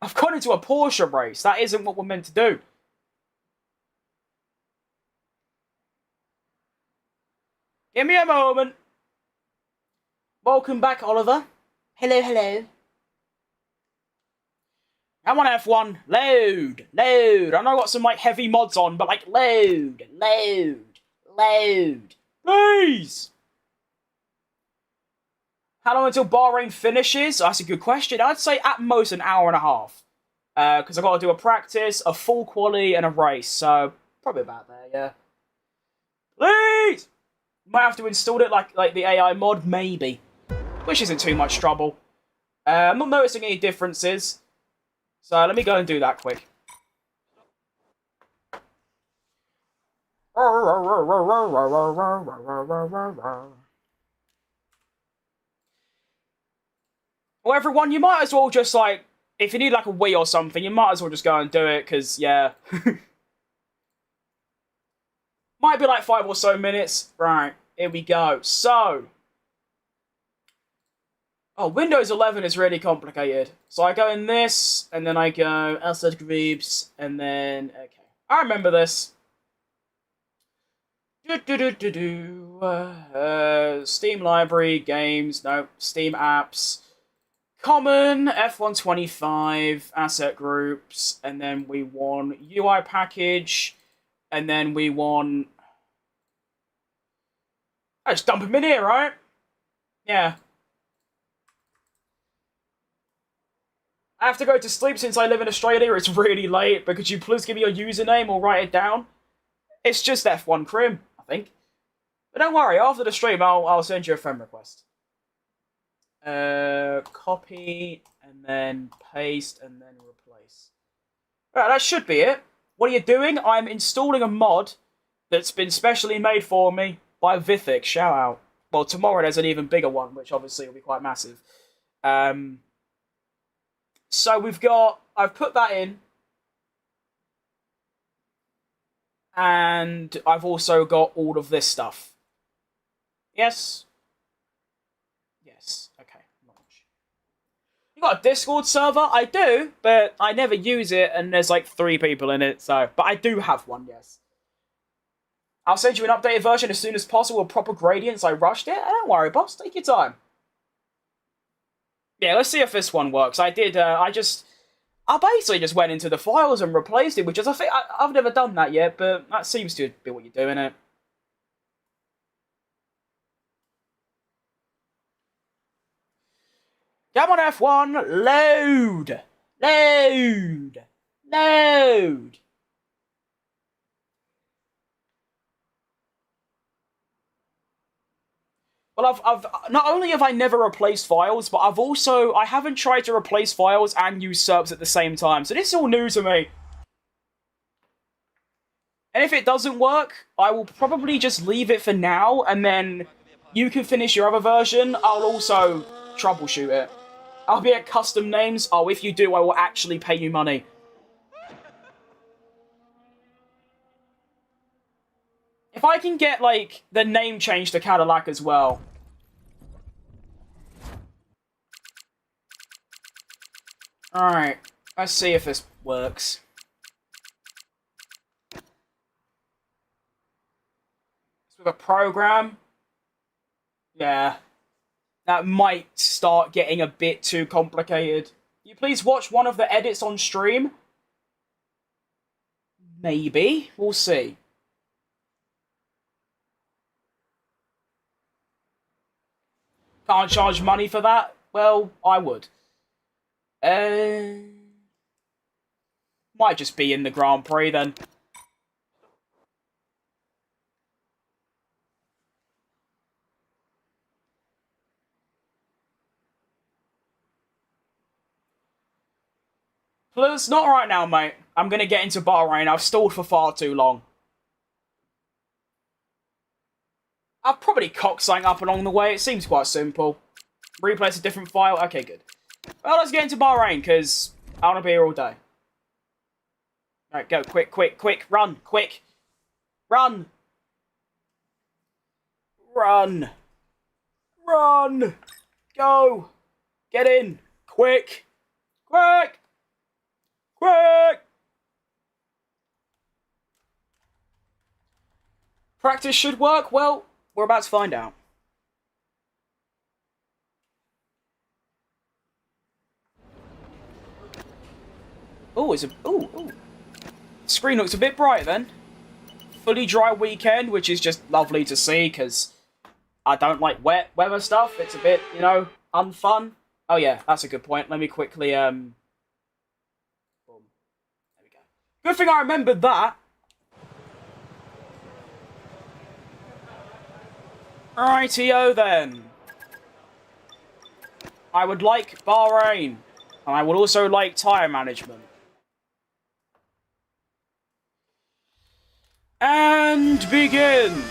I've gone into a Porsche race. That isn't what we're meant to do. Give me a moment. Welcome back, Oliver. Hello, hello. Come on, F1. Load. Load. I know I've got some, like, heavy mods on, but, like, load. Load. Load. Please. How long until Bahrain finishes? That's a good question. I'd say at most an hour and a half. Because I've got to do a practice, a full quali, and a race. So, probably about there, yeah. Please! Might have to install it like the AI mod, maybe. Which isn't too much trouble. I'm not noticing any differences. So, let me go and do that quick. Well, everyone, you might as well just, like, if you need, like, a Wii or something, you might as well just go and do it, because, yeah. Might be, like, 5 or so minutes. Right, here we go. So. Oh, Windows 11 is really complicated. So I go in this, and then I go outside groups, and then, okay. I remember this. Steam library, games, no, Steam apps. Common, F125, asset groups, and then we want UI package, and then we want... I just dump them in here, right? Yeah. I have to go to sleep since I live in Australia. It's really late, but could you please give me your username or write it down? It's just F1 Crim, I think. But don't worry, after the stream, I'll send you a friend request. Copy, and then paste, and then replace. Right, that should be it. What are you doing? I'm installing a mod that's been specially made for me by Vithic. Shout out. Well, tomorrow there's an even bigger one, which obviously will be quite massive. So we've got... I've put that in. And I've also got all of this stuff. Yes? Yes. Okay. Launch. You got a Discord server? I do, but I never use it, and there's like 3 people in it, so... But I do have one, yes. I'll send you an updated version as soon as possible with proper gradients. I rushed it. Don't worry, boss. Take your time. Yeah, let's see if this one works. I basically just went into the files and replaced it, which is, I've never done that yet, but that seems to be what you're doing, it. Come on, F1, load! Load! Load! Well, I've not only have I never replaced files, but I haven't tried to replace files and use SERPs at the same time. So this is all new to me. And if it doesn't work, I will probably just leave it for now, and then you can finish your other version. I'll also troubleshoot it. I'll be at custom names. Oh, if you do, I will actually pay you money. If I can get, like, the name changed to CADILLAC as well. Alright, let's see if this works. With a program. Yeah. That might start getting a bit too complicated. Can you please watch one of the edits on stream? Maybe. We'll see. Can't charge money for that? Well, I would. Might just be in the Grand Prix then. Plus, not right now, mate. I'm gonna get into Bahrain. I've stalled for far too long. I'll probably cock something up along the way. It seems quite simple. Replace a different file. Okay, good. Well, let's get into Bahrain, because I want to be here all day. Alright, go. Quick, quick, quick. Run. Quick. Run. Run. Run. Go. Get in. Quick. Quick. Quick. Practice should work. Well, we're about to find out. Oh, it's a... Ooh. Screen looks a bit bright then. Fully dry weekend, which is just lovely to see, because I don't like wet weather stuff. It's a bit, you know, unfun. Oh yeah, that's a good point. Let me quickly, boom. There we go. Good thing I remembered that. Rightio then. I would like Bahrain. And I would also like tyre management. And begin.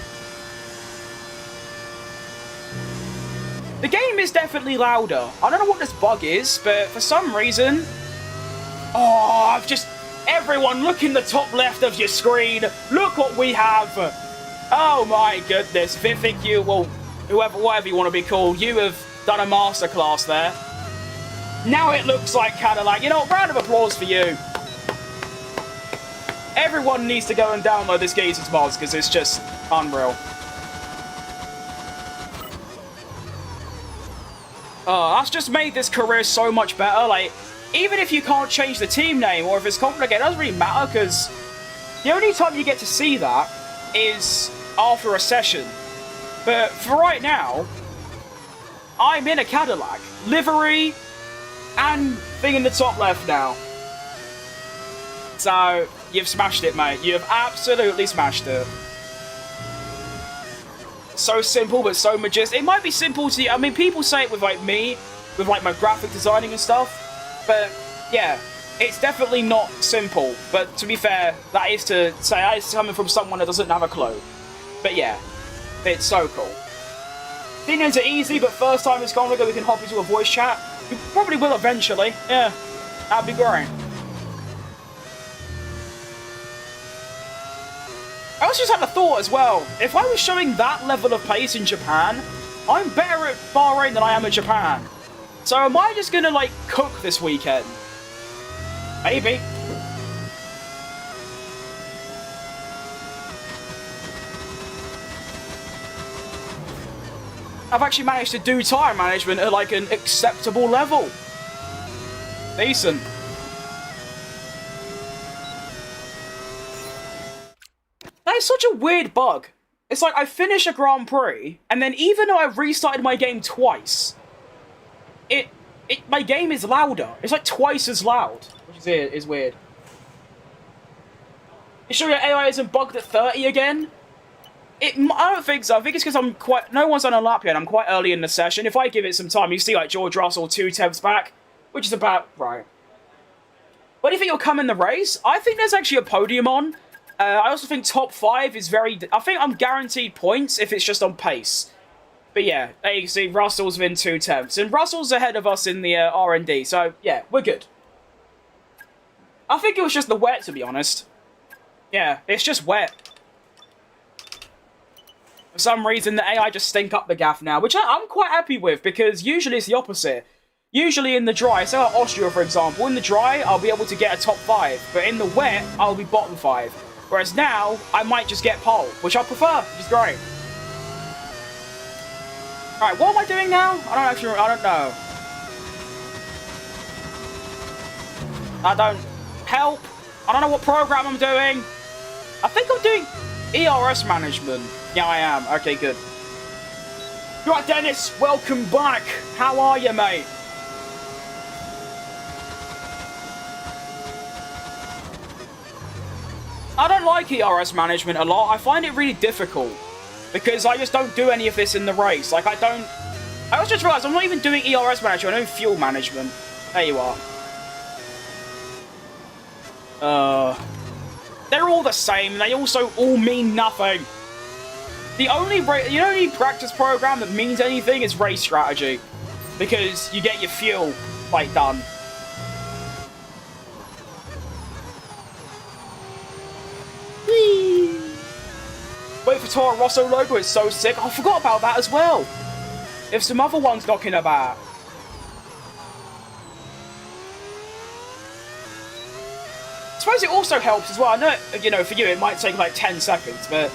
The game is definitely louder. I don't know what this bug is, but for some reason... Oh, I've just... Everyone, look in the top left of your screen. Look what we have. Oh my goodness. Vivek, you, well, whatever you want to be called, you have done a masterclass there. Now it looks like Cadillac. You know, round of applause for you. Everyone needs to go and download this geezer's mods because it's just unreal. Oh, that's just made this career so much better. Like, even if you can't change the team name or if it's complicated, it doesn't really matter because the only time you get to see that is after a session. But for right now, I'm in a Cadillac. Livery and thing in the top left now. So, you've smashed it, mate. You have absolutely smashed it. So simple, but so majestic. It might be simple to you. I mean, people say it with, like, me, with, like, my graphic designing and stuff. But, yeah, it's definitely not simple. But, to be fair, that is to say, it's coming from someone that doesn't have a clue. But, yeah, it's so cool. Beginnings are easy, but first time it's gone, we can hop into a voice chat. We probably will eventually. Yeah, that'd be great. I also just had a thought as well. If I was showing that level of pace in Japan, I'm better at Bahrain than I am in Japan. So am I just gonna, like, cook this weekend? Maybe. I've actually managed to do tyre management at, like, an acceptable level. Decent. That is such a weird bug. It's like I finish a Grand Prix, and then even though I've restarted my game twice, my game is louder. It's like twice as loud, which is weird. You sure your AI isn't bugged at 30 again? I don't think so. I think it's because no one's on a lap yet, and I'm quite early in the session. If I give it some time, you see like George Russell 2 tenths back, which is about right. Where do you think you'll come in the race? I think there's actually a podium on. I also think top 5 is very... I think I'm guaranteed points if it's just on pace. But yeah, there you can see Russell's within 2 tenths. And Russell's ahead of us in the R&D. So yeah, we're good. I think it was just the wet, to be honest. Yeah, it's just wet. For some reason, the AI just stink up the gaff now. Which I'm quite happy with, because usually it's the opposite. Usually in the dry, say like Austria for example, in the dry, I'll be able to get a top 5. But in the wet, I'll be bottom 5. Whereas now, I might just get pole, which I prefer, which is great. Alright, what am I doing now? I don't know. I don't help. I don't know what program I'm doing. I think I'm doing ERS management. Yeah, I am. Okay, good. Right, Dennis, welcome back. How are you, mate? I don't like ERS management a lot. I find it really difficult because I just don't do any of this in the race. Like, I also just realised I'm not even doing ERS management, I'm doing fuel management. There you are. They're all the same. They also all mean nothing. The only practice program that means anything is race strategy, because you get your fuel, like, done. Whee! Wait for Toro Rosso logo, it's so sick. I forgot about that as well. If some other ones knocking about. I suppose it also helps as well. I know, for you it might take like 10 seconds, but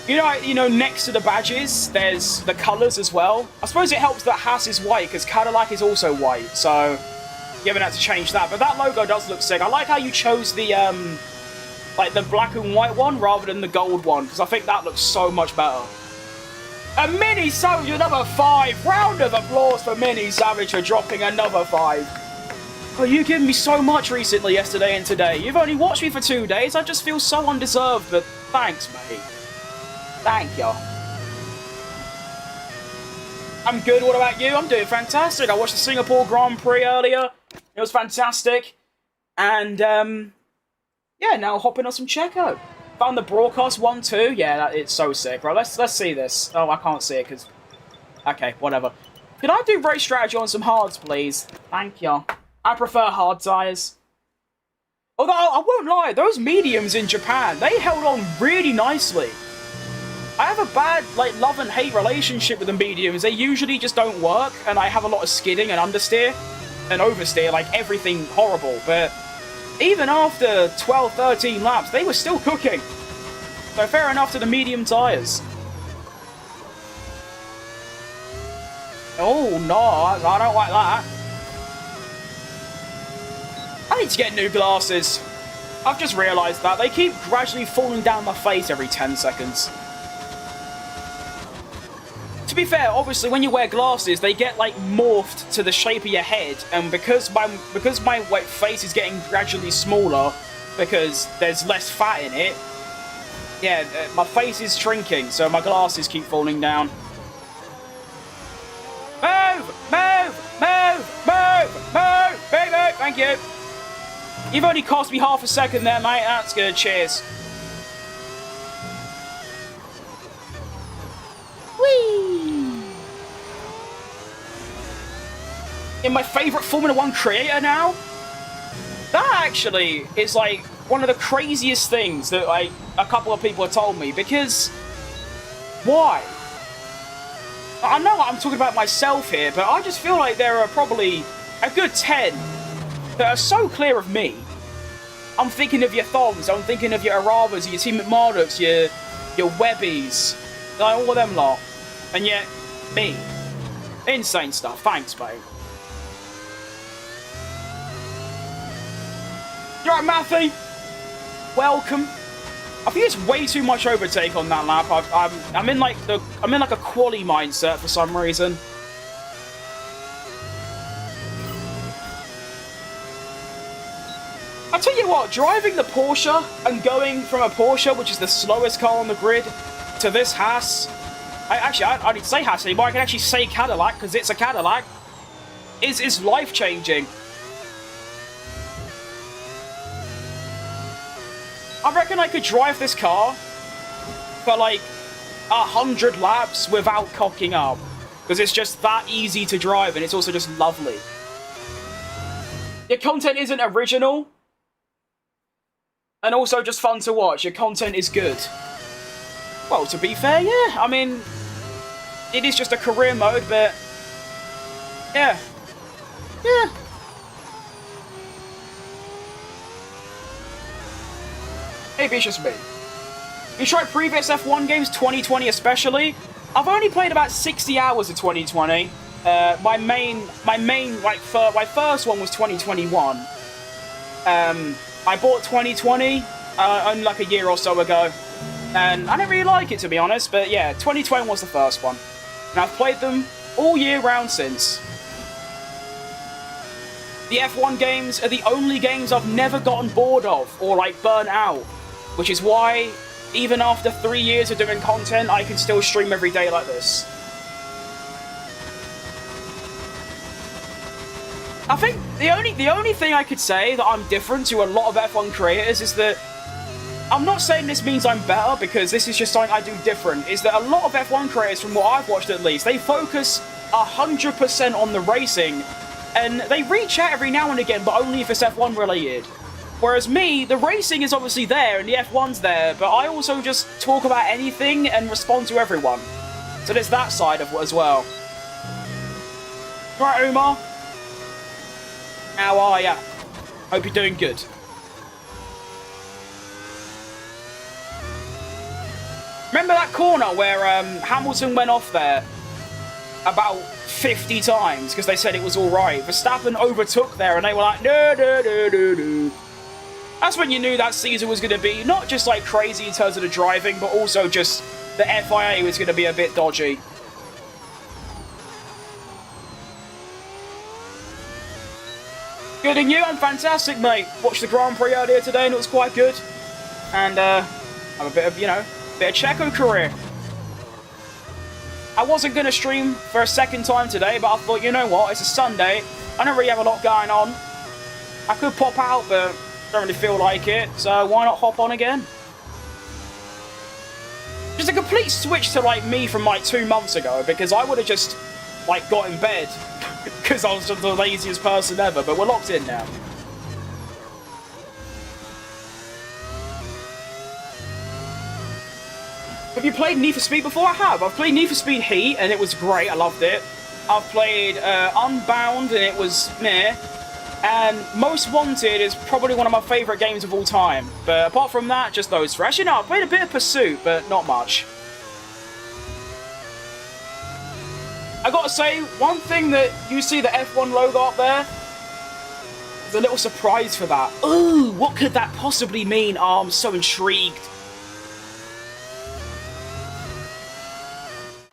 next to the badges, there's the colours as well. I suppose it helps that Haas is white, because Cadillac is also white, so you haven't had to change that. But that logo does look sick. I like how you chose the black and white one rather than the gold one, because I think that looks so much better. A Mini Savage, another 5. Round of applause for Mini Savage for dropping another 5. Oh, you've given me so much recently, yesterday and today. You've only watched me for 2 days. I just feel so undeserved, but thanks, mate. Thank you. I'm good. What about you? I'm doing fantastic. I watched the Singapore Grand Prix earlier. It was fantastic. And, yeah, now hopping on some CHECO. Found the broadcast one too. Yeah, it's so sick, right? Let's see this. Oh, I can't see it because. Okay, whatever. Could I do race strategy on some hards, please? Thank you. I prefer hard tires. Although I won't lie, those mediums in Japan, they held on really nicely. I have a bad love and hate relationship with the mediums. They usually just don't work, and I have a lot of skidding and understeer and oversteer, everything horrible. But even after 12, 13 laps, they were still cooking. So fair enough to the medium tyres. Oh, no, I don't like that. I need to get new glasses. I've just realised that. They keep gradually falling down my face every 10 seconds. To be fair, obviously, when you wear glasses, they get, morphed to the shape of your head, and because my face is getting gradually smaller, because there's less fat in it, yeah, my face is shrinking, so my glasses keep falling down. Move! Move! Move! Move! Move! Baby! Thank you! You've only cost me half a second there, mate. That's good. Cheers. In my favourite Formula 1 creator now? That actually is one of the craziest things that a couple of people have told me, because why? I know I'm talking about myself here, but I just feel like there are probably a good 10 that are so clear of me. I'm thinking of your Thoms, I'm thinking of your Aravas, your Team McMarducks, your Webbies, all of them lot. And yet, me. Insane stuff. Thanks, mate. You alright, Matthew? Welcome. I think it's way too much overtake on that lap. I'm in a quali mindset for some reason. I tell you what, driving the Porsche and going from a Porsche, which is the slowest car on the grid, to this Haas. I didn't say Haas anymore. I can actually say Cadillac because it's a Cadillac. Is life changing. I reckon I could drive this car for 100 laps without cocking up. Because it's just that easy to drive and it's also just lovely. Your content isn't original. And also just fun to watch. Your content is good. Well, to be fair, yeah. I mean, it is just a career mode, but yeah. Yeah. Maybe it's just me. You tried previous F1 games, 2020 especially. I've only played about 60 hours of 2020. My first one was 2021. I bought 2020 only a year or so ago, and I didn't really like it, to be honest, but yeah, 2020 was the first one. And I've played them all year round since. The F1 games are the only games I've never gotten bored of or burnt out, which is why even after 3 years of doing content, I can still stream every day like this. I think the only thing I could say that I'm different to a lot of F1 creators is that, I'm not saying this means I'm better, because this is just something I do different, is that a lot of F1 creators, from what I've watched at least, they focus 100% on the racing, and they reach out every now and again, but only if it's F1 related. Whereas me, the racing is obviously there, and the F1's there, but I also just talk about anything and respond to everyone. So there's that side of it as well. Right, Umar? How are ya? Hope you're doing good. Remember that corner where Hamilton went off there about 50 times because they said it was alright? Verstappen overtook there and they were like, no, no, no, no, no. That's when you knew that season was going to be not just crazy in terms of the driving, but also just the FIA was going to be a bit dodgy. Good and you? I'm fantastic, mate. Watched the Grand Prix earlier today and it was quite good. And have a bit of, you know, bit of CHECO career. I wasn't going to stream for a second time today, but I thought, you know what, it's a Sunday. I don't really have a lot going on. I could pop out, but don't really feel like it. So why not hop on again? Just a complete switch to, like, me from, like, 2 months ago, because I would have just, like, got in bed. Because I was just the laziest person ever, but we're locked in now. Have you played Need for Speed before? I have. I've played Need for Speed Heat, and it was great. I loved it. I've played Unbound, and it was meh. And Most Wanted is probably one of my favourite games of all time. But apart from that, just those three. Actually, no, I've played a bit of Pursuit, but not much. I gotta say, one thing that you see the F1 logo up there, there's a little surprise for that. Ooh, what could that possibly mean? Oh, I'm so intrigued.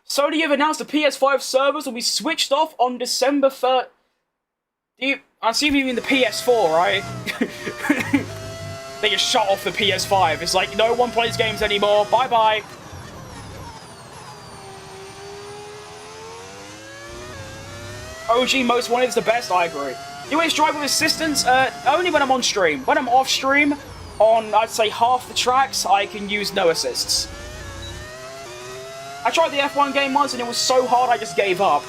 Sony have announced the PS5 servers will be switched off on December 3rd. I assume you mean the PS4, right? They just shut off the PS5. It's like, no one plays games anymore. Bye-bye. OG Most Wanted is the best, I agree. You always drive with assistance? Only when I'm on stream. When I'm off stream, on, I'd say, half the tracks, I can use no assists. I tried the F1 game once and it was so hard I just gave up.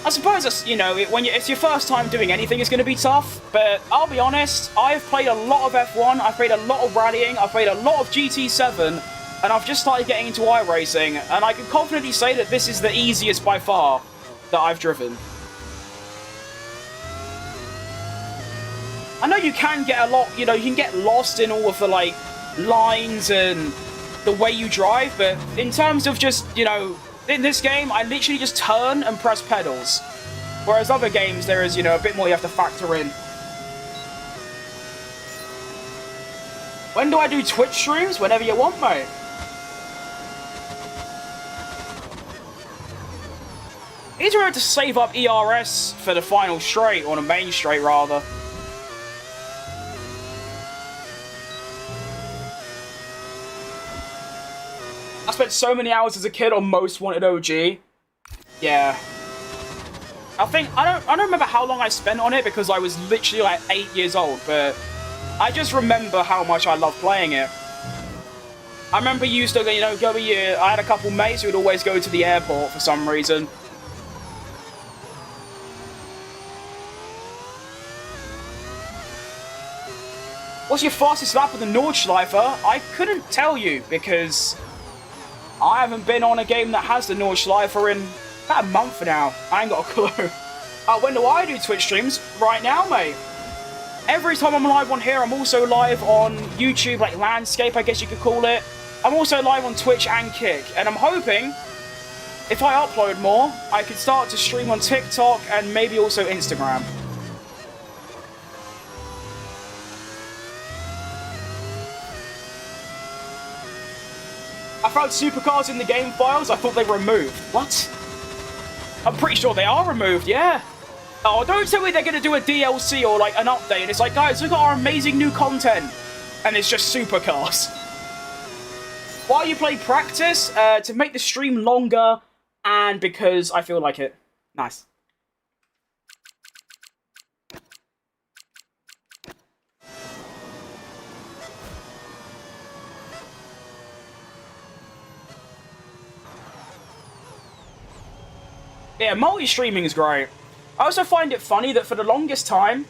I suppose, it's, you know, when it's your first time doing anything, it's going to be tough, but I'll be honest, I've played a lot of F1, I've played a lot of rallying, I've played a lot of GT7, and I've just started getting into iRacing, and I can confidently say that this is the easiest by far that I've driven. I know you can get a lot, you know, you can get lost in all of the, like, lines and the way you drive, but in terms of just, you know, in this game, I literally just turn and press pedals. Whereas other games, there is, you know, a bit more you have to factor in. When do I do Twitch streams? Whenever you want, mate. I need to remember to save up ERS for the final straight, or the main straight, rather. I spent so many hours as a kid on Most Wanted OG. Yeah. I don't remember how long I spent on it because I was literally like 8 years old, but I just remember how much I loved playing it. I remember used to, you know, I had a couple mates who would always go to the airport for some reason. What's your fastest lap with the Nordschleifer? I couldn't tell you because I haven't been on a game that has the Nordschleifer in about a month now. I ain't got a clue. When do I do Twitch streams? Right now, mate. Every time I'm live on here, I'm also live on YouTube, like Landscape, I guess you could call it. I'm also live on Twitch and Kick. And I'm hoping, if I upload more, I can start to stream on TikTok and maybe also Instagram. I found supercars in the game files. I thought they were removed. What? I'm pretty sure they are removed, yeah. Oh, don't tell me they're going to do a DLC or, like, an update. And it's like, guys, look at our amazing new content. And it's just supercars. Why you play practice? To make the stream longer and because I feel like it. Nice. Yeah, multi-streaming is great. I also find it funny that for the longest time,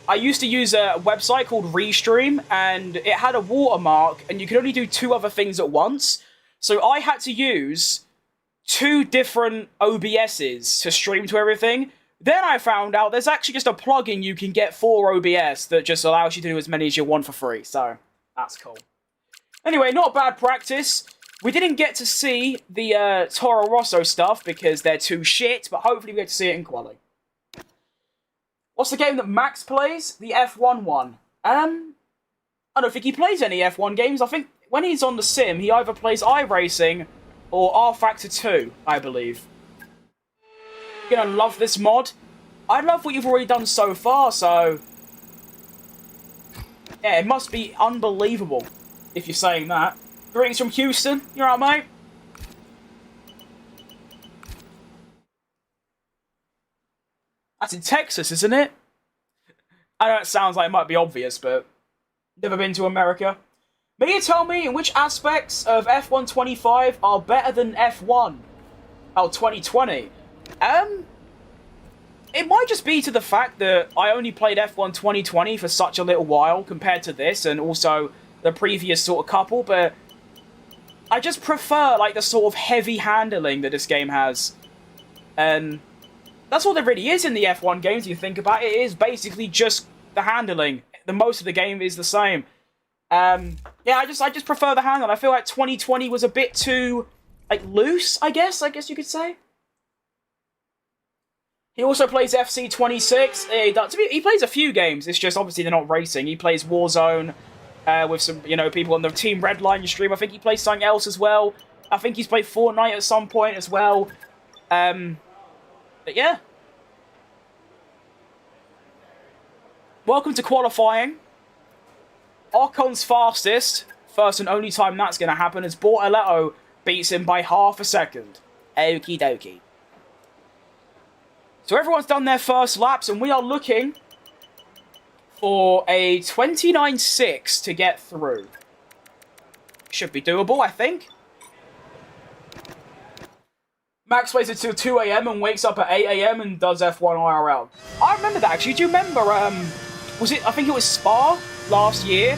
I used to use a website called Restream, and it had a watermark, and you could only do 2 other things at once. So I had to use 2 different OBSs to stream to everything. Then I found out there's actually just a plugin you can get for OBS that just allows you to do as many as you want for free. So, that's cool. Anyway, not bad practice. We didn't get to see the Toro Rosso stuff because they're too shit, but hopefully we get to see it in quali. What's the game that Max plays? The F1 one. I don't think he plays any F1 games. I think when he's on the sim, he either plays iRacing or R Factor 2, I believe. You're gonna love this mod. I love what you've already done so far, so... yeah, it must be unbelievable, if you're saying that. Greetings from Houston. You alright, mate? That's in Texas, isn't it? I know it sounds like it might be obvious, but... never been to America. May you tell me in which aspects of F1 25 are better than F1? Oh, 2020. It might just be to the fact that I only played F1 2020 for such a little while compared to this, and also the previous sort of couple, but I just prefer, like, the sort of heavy handling that this game has. And that's all there really is in the F1 games, if you think about it. It is basically just the handling. The most of the game is the same. Yeah, I just prefer the handling. I feel like 2020 was a bit too, like, loose, I guess you could say. He also plays FC 26. He plays a few games. It's just, obviously, they're not racing. He plays Warzone with some, people on the Team Redline stream. I think he plays something else as well. I think he's played Fortnite at some point as well. But yeah. Welcome to qualifying. Ocon's fastest. First and only time that's going to happen is Bortoletto beats him by half a second. Okie dokie. So everyone's done their first laps, and we are looking for a 29.6 to get through. Should be doable, I think. Max plays until 2 AM and wakes up at 8 AM and does F1 IRL. I remember that, actually. Do you remember, I think it was Spa last year?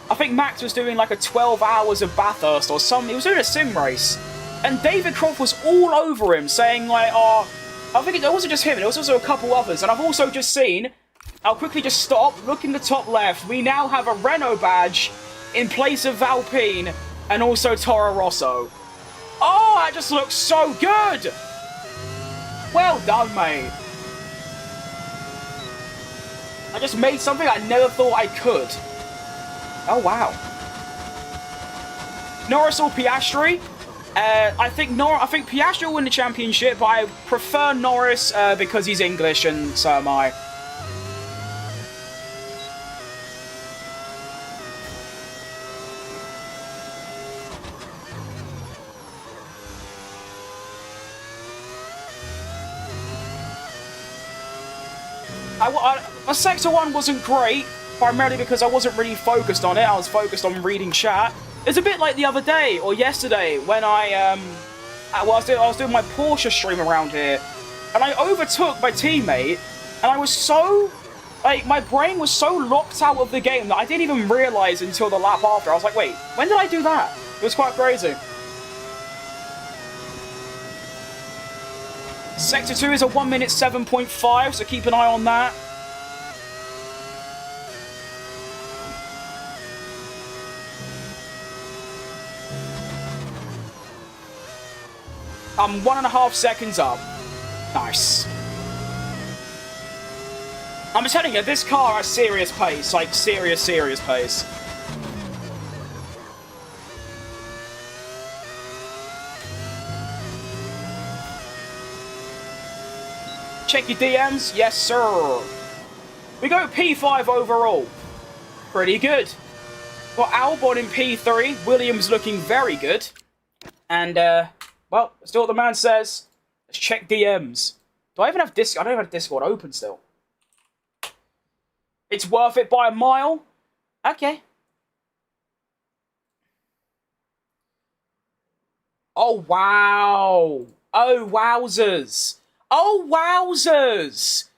I think Max was doing like a 12 hours of Bathurst or something. He was doing a sim race. And David Croft was all over him, saying like, oh... I think it wasn't just him, it was also a couple others. And I've also just seen, I'll quickly just stop, look in the top left. We now have a Renault badge in place of Alpine and also Toro Rosso. Oh, that just looks so good! Well done, mate. I just made something I never thought I could. Oh, wow. Norris or Piastri? I think Piastri will win the championship, but I prefer Norris because he's English, and so am I. My Sector 1 wasn't great, primarily because I wasn't really focused on it. I was focused on reading chat. It's a bit like the other day, or yesterday, when I was doing my Porsche stream around here, and I overtook my teammate, and I was so, like, my brain was so locked out of the game that I didn't even realise until the lap after. I was like, wait, when did I do that? It was quite crazy. Sector 2 is a 1 minute 7.5, so keep an eye on that. I'm 1.5 seconds up. Nice. I'm telling you, this car has serious pace. Like, serious pace. Check your DMs? Yes, sir. We go P5 overall. Pretty good. Got Albon in P3. Williams looking very good. And, well, let's do what the man says. Let's check DMs. Do I even have Discord? I don't even have Discord open still. It's worth it by a mile? Okay. Oh, wow. Oh, wowzers. Oh, wowzers.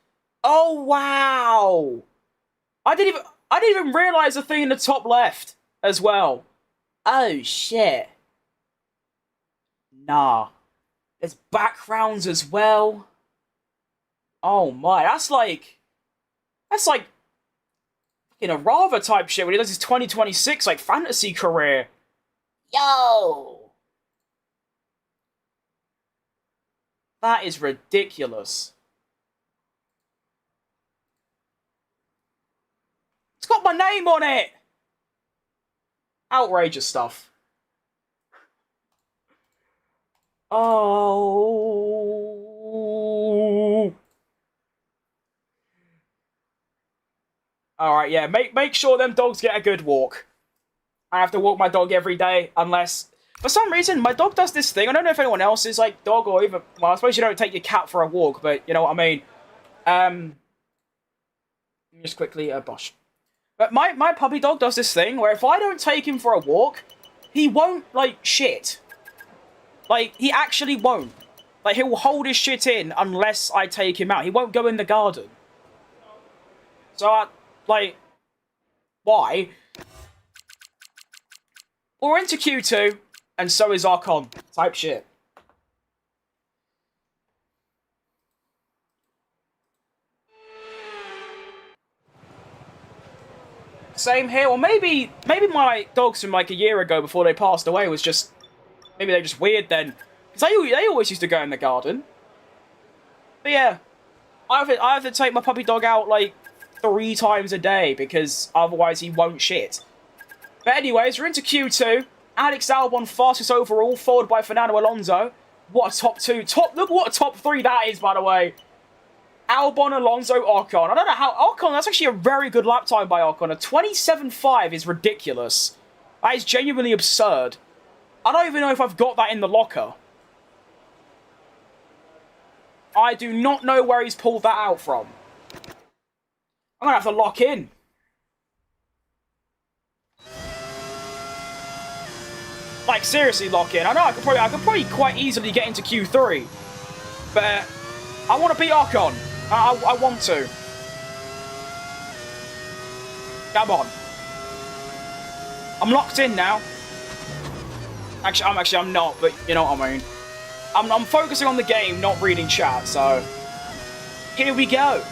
Oh, wow. I didn't even realise the thing in the top left as well. Oh, shit. Nah. There's backgrounds as well. Oh my, that's like fucking a Rava type shit when he does his 2026 like fantasy career. Yo. That is ridiculous. It's got my name on it. Outrageous stuff. Oh. Alright, yeah. Make sure them dogs get a good walk. I have to walk my dog every day, unless... For some reason, my dog does this thing. I don't know if anyone else is like dog or even... Well, I suppose you don't take your cat for a walk, but you know what I mean. Just quickly, bosh. But my puppy dog does this thing where if I don't take him for a walk, he won't, like, shit. Like, he actually won't. Like, he'll hold his shit in unless I take him out. He won't go in the garden. So, like, why? We're into Q2, and so is Archon. Type shit. Same here. Or maybe my dogs from like a year ago before they passed away was just... Maybe they're just weird then. Because they always used to go in the garden. But yeah. I have to take my puppy dog out like 3 times a day because otherwise he won't shit. But anyways, we're into Q2. Alex Albon fastest overall, followed by Fernando Alonso. What a top 2. Look what a top 3 that is, by the way. Albon, Alonso, Ocon. I don't know how... Ocon, that's actually a very good lap time by Ocon. A 27.5 is ridiculous. That is genuinely absurd. I don't even know if I've got that in the locker. I do not know where he's pulled that out from. I'm going to have to lock in. Like, seriously lock in. I know I could probably quite easily get into Q3. But I want to beat Ocon. I want to. Come on. I'm locked in now. Actually, I'm not, but you know what I mean. I'm focusing on the game, not reading chat, so... Here we go.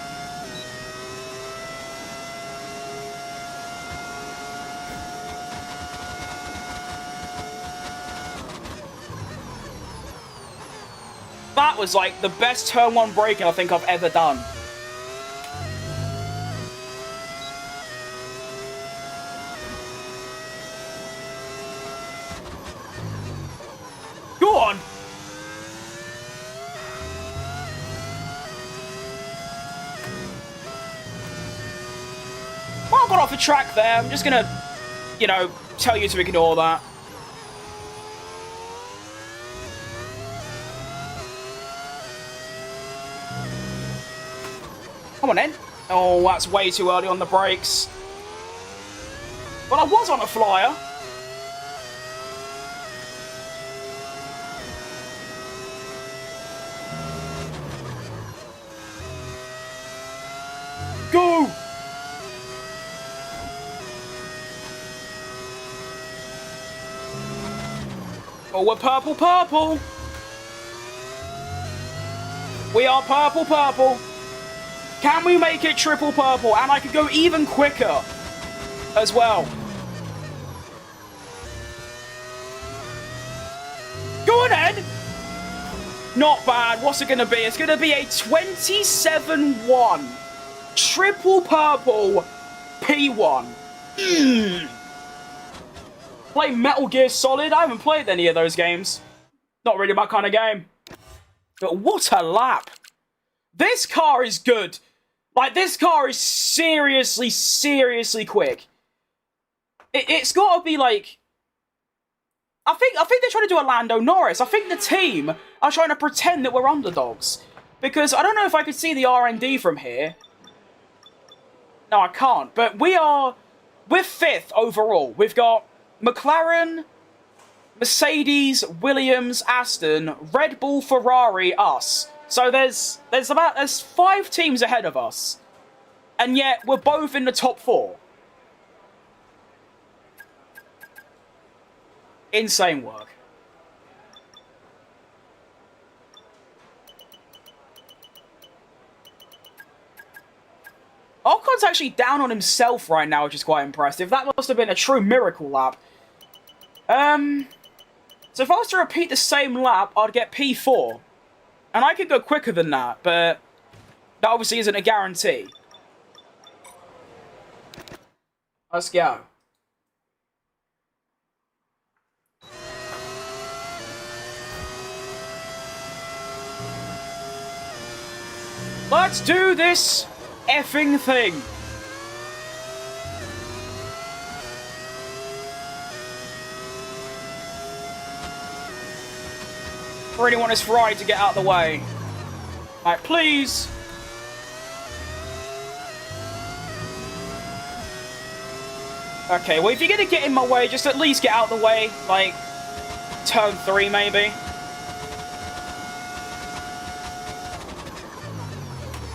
That was like the best turn 1 braking I think I've ever done. Go on! Well, I got off the track there. I'm just gonna, you know, tell you to ignore that. Come on then. Oh, that's way too early on the brakes. Well, I was on a flyer. Go! Oh, we're purple, purple. We are purple, purple. Can we make it triple purple? And I could go even quicker as well. Go on, Ed. Not bad. What's it going to be? It's going to be a 27-1. Triple purple P1. Play Metal Gear Solid? I haven't played any of those games. Not really my kind of game. But what a lap. This car is good. Like, this car is seriously, seriously quick. It's got to be, like... I think they're trying to do a Lando Norris. I think the team are trying to pretend that we're underdogs. Because I don't know if I could see the R&D from here. No, I can't. But we're 5th overall. We've got McLaren, Mercedes, Williams, Aston, Red Bull, Ferrari, us. So there's 5 teams ahead of us. And yet, we're both in the top 4. Insane work. Ocon's actually down on himself right now, which is quite impressive. That must have been a true miracle lap. So if I was to repeat the same lap, I'd get P4. And I could go quicker than that, but that obviously isn't a guarantee. Let's go. Let's do this effing thing. I really want this ride to get out of the way. Alright, please. Okay, well, if you're going to get in my way, just at least get out of the way. Like, turn 3, maybe.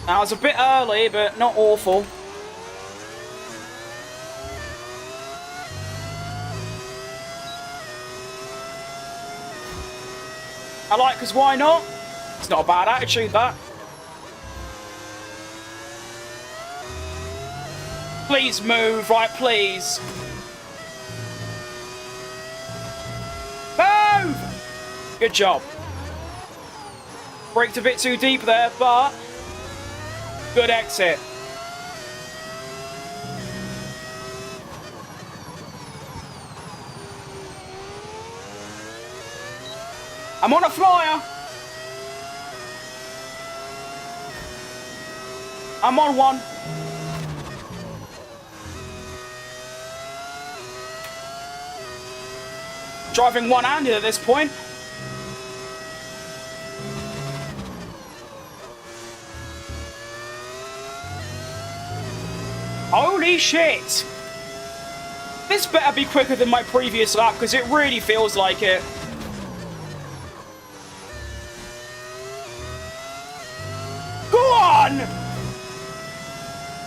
Now, it's a bit early, but not awful. I like, because why not? It's not a bad attitude, that. Please move, right, please. Move! Good job. Braked a bit too deep there, but good exit. I'm on a flyer. I'm on one. Driving one-handed at this point. Holy shit! This better be quicker than my previous lap, because it really feels like it. Go on!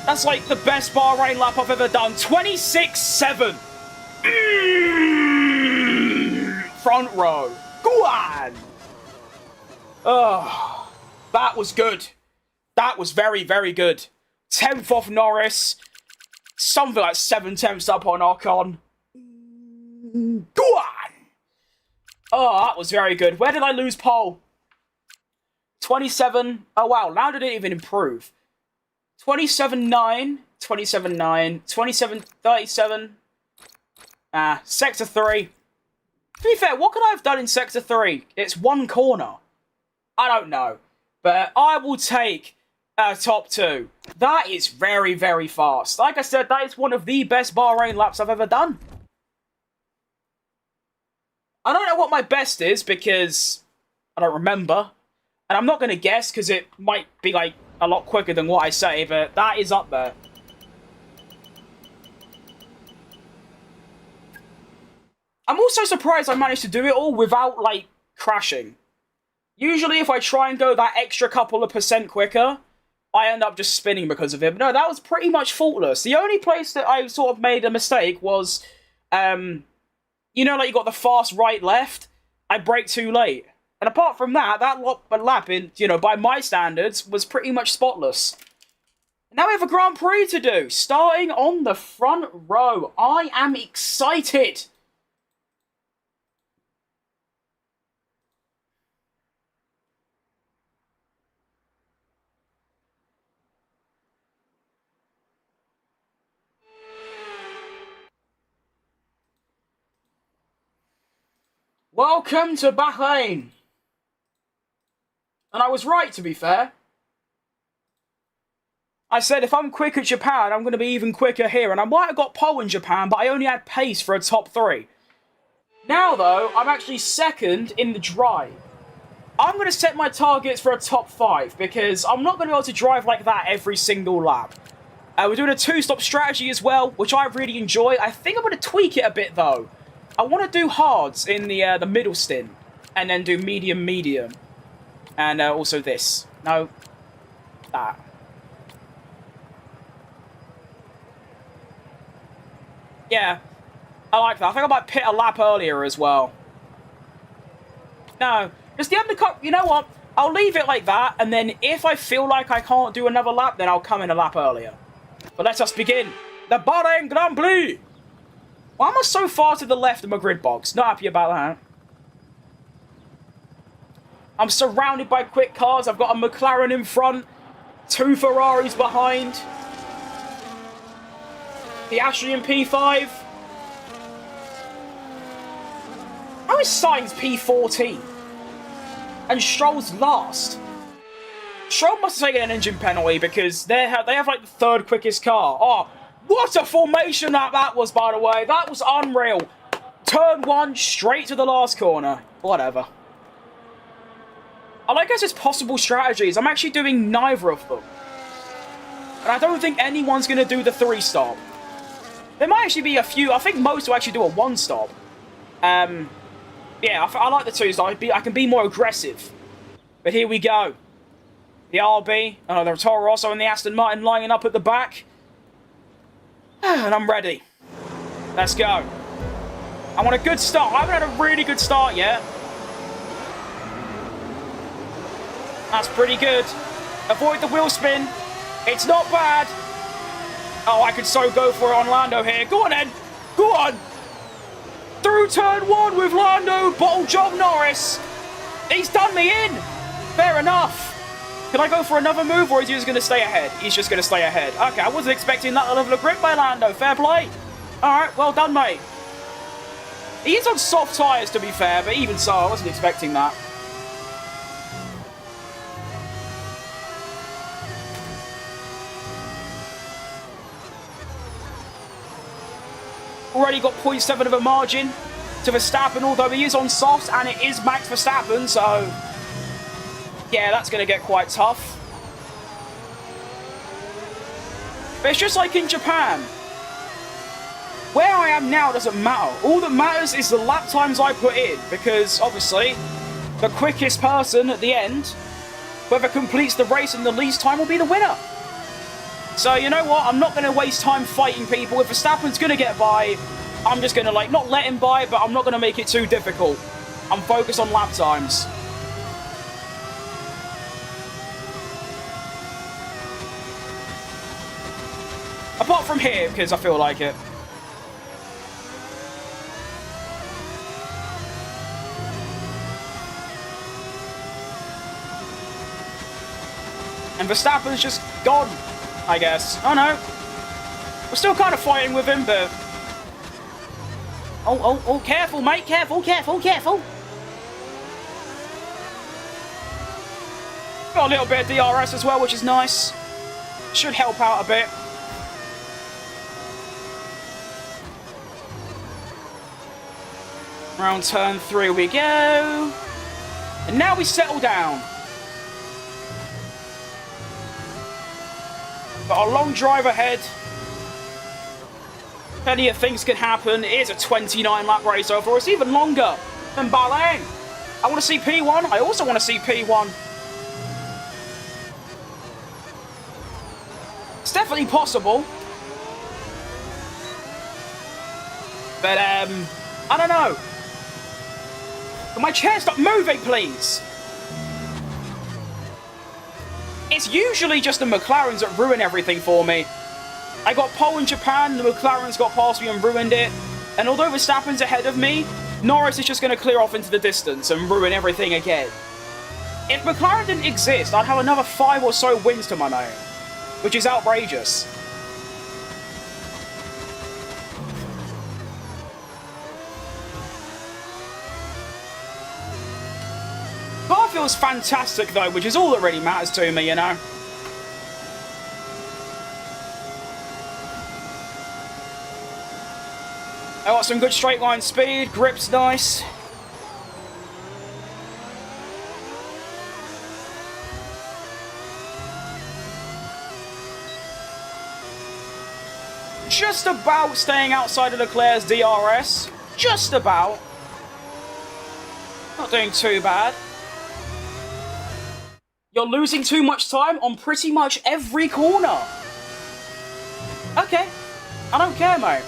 That's like the best Bahrain lap I've ever done. 26.7. Front row. Go on! Oh, that was good. That was very, very good. 10th off Norris. Something like 7/10 up on Ocon. Go on! Oh, that was very good. Where did I lose pole? 27. Oh, wow. Now did it even improve? 27.9. 27.9. 27.37. Sector 3. To be fair, what could I have done in Sector 3? It's one corner. I don't know. But I will take top 2. That is very, very fast. Like I said, that is one of the best Bahrain laps I've ever done. I don't know what my best is because I don't remember. And I'm not going to guess because it might be like a lot quicker than what I say, but that is up there. I'm also surprised I managed to do it all without, like, crashing. Usually if I try and go that extra couple of % quicker, I end up just spinning because of it. But no, that was pretty much faultless. The only place that I sort of made a mistake was, you know, like you got the fast right, left? I braked too late. And apart from that, that lap, in, you know, by my standards, was pretty much spotless. Now we have a Grand Prix to do, starting on the front row. I am excited. Welcome to Bahrain. And I was right, to be fair. I said if I'm quick at Japan, I'm going to be even quicker here. And I might have got pole in Japan, but I only had pace for a top 3. Now, though, I'm actually second in the drive. I'm going to set my targets for a top 5, because I'm not going to be able to drive like that every single lap. We're doing a 2-stop strategy as well, which I really enjoy. I think I'm going to tweak it a bit, though. I want to do hards in the middle stint, and then do medium. And also this. No. That. Yeah. I like that. I think I might pit a lap earlier as well. No. Just the undercut. You know what? I'll leave it like that, and then if I feel like I can't do another lap, then I'll come in a lap earlier. But let us begin. The Bahrain Grand Prix! Why am I so far to the left of my grid box? Not happy about that. I'm surrounded by quick cars. I've got a McLaren in front. 2 Ferraris behind. The Austrian P5. How is Sainz P14? And Stroll's last? Stroll must have taken an engine penalty because they have like the third quickest car. Oh, what a formation that was, by the way. That was unreal. Turn 1, straight to the last corner. Whatever. I like as possible strategies. I'm actually doing neither of them. And I don't think anyone's going to do the 3-stop. There might actually be a few. I think most will actually do a 1-stop. Yeah, I like the 2-stop. I can be more aggressive. But here we go. The RB, the Toro Rosso and the Aston Martin lining up at the back. And I'm ready. Let's go. I want a good start. I haven't had a really good start yet. That's pretty good. Avoid the wheel spin. It's not bad. Oh, I could so go for it on Lando here. Go on, then. Go on. Through turn 1 with Lando. Bottle job Norris. He's done me in. Fair enough. Can I go for another move, or is he just going to stay ahead? He's just going to stay ahead. Okay, I wasn't expecting that level of grip by Lando. Fair play. All right, well done, mate. He is on soft tyres, to be fair, but even so, I wasn't expecting that. Already got 0.7 of a margin to Verstappen, although he is on softs, and it is Max Verstappen, so... yeah, that's going to get quite tough. But it's just like in Japan. Where I am now doesn't matter. All that matters is the lap times I put in, because, obviously, the quickest person at the end, whoever completes the race in the least time, will be the winner. So, you know what? I'm not going to waste time fighting people. If Verstappen's going to get by, I'm just going to, like, not let him by, but I'm not going to make it too difficult. I'm focused on lap times. Apart from here, because I feel like it. And Verstappen's just gone, I guess. Oh no. We're still kind of fighting with him, but... Oh, careful, mate. Careful. Got a little bit of DRS as well, which is nice. Should help out a bit. Round turn 3 we go. And now we settle down. Got a long drive ahead. Plenty of things can happen. It is a 29 lap race overall. It's even longer than Bahrain. I want to see P1. I also want to see P1. It's definitely possible. But, I don't know. Can my chair stop moving, please? It's usually just the McLarens that ruin everything for me. I got pole in Japan, the McLarens got past me and ruined it. And although Verstappen's ahead of me, Norris is just going to clear off into the distance and ruin everything again. If McLaren didn't exist, I'd have another 5 or so wins to my name, which is outrageous. Car feels fantastic though, which is all that really matters to me, you know. I got some good straight line speed, grip's nice. Just about staying outside of Leclerc's DRS. Just about. Not doing too bad. You're losing too much time on pretty much every corner. Okay. I don't care, mate.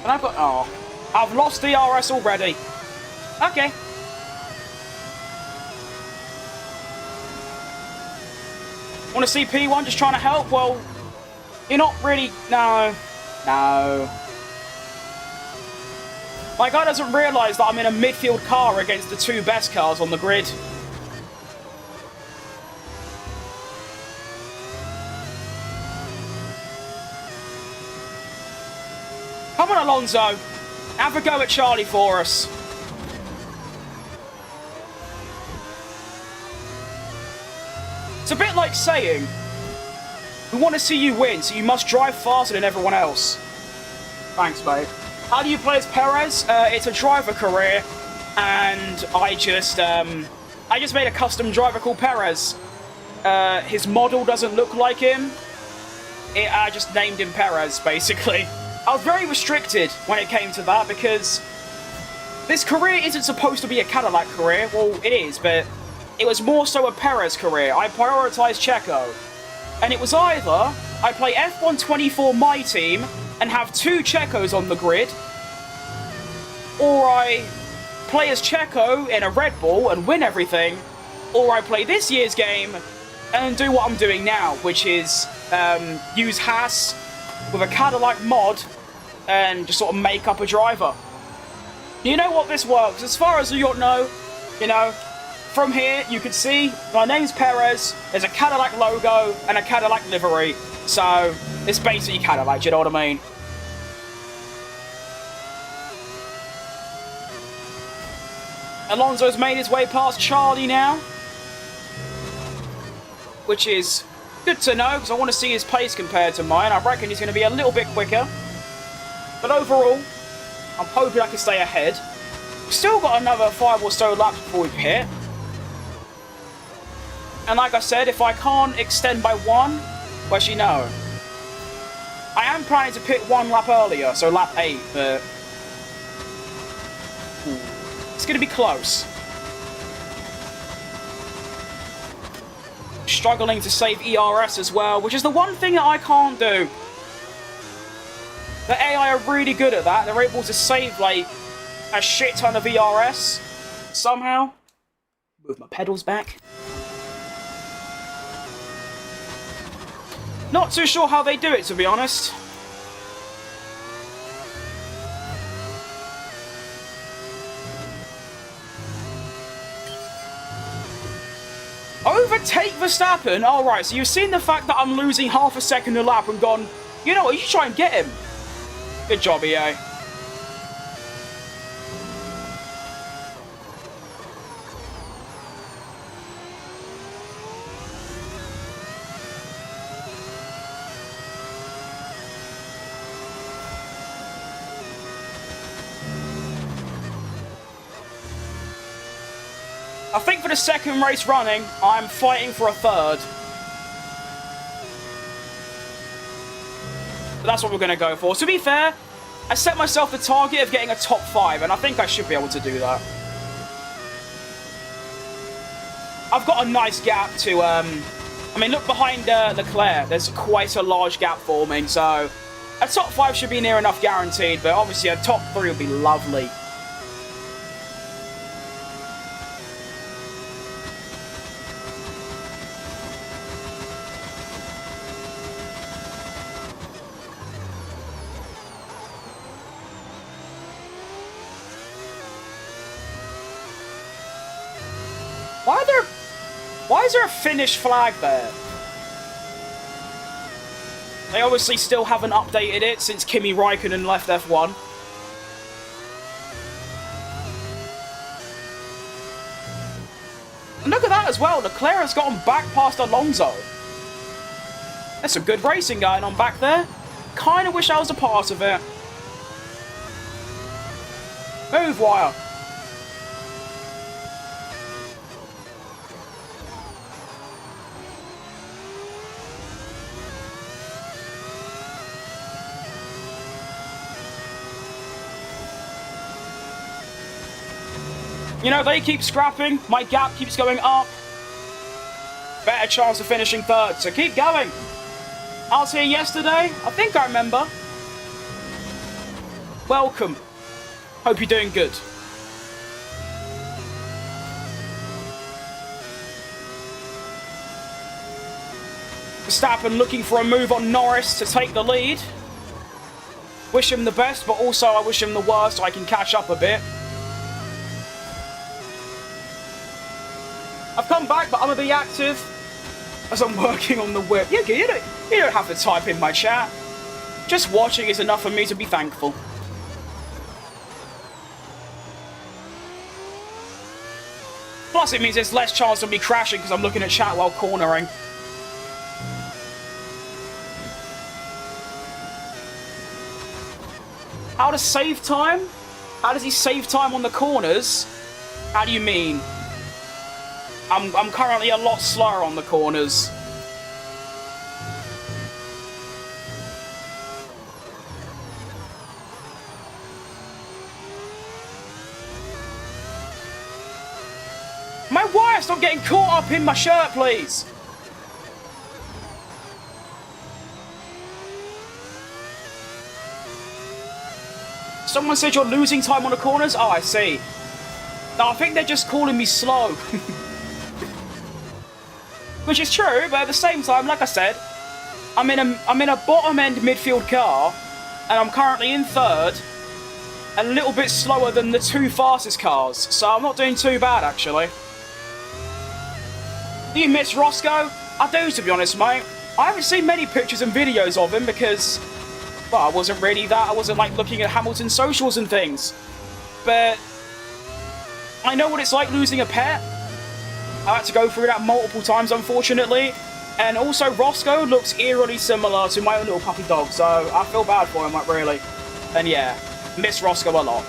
And I've got... oh. I've lost DRS already. Okay. Want to see P1 just trying to help? Well, you're not really... No. No. My guy doesn't realise that I'm in a midfield car against the 2 best cars on the grid. Come on, Alonso. Have a go at Charlie for us. It's a bit like saying, we want to see you win, so you must drive faster than everyone else. Thanks, mate. How do you play as Perez? It's a driver career, and I just made a custom driver called Perez. His model doesn't look like him. I just named him Perez, basically. I was very restricted when it came to that, because this career isn't supposed to be a Cadillac career. Well, it is, but it was more so a Perez career. I prioritized CHECO. And it was either I play F1 24 my team and have 2 CHECOs on the grid, or I play as CHECO in a Red Bull and win everything, or I play this year's game and do what I'm doing now, which is use Haas with a Cadillac mod and just sort of make up a driver. You know what, this works. As far as you know, from here you can see my name's Perez, there's a Cadillac logo and a Cadillac livery, so it's basically Cadillac, you know what I mean? Alonso's made his way past Charlie now, which is good to know, because I want to see his pace compared to mine. I reckon he's going to be a little bit quicker. But overall, I'm hoping I can stay ahead. We've still got another 5 or so laps before we pit. And like I said, if I can't extend by 1, well, actually, no. I am planning to pit 1 lap earlier, so lap 8, but it's going to be close. Struggling to save ERS as well, which is the one thing that I can't do. The AI are really good at that. They're able to save, like, a shit ton of ERS somehow. Move my pedals back. Not too sure how they do it, to be honest. Overtake Verstappen? Alright, so you've seen the fact that I'm losing half a second a lap and gone, you know what, you should try and get him. Good job, EA. I think for the second race running, I'm fighting for a 3rd. But that's what we're going to go for. To be fair, I set myself the target of getting a top 5, and I think I should be able to do that. I've got a nice gap to, I mean, look behind Leclerc. There's quite a large gap forming, so a top 5 should be near enough guaranteed, but obviously a top 3 would be lovely. Why is there a Finnish flag there? They obviously still haven't updated it since Kimi Räikkönen left F1. And look at that as well, Leclerc has gotten back past Alonso. There's some good racing going on back there. Kinda wish I was a part of it. Move, wire. You know, they keep scrapping, my gap keeps going up. Better chance of finishing 3rd, so keep going. I was here yesterday, I think I remember. Welcome. Hope you're doing good. Verstappen looking for a move on Norris to take the lead. Wish him the best, but also I wish him the worst so I can catch up a bit. I've come back, but I'm going to be active as I'm working on the whip. Yeah, you don't have to type in my chat. Just watching is enough for me to be thankful. Plus, it means there's less chance of me crashing because I'm looking at chat while cornering. How to save time? How does he save time on the corners? How do you mean? I'm currently a lot slower on the corners. My wire, stop getting caught up in my shirt, please. Someone said you're losing time on the corners? Oh, I see. No, I think they're just calling me slow. Which is true, but at the same time, like I said, I'm in a bottom-end midfield car, and I'm currently in third, a little bit slower than the 2 fastest cars, so I'm not doing too bad, actually. Do you miss Roscoe? I do, to be honest, mate. I haven't seen many pictures and videos of him because, well, I wasn't like looking at Hamilton socials and things. But I know what it's like losing a pet. I had to go through that multiple times, unfortunately. And also, Roscoe looks eerily similar to my own little puppy dog, so I feel bad for him, like, really. And yeah, miss Roscoe a lot.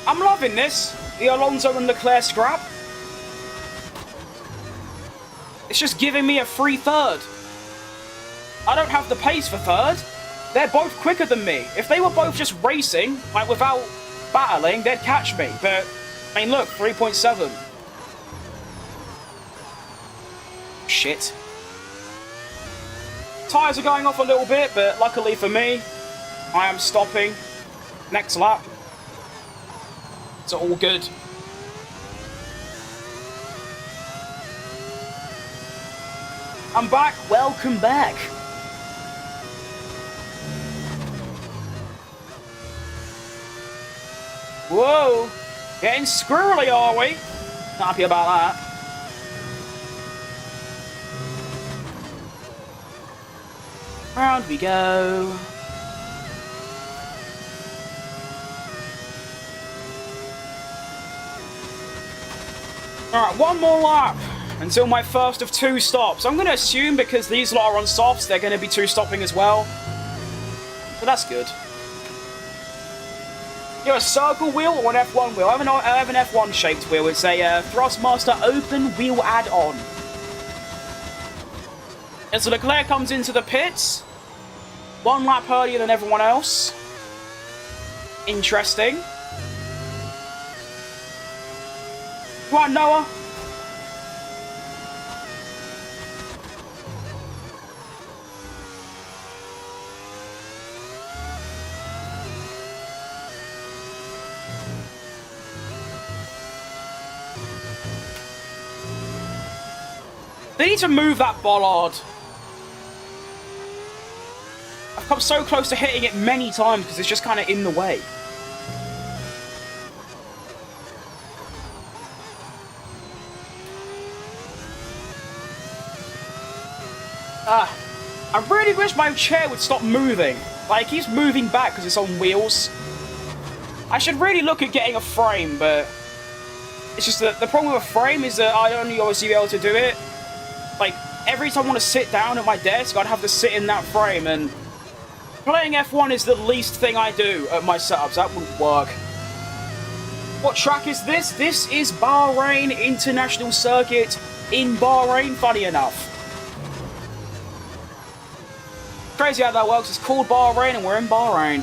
I'm loving this, the Alonso and Leclerc scrap. It's just giving me a free third. I don't have the pace for third. They're both quicker than me. If they were both just racing, like without battling, they'd catch me. But, I mean, look, 3.7. Shit. Tyres are going off a little bit, but luckily for me, I am stopping next lap. So all good. I'm back. Welcome back. Whoa. Getting squirrely, are we? Not happy about that. Round we go. Alright, one more lap until my first of 2 stops. I'm going to assume because these lot are on softs, they're going to be 2 stopping as well. So that's good. You're a circle wheel or an F1 wheel? I have an F1 shaped wheel. It's a Thrustmaster open wheel add-on. And so Leclerc comes into the pits. 1 lap earlier than everyone else. Interesting. Come on, Noah. They need to move that bollard. I've come so close to hitting it many times because it's just kind of in the way. I really wish my chair would stop moving. Like, it keeps moving back because it's on wheels. I should really look at getting a frame, but it's just that the problem with a frame is that I'd only obviously be able to do it. Like, every time I want to sit down at my desk, I'd have to sit in that frame, and playing F1 is the least thing I do at my setups. That wouldn't work. What track is this? This is Bahrain International Circuit in Bahrain, funny enough. Crazy how that works. It's called Bahrain and we're in Bahrain.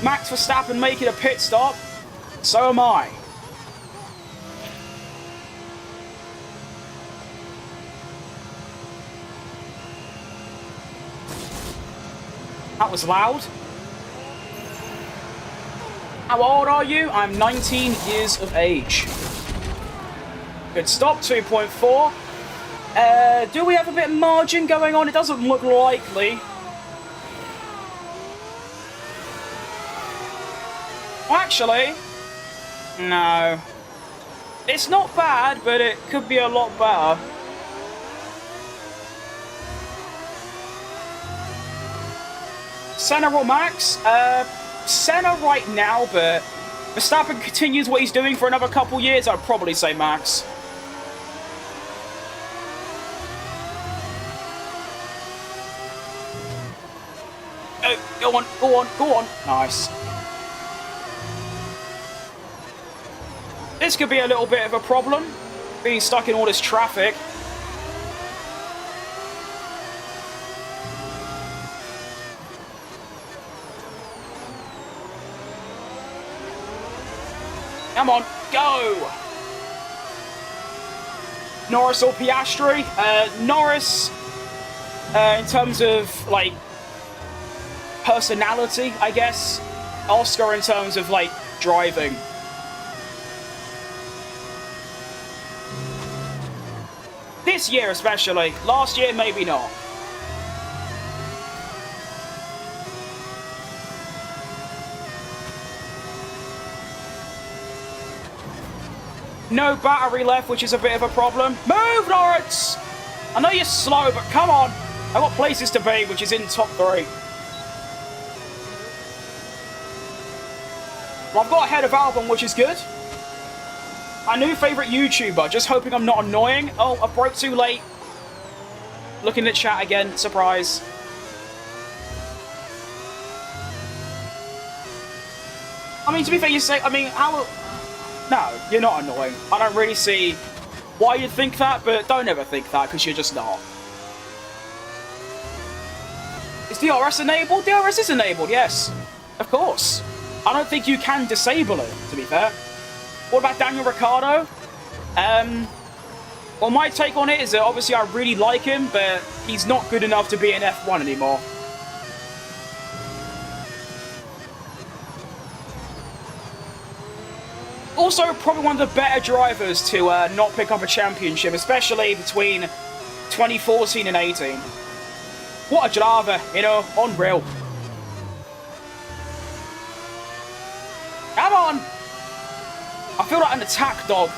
Max Verstappen making a pit stop. So am I. That was loud. How old are you? I'm 19 years of age. Good stop, 2.4. Do we have a bit of margin going on? It doesn't look likely. Well, actually, No. It's not bad, but it could be a lot better. Senna or Max? Senna right now, but Verstappen continues what he's doing for another couple years, I'd probably say Max. Oh, go on, go on, go on. Nice. This could be a little bit of a problem, being stuck in all this traffic. Come on, go! Norris or Piastri? Norris, in terms of, like, personality, I guess. Oscar in terms of, like, driving. This year especially. Last year, maybe not. No battery left, which is a bit of a problem. Move, Lawrence! I know you're slow, but come on. I've got places to be, which is in top 3. Well, I've got ahead of Albon, which is good. My new favourite YouTuber, just hoping I'm not annoying. Oh, I broke too late. Looking at chat again, surprise. I mean, to be fair, you say, I mean, how... No, you're not annoying. I don't really see why you'd think that, but don't ever think that, because you're just not. Is DRS enabled? DRS is enabled, yes. Of course. I don't think you can disable it, to be fair. What about Daniel Ricciardo? Well, my take on it is that obviously I really like him, but he's not good enough to be in F1 anymore. Also, probably one of the better drivers to not pick up a championship, especially between 2014 and 18. What a driver, you know, unreal. Come on! I feel like an attack dog.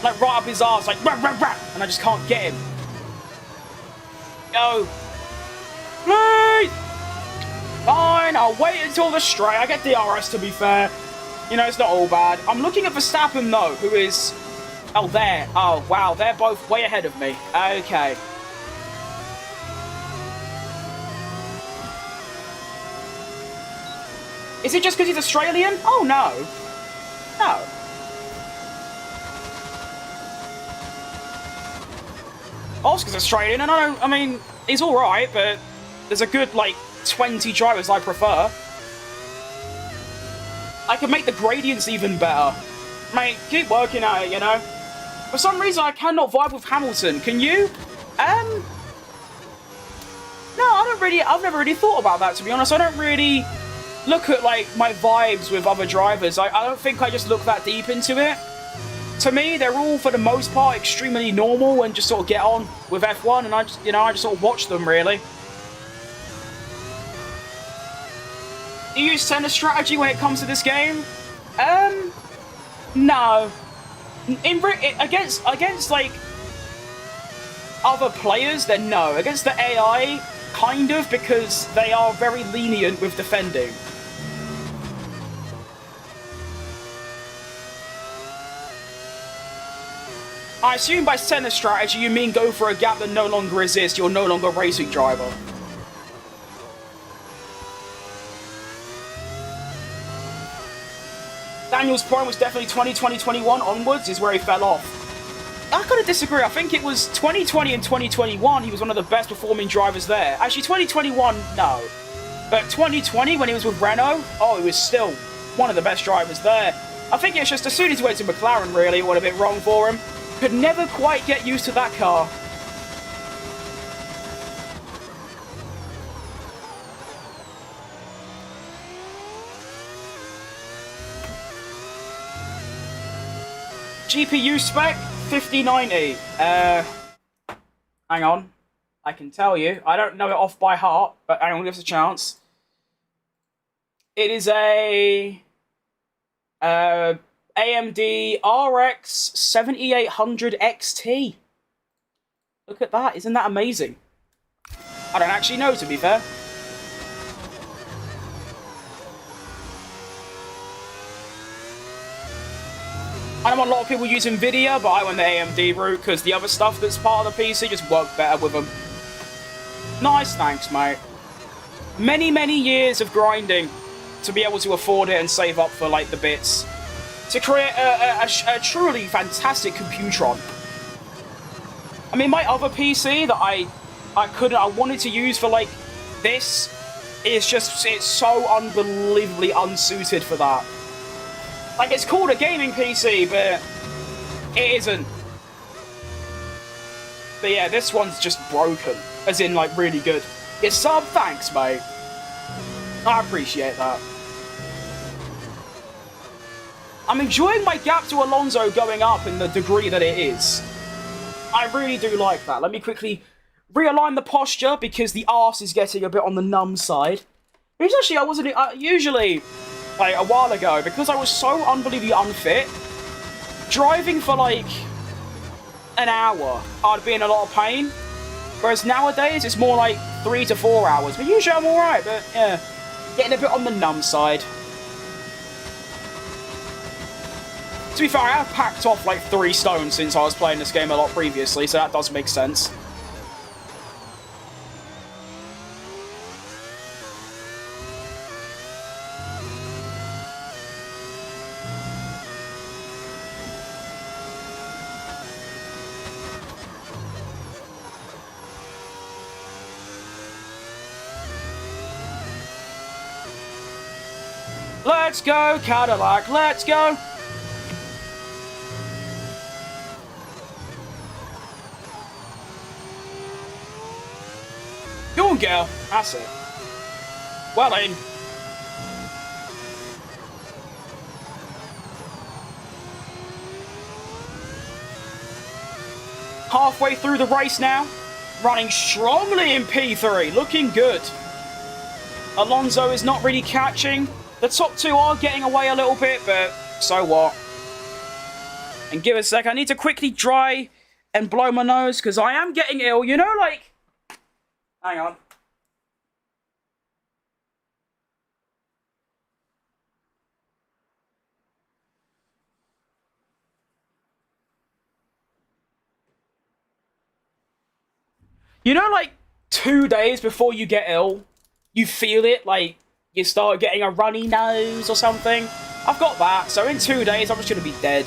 Like right up his arse, like rah, rah, rah, and I just can't get him. Go. Please! Fine, I'll wait until the straight. I get DRS, to be fair. You know, it's not all bad. I'm looking at Verstappen, though, who is... Oh, there. Oh, wow. They're both way ahead of me. Okay. Is it just because he's Australian? Oh, no. No. Oscar's Australian, and I mean, he's alright, but there's a good, like, 20 drivers I prefer. I can make the gradients even better. Mate, keep working at it, you know? For some reason, I cannot vibe with Hamilton. Can you? No, I've never really thought about that, to be honest. I don't really look at, like, my vibes with other drivers. I don't think I just look that deep into it. To me, they're all, for the most part, extremely normal and just sort of get on with F1, and I just sort of watch them, really. Do you use tennis strategy when it comes to this game? No. Against like other players, then no. Against the AI, kind of, because they are very lenient with defending. I assume by tennis strategy you mean go for a gap that no longer exists. You're no longer a racing driver. Daniel's point was definitely 2020-21 onwards is where he fell off. I kind of disagree. I think it was 2020 and 2021 he was one of the best performing drivers there. Actually, 2021, no. But 2020, when he was with Renault, oh, he was still one of the best drivers there. I think it's just as soon as he went to McLaren, really, it went a bit wrong for him. Could never quite get used to that car. GPU spec, 5090. Hang on. I can tell you. I don't know it off by heart, but hang on, give us a chance. It is a AMD RX 7800 XT. Look at that. Isn't that amazing? I don't actually know, to be fair. I know a lot of people use NVIDIA, but I went the AMD route because the other stuff that's part of the PC just worked better with them. Nice, thanks, mate. Many, many years of grinding to be able to afford it and save up for, like, the bits. To create a truly fantastic Computron. I mean, my other PC that I wanted to use for, like, this is just, it's so unbelievably unsuited for that. Like, it's called a gaming PC, but it isn't. But yeah, this one's just broken. As in, like, really good. It's sub, thanks, mate. I appreciate that. I'm enjoying my gap to Alonso going up in the degree that it is. I really do like that. Let me quickly realign the posture because the arse is getting a bit on the numb side. Because actually, I wasn't... usually... like, a while ago, because I was so unbelievably unfit, driving for, like, an hour, I'd be in a lot of pain. Whereas nowadays, it's more like 3 to 4 hours. But usually I'm alright, but, yeah, getting a bit on the numb side. To be fair, I have packed off, like, 3 stone since I was playing this game a lot previously, so that does make sense. Let's go, Cadillac, let's go! Go on, girl. That's it. Well in. Halfway through the race now. Running strongly in P3. Looking good. Alonso is not really catching. The top 2 are getting away a little bit, but so what? And give it a sec. I need to quickly dry and blow my nose because I am getting ill. You know, like... hang on. You know, like, 2 days before you get ill, you feel it, like, you start getting a runny nose or something? I've got that, so in 2 days, I'm just going to be dead.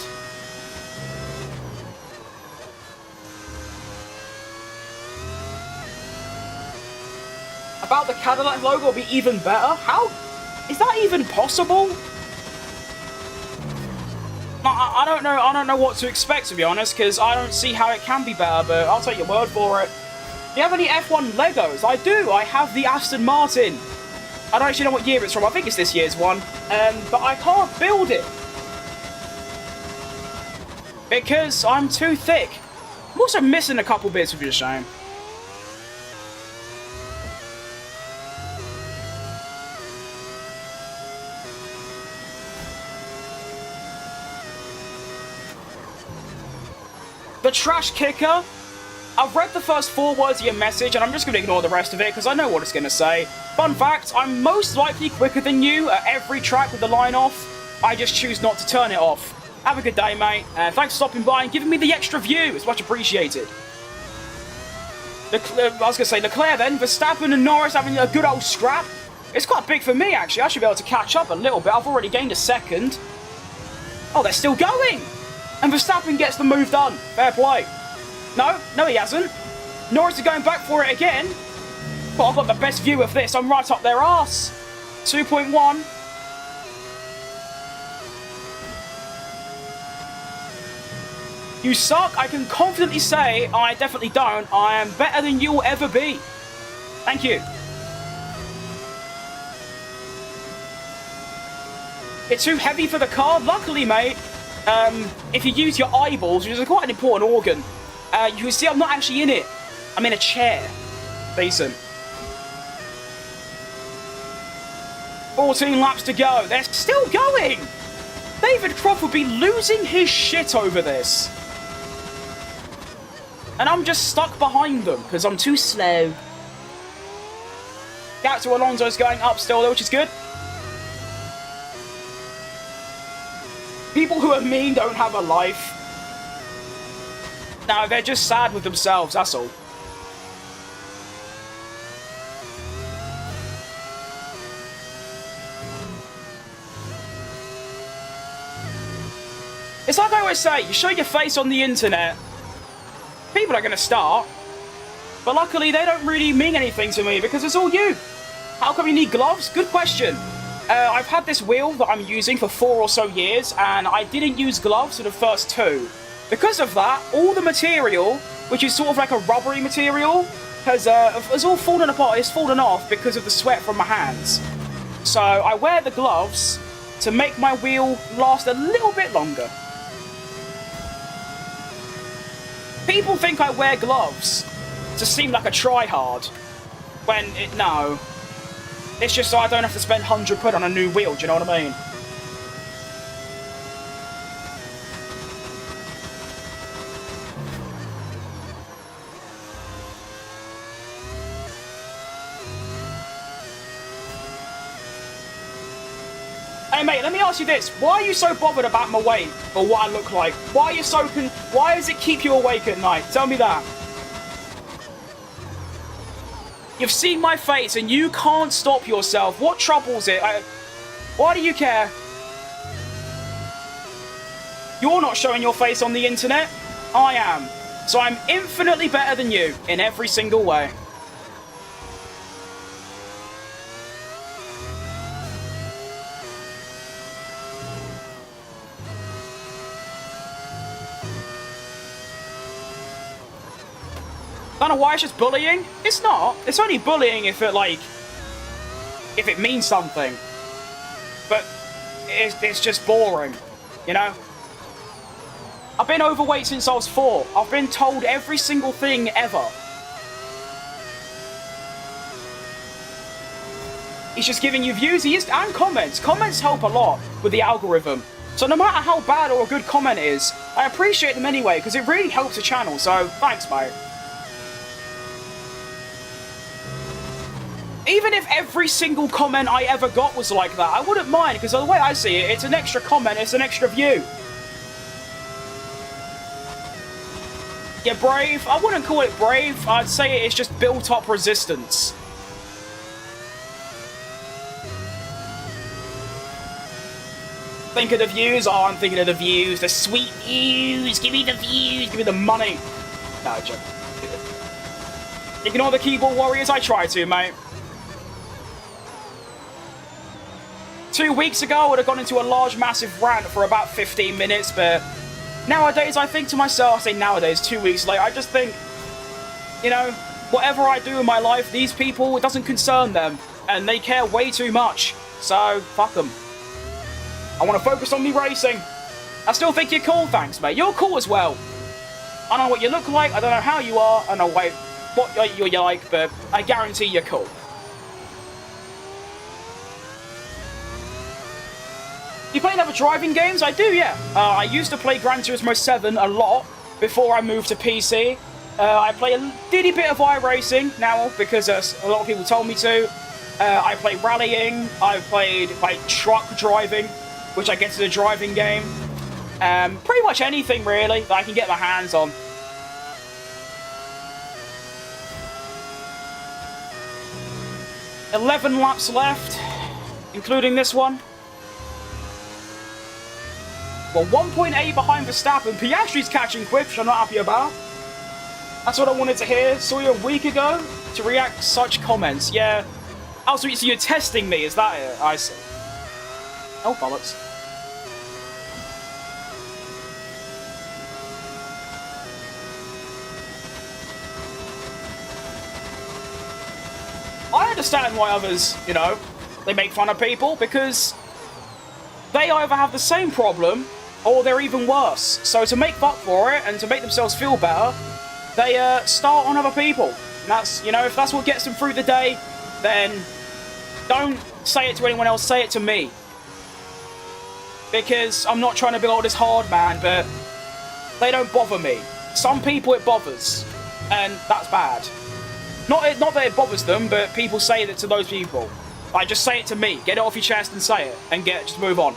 About the Cadillac logo will be even better? How? Is that even possible? I don't know what to expect, to be honest, because I don't see how it can be better, but I'll take your word for it. Do you have any F1 Legos? I do. I have the Aston Martin. I don't actually know what year it's from. I think it's this year's one. But I can't build it. Because I'm too thick. I'm also missing a couple bits, which is a shame. The trash kicker. I've read the first 4 words of your message, and I'm just going to ignore the rest of it, because I know what it's going to say. Fun fact, I'm most likely quicker than you at every track with the line off. I just choose not to turn it off. Have a good day, mate. Thanks for stopping by and giving me the extra view. It's much appreciated. I was going to say Leclerc then. Verstappen and Norris having a good old scrap. It's quite big for me, actually. I should be able to catch up a little bit. I've already gained a second. Oh, they're still going. And Verstappen gets the move done. Fair play. No, he hasn't. Norris is going back for it again. But I've got the best view of this. I'm right up their arse. 2.1. You suck. I can confidently say I definitely don't. I am better than you will ever be. Thank you. It's too heavy for the car. Luckily, mate, if you use your eyeballs, which is quite an important organ, you can see I'm not actually in it. I'm in a chair. Decent. 14 laps to go. They're still going. David Croft would be losing his shit over this. And I'm just stuck behind them because I'm too slow. Gap to Alonso's going up still, though, which is good. People who are mean don't have a life. No, they're just sad with themselves, that's all. It's like I always say, you show your face on the internet, people are going to start. But luckily, they don't really mean anything to me because it's all you. How come you need gloves? Good question. I've had this wheel that I'm using for 4 or so years, and I didn't use gloves for the first 2. Because of that, all the material, which is sort of like a rubbery material, has all fallen apart. It's fallen off because of the sweat from my hands. So I wear the gloves to make my wheel last a little bit longer. People think I wear gloves to seem like a tryhard, when no. It's just so I don't have to spend £100 on a new wheel, do you know what I mean? Hey mate, let me ask you this. Why are you so bothered about my weight or what I look like? Why are you so why does it keep you awake at night? Tell me that. You've seen my face and you can't stop yourself. What troubles it? Why do you care? You're not showing your face on the internet. I am. So I'm infinitely better than you in every single way. I don't know why it's just bullying. It's not. It's only bullying if it means something. But it's just boring, you know? I've been overweight since I was 4. I've been told every single thing ever. He's just giving you views, and comments. Comments help a lot with the algorithm. So no matter how bad or a good comment is, I appreciate them anyway, because it really helps the channel, so thanks, mate. Even if every single comment I ever got was like that, I wouldn't mind, because the way I see it, it's an extra comment, it's an extra view. Yeah, brave. I wouldn't call it brave. I'd say it's just built-up resistance. Think of the views? Oh, I'm thinking of the views. The sweet views. Give me the views. Give me the money. No, joke. Ignore the keyboard warriors. I try to, mate. 2 weeks ago, I would have gone into a large, massive rant for about 15 minutes, but nowadays, I think to myself, I say nowadays, 2 weeks later, I just think, you know, whatever I do in my life, these people, it doesn't concern them, and they care way too much, so fuck them. I want to focus on me racing. I still think you're cool, thanks, mate. You're cool as well. I don't know what you look like, I don't know how you are, I don't know what you're like, but I guarantee you're cool. You play other driving games? I do, yeah. I used to play Gran Turismo 7 a lot before I moved to PC. I play a little bit of iRacing now because a lot of people told me to. I play rallying. I've played truck driving, which I guess is a driving game. Pretty much anything really that I can get my hands on. "11 laps left, including this one. Well, 1.8 behind Verstappen. Piastri's catching quick, which I'm not happy about. That's what I wanted to hear. Saw you a week ago to react to such comments. Yeah. Oh, so you're testing me, is that it? I see. Oh, bollocks. I understand why others, you know, they make fun of people, because they either have the same problem or they're even worse. So to make up for it and to make themselves feel better, they start on other people. And that's, you know, if that's what gets them through the day, then don't say it to anyone else, say it to me. because I'm not trying to be all this hard man, but they don't bother me. Some people it bothers, and that's bad. Not that it bothers them, but people say it to those people. Like, just say it to me. Get it off your chest and say it, and just move on.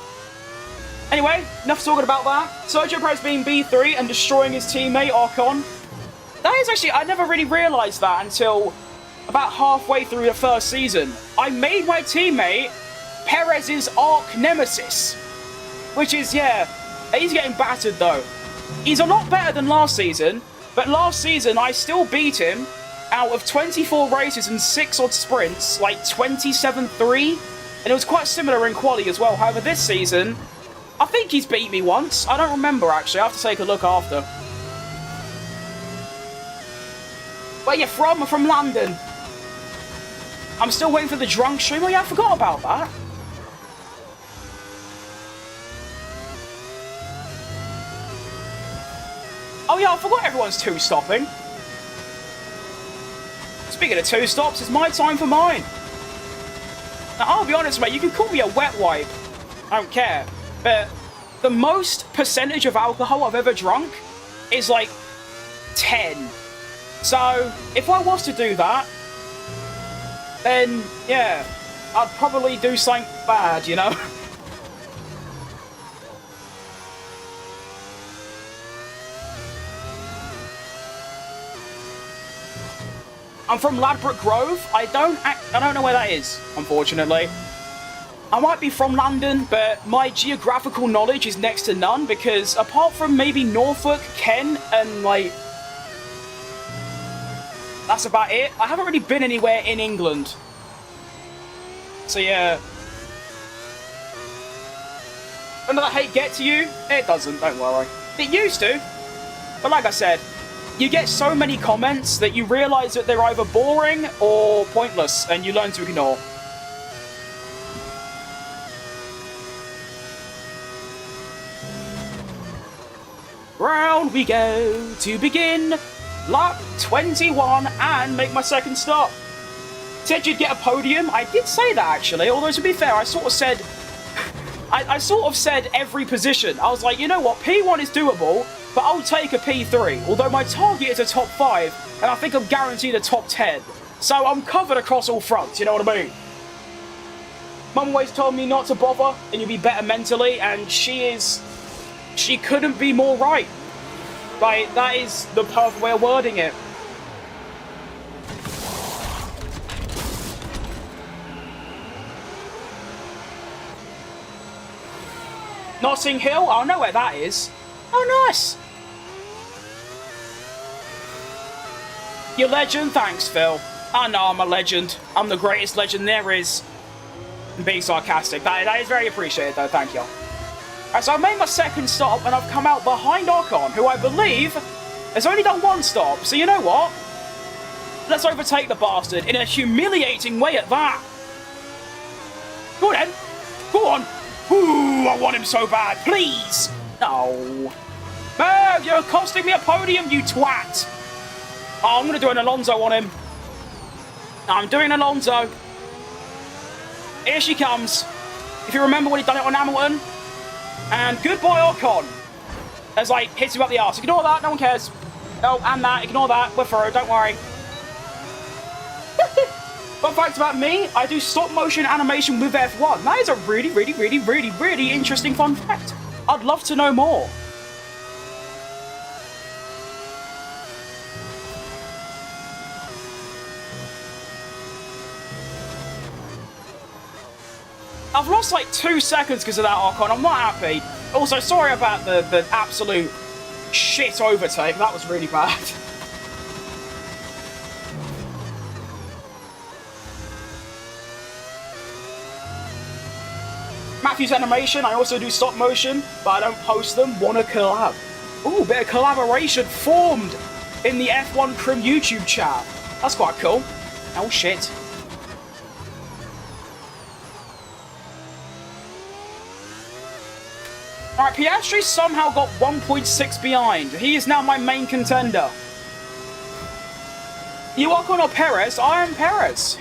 Anyway, enough talking about that. Sergio Perez being B3 and destroying his teammate, Ocon. That is actually, I never really realised that until about halfway through the first season. I made my teammate Perez's arch nemesis. Which is, yeah, he's getting battered though. He's a lot better than last season, but last season I still beat him out of 24 races and 6 odd sprints, like 27-3. And it was quite similar in quali as well. However, this season, I think he's beat me once. I don't remember, actually. I have to take a look after. Where you from? I'm from London. I'm still waiting for the drunk stream. Oh, yeah, I forgot about that. Oh, yeah, I forgot everyone's two-stopping. Speaking of two-stops, it's my time for mine. Now, I'll be honest, mate, you can call me a wet wipe. I don't care. But the most percentage of alcohol I've ever drunk is like 10. So if I was to do that, then yeah, I'd probably do something bad, you know? I'm from Ladbroke Grove. I don't know where that is, unfortunately. I might be from London, but my geographical knowledge is next to none because apart from maybe Norfolk, Kent, and like... that's about it. I haven't really been anywhere in England. So yeah. When did that hate get to you? It doesn't, don't worry. It used to. But like I said, you get so many comments that you realise that they're either boring or pointless, and you learn to ignore. Round we go to begin lap 21 and make my second stop. Said you'd get a podium. I did say that actually, although to be fair, I sort of said I sort of said every position. I was like, you know what, P1 is doable, but I'll take a P3, although my target is a top 5, and I think I'm guaranteed a top 10. So I'm covered across all fronts, you know what I mean? Mum always told me not to bother, and you'll be better mentally, and she couldn't be more right. Like, that is the perfect way of wording it. Notting Hill? I know where that is. Oh, nice. You're legend? Thanks, Phil. I know I'm a legend. I'm the greatest legend there is. I'm being sarcastic. That is very appreciated, though. Thank you. Right, so I've made my second stop, and I've come out behind Ocon, who I believe has only done one stop. So you know what? Let's overtake the bastard in a humiliating way at that. Go on, then. Go on. Ooh, I want him so bad. Please. No. Merv, you're costing me a podium, you twat. Oh, I'm going to do an Alonso on him. I'm doing Alonso. Here she comes. If you remember when he done it on Hamilton. And goodbye, Ocon. As like, hits him up the arse. Ignore that, no one cares. Oh, and that, ignore that. We're through, don't worry. Fun fact about me, I do stop motion animation with F1. That is a really, really, really, really, really interesting fun fact. I'd love to know more. I've lost like 2 seconds because of that, Ocon. I'm not happy. Also, sorry about the absolute shit overtake. That was really bad. Matthew's animation, I also do stop motion, but I don't post them. Wanna collab? Ooh, bit of collaboration formed in the F1 Crim YouTube chat. That's quite cool. Oh shit. Alright, Piastri somehow got 1.6 behind. He is now my main contender. You Ocon or Perez? I am Perez.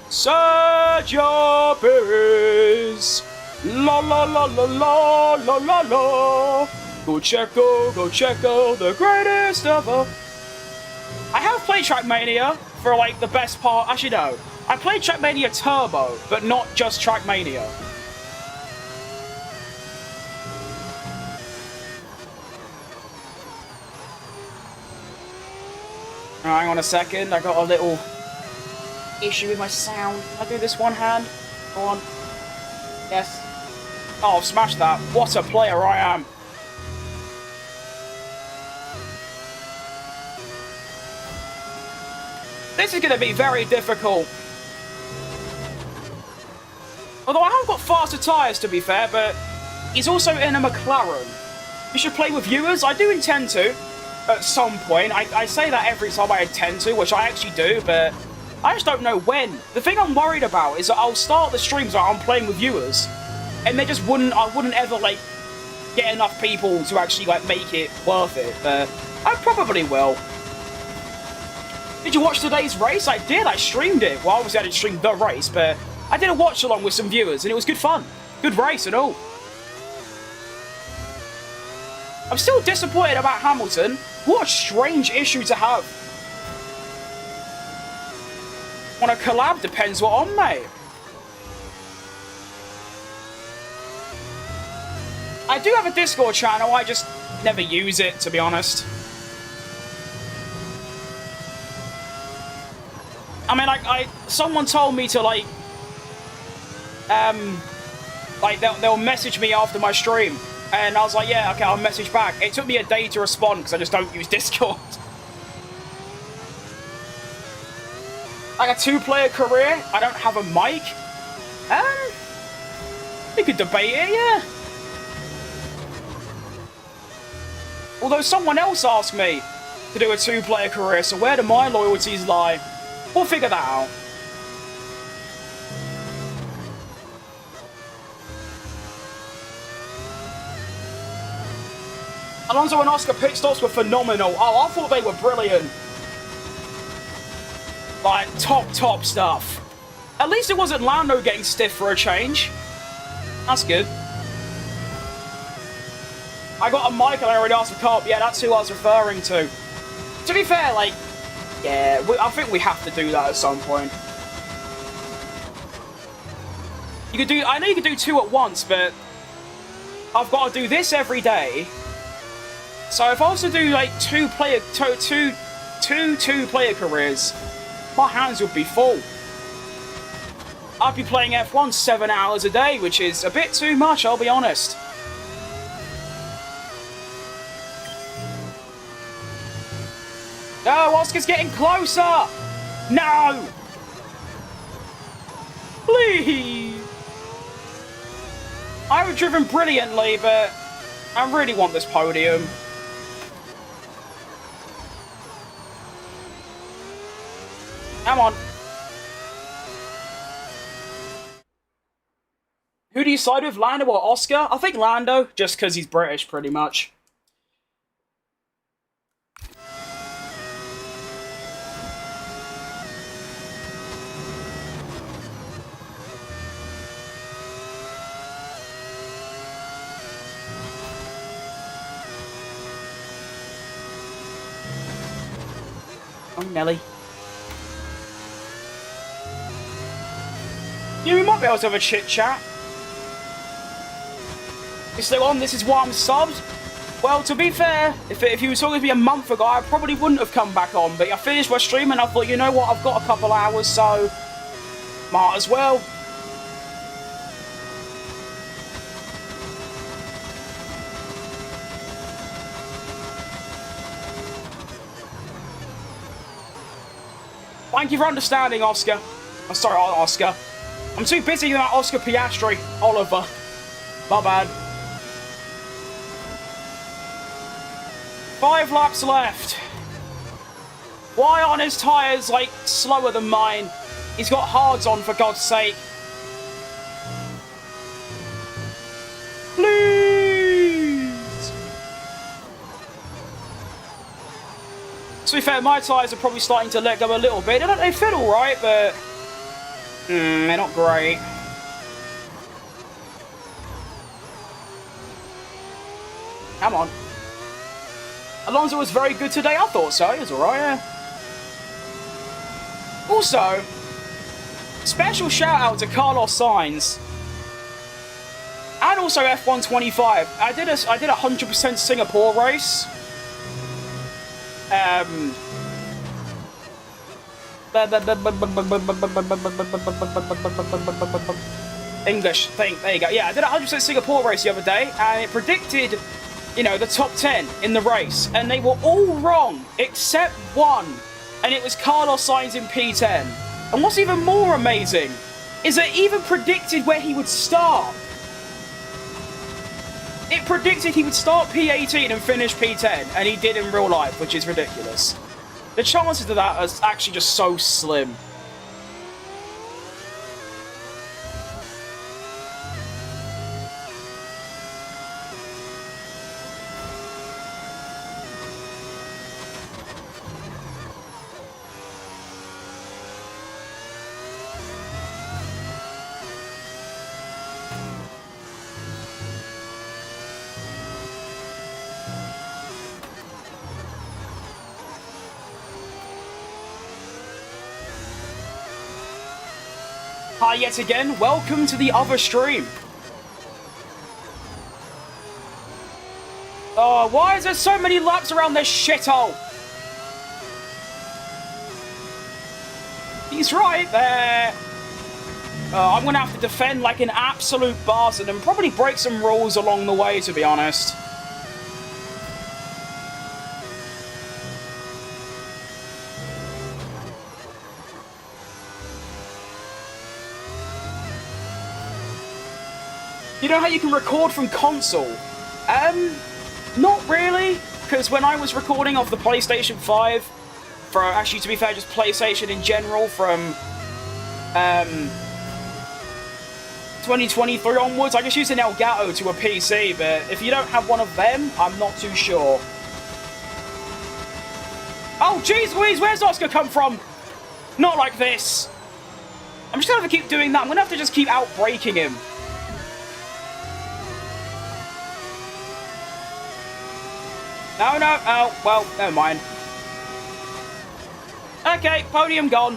Sergio Perez. La la la la la la la la. Go CHECO, the greatest ever. I have played Trackmania for like the best part. Actually, no. I played Trackmania Turbo, but not just Trackmania. Hang on a second, I got a little issue with my sound. Can I do this one hand? Go on. Yes. Oh, smash that. What a player I am. This is going to be very difficult. Although I have got faster tyres, to be fair, but he's also in a McLaren. You should play with viewers. I do intend to, at some point. I say that every time I intend to, which I actually do, but I just don't know when. The thing I'm worried about is that I'll start the streams like I'm playing with viewers, and they just I wouldn't ever, like, get enough people to actually, like, make it worth it, but I probably will. Did you watch today's race? I did, I streamed it. Well, obviously I didn't stream the race, but I did a watch along with some viewers, and it was good fun. Good race and all. I'm still disappointed about Hamilton. What a strange issue to have. On a collab depends what on, mate. I do have a Discord channel, I just never use it, to be honest. I mean, like, someone told me to, like, they'll message me after my stream, and I was like, yeah, okay, I'll message back. It took me a day to respond, because I just don't use Discord. Like a 2-player career, I don't have a mic. You could debate it, yeah. Although someone else asked me to do a 2-player career, so where do my loyalties lie? We'll figure that out. Alonso and Oscar pit stops were phenomenal. Oh, I thought they were brilliant. Like, top stuff. At least it wasn't Lando getting stiff for a change. That's good. I got a mic and I already asked for carp. Yeah, that's who I was referring to. To be fair, like, yeah, I think we have to do that at some point. You could do, I know you could do 2 at once, but I've got to do this every day. So if I was to do like 2-player careers, my hands would be full. I'd be playing F1 7 hours a day, which is a bit too much, I'll be honest. No, Oscar's getting closer! No! Please! I've driven brilliantly, but I really want this podium. Come on. Who do you side with, Lando or Oscar? I think Lando, just because he's British, pretty much. Oh, Nelly. Yeah, we might be able to have a chit chat. You're still on, this is why I'm subbed. Well, to be fair, if you were talking to me a month ago, I probably wouldn't have come back on. But I finished my stream and I thought, you know what, I've got a couple hours, so might as well. Thank you for understanding, Oscar. I'm sorry, Oscar. I'm too busy with that Oscar Piastri, Oliver. My bad. 5 laps left. Why aren't his tyres, like, slower than mine? He's got hards on, for God's sake. Please! To be fair, my tyres are probably starting to let go a little bit. They feel alright, but they're not great. Come on. Alonso was very good today. I thought so. He was alright, yeah. Also, special shout out to Carlos Sainz. And also F125. I did a 100% Singapore race. English thing. There you go. Yeah, I did a 100% Singapore race the other day, and it predicted, you know, the top 10 in the race, and they were all wrong except one, and it was Carlos Sainz in P10. And what's even more amazing is that it even predicted where he would start. It predicted he would start P18 and finish P10, and he did in real life, which is ridiculous. The chances of that are actually just so slim. Hi yet again, welcome to the other stream. Oh, why is there so many laps around this shithole? He's right there. I'm gonna have to defend like an absolute bastard and probably break some rules along the way, to be honest. You know how you can record from console? Not really, because when I was recording off the PlayStation 5, for actually, to be fair, just PlayStation in general, from 2023 onwards, I just used an Elgato to a PC, but if you don't have one of them, I'm not too sure. Oh, jeez Louise, where's Oscar come from? Not like this. I'm just gonna have to keep doing that. I'm gonna have to just keep outbraking him. No, no, oh, well, never mind. Okay, podium gone.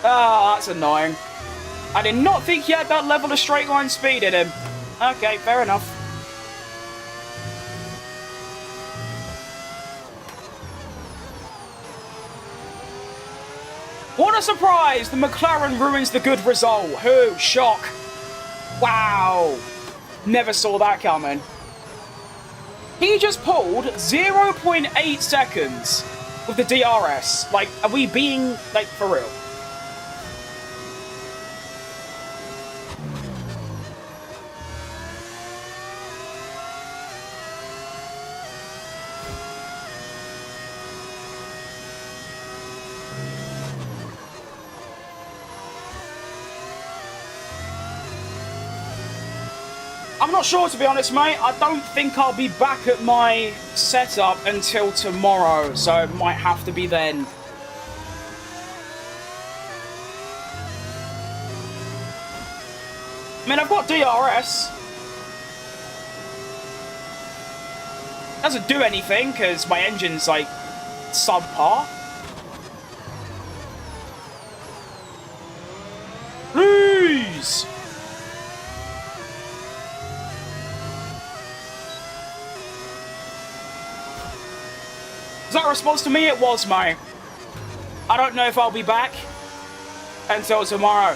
Ah, that's annoying. I did not think he had that level of straight line speed in him. Okay, fair enough. What a surprise! The McLaren ruins the good result. Who? Shock. Wow. Never saw that coming. He just pulled 0.8 seconds with the DRS. Like, are we being, like, for real? I'm not sure, to be honest, mate. I don't think I'll be back at my setup until tomorrow, so it might have to be then. I mean, I've got DRS. Doesn't do anything, because my engine's, like, subpar. Please! Was that a response to me? It was, mate. I don't know if I'll be back until tomorrow.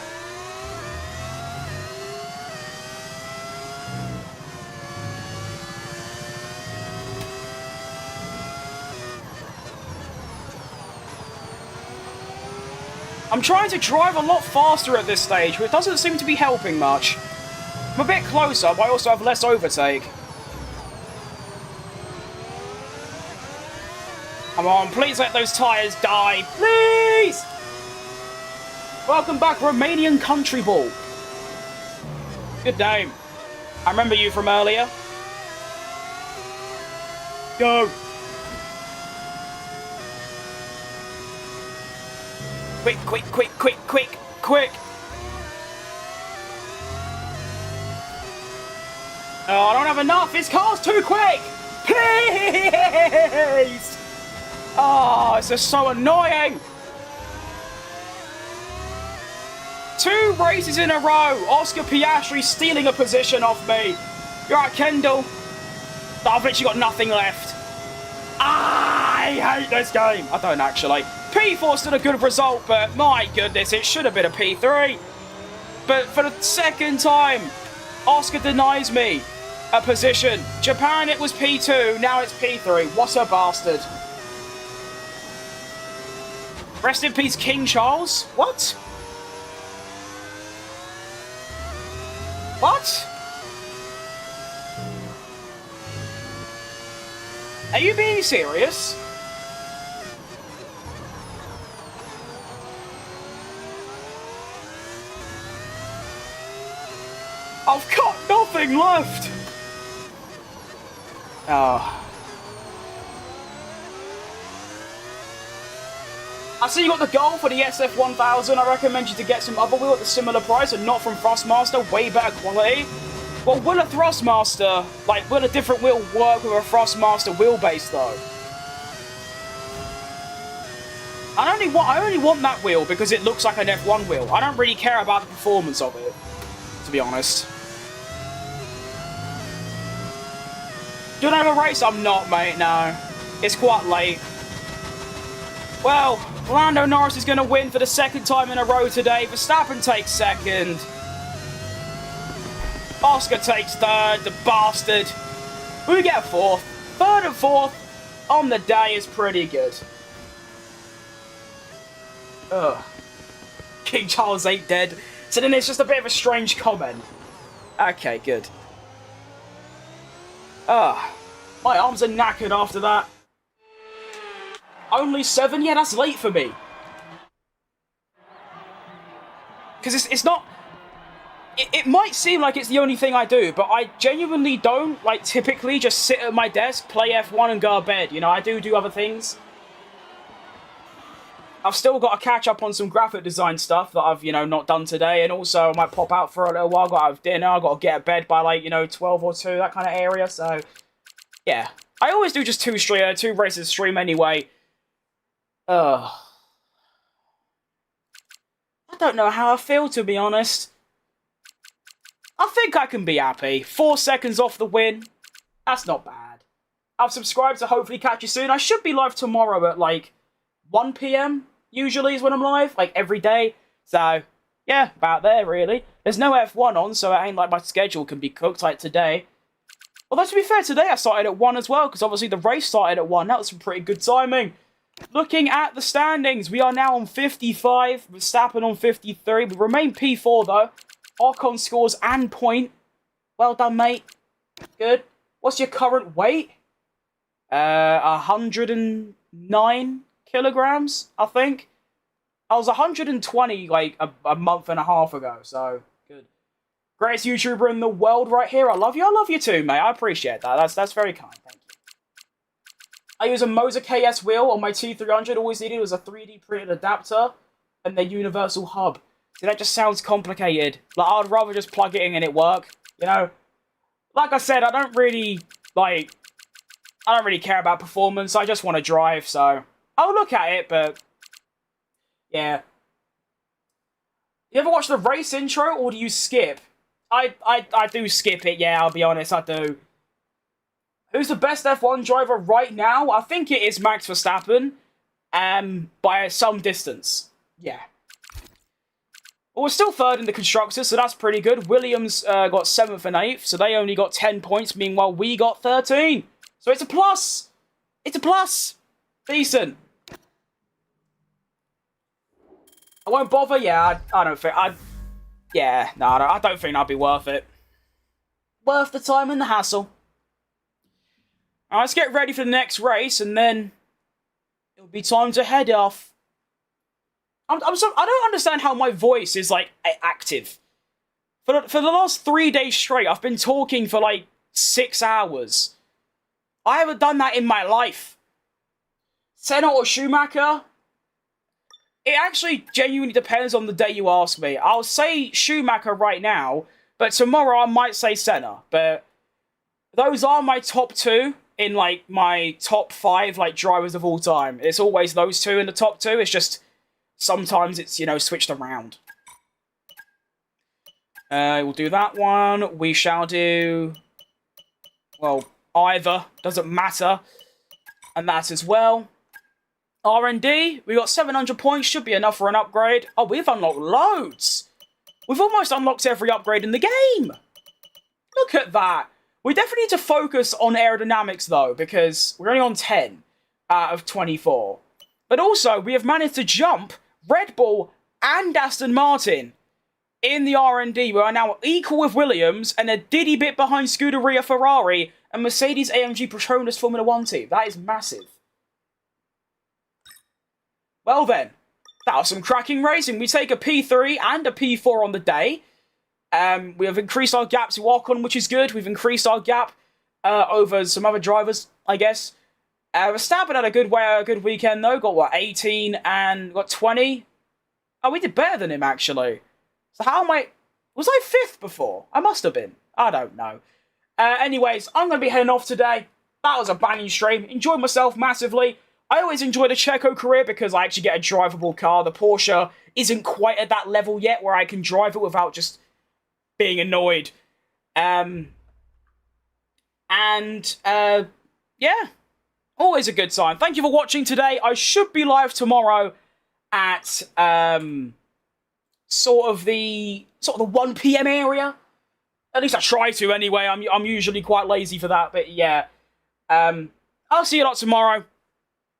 I'm trying to drive a lot faster at this stage, but it doesn't seem to be helping much. I'm a bit closer, but I also have less overtake. Come on, please let those tyres die. Please! Welcome back, Romanian Country Ball. Good name. I remember you from earlier. Go. Quick, quick, quick, quick, quick, quick. Oh, I don't have enough. This car's too quick. Please. Oh, it's just so annoying. 2 races in a row. Oscar Piastri stealing a position off me. You're right, Kendall. I've literally got nothing left. I hate this game. I don't actually. P4 still a good result, but my goodness, it should have been a P3. But for the second time, Oscar denies me a position. Japan, it was P2. Now it's P3. What a bastard. Rest in peace, King Charles. What? What? Are you being serious? I've got nothing left! Oh. I see you got the goal for the SF1000. I recommend you to get some other wheel at a similar price and not from Thrustmaster, way better quality. Well, will a Thrustmaster, like, will a different wheel work with a Thrustmaster wheelbase, though? I only want that wheel because it looks like an F1 wheel. I don't really care about the performance of it, to be honest. Do I have a race? I'm not, mate, no. It's quite late. Well, Lando Norris is going to win for the second time in a row today. Verstappen takes second. Oscar takes third, the bastard. We get fourth. Third and fourth on the day is pretty good. Ugh. King Charles ain't dead. So then it's just a bit of a strange comment. Okay, good. My arms are knackered after that. Only 7? Yeah, that's late for me. Because it's not... It might seem like it's the only thing I do, but I genuinely don't, like, typically just sit at my desk, play F1 and go to bed. You know, I do other things. I've still got to catch up on some graphic design stuff that I've, you know, not done today. And also, I might pop out for a little while, got to have dinner, I've got to get to bed by, like, you know, 12 or 2, that kind of area. So, yeah. I always do just 2 races stream anyway. I don't know how I feel, to be honest. I think I can be happy. 4 seconds off the win. That's not bad. I've subscribed to hopefully catch you soon. I should be live tomorrow at, like, 1 PM, usually is when I'm live, like, every day. So, yeah, about there, really. There's no F1 on, so it ain't like my schedule can be cooked like today. Although, to be fair, today I started at 1 as well, because obviously the race started at 1. That was some pretty good timing. Looking at the standings, we are now on 55, Verstappen on 53. We remain P4, though. Ocon scores and point. Well done, mate. Good. What's your current weight? 109 kilograms, I think. I was 120, like, a month and a half ago, so good. Greatest YouTuber in the world right here. I love you. I love you too, mate. I appreciate that. That's very kind. Thank you. I use a Moser KS wheel on my T300. Always needed was a 3D printed adapter and the universal hub. See, that just sounds complicated. Like, I'd rather just plug it in and it work. You know? Like I said, I don't really care about performance. I just want to drive, so I'll look at it, but yeah. You ever watch the race intro, or do you skip? I do skip it, yeah, I'll be honest, I do. Who's the best F1 driver right now? I think it is Max Verstappen, by some distance. Yeah. Well, we're still third in the Constructors, so that's pretty good. Williams got 7th and 8th, so they only got 10 points. Meanwhile, we got 13. So it's a plus. It's a plus. Decent. I won't bother. Yeah, I don't think... Yeah, no, I don't think that'd be worth it. Worth the time and the hassle. Alright, let's get ready for the next race, and then it'll be time to head off. I don't understand how my voice is, like, active. For the last 3 days straight, I've been talking for, like, 6 hours. I haven't done that in my life. Senna or Schumacher? It actually genuinely depends on the day you ask me. I'll say Schumacher right now, but tomorrow I might say Senna. But those are my top two in, like, my top 5, like, drivers of all time. It's always those two in the top 2. It's just sometimes it's, you know, switched around. We'll do that one. We shall do, well, either. Doesn't matter. And that as well. R&D, we got 700 points. Should be enough for an upgrade. Oh, we've unlocked loads. We've almost unlocked every upgrade in the game. Look at that. We definitely need to focus on aerodynamics, though, because we're only on 10 out of 24. But also, we have managed to jump Red Bull and Aston Martin in the R&D. We are now equal with Williams and a diddy bit behind Scuderia Ferrari and Mercedes-AMG Petronas Formula 1 team. That is massive. Well then, that was some cracking racing. We take a P3 and a P4 on the day. We have increased our gap to Ocon, which is good. We've increased our gap over some other drivers, I guess. Verstappen had a good weekend, though. Got, what, 18 and got 20? Oh, we did better than him, actually. So how am I... Was I 5th before? I must have been. I don't know. Anyways, I'm going to be heading off today. That was a banging stream. Enjoyed myself massively. I always enjoy the CHECO career because I actually get a drivable car. The Porsche isn't quite at that level yet where I can drive it without just being annoyed. Yeah, always a good time. Thank you for watching today. I should be live tomorrow at sort of the 1 PM area. At least I try to anyway. I'm usually quite lazy for that, but yeah. I'll see you lot tomorrow.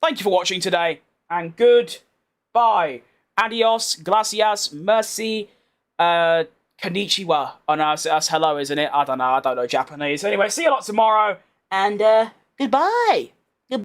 Thank you for watching today, and goodbye. Adios, gracias, merci, konnichiwa. Oh no, that's hello, isn't it? I don't know Japanese. Anyway, see you lot tomorrow, and goodbye.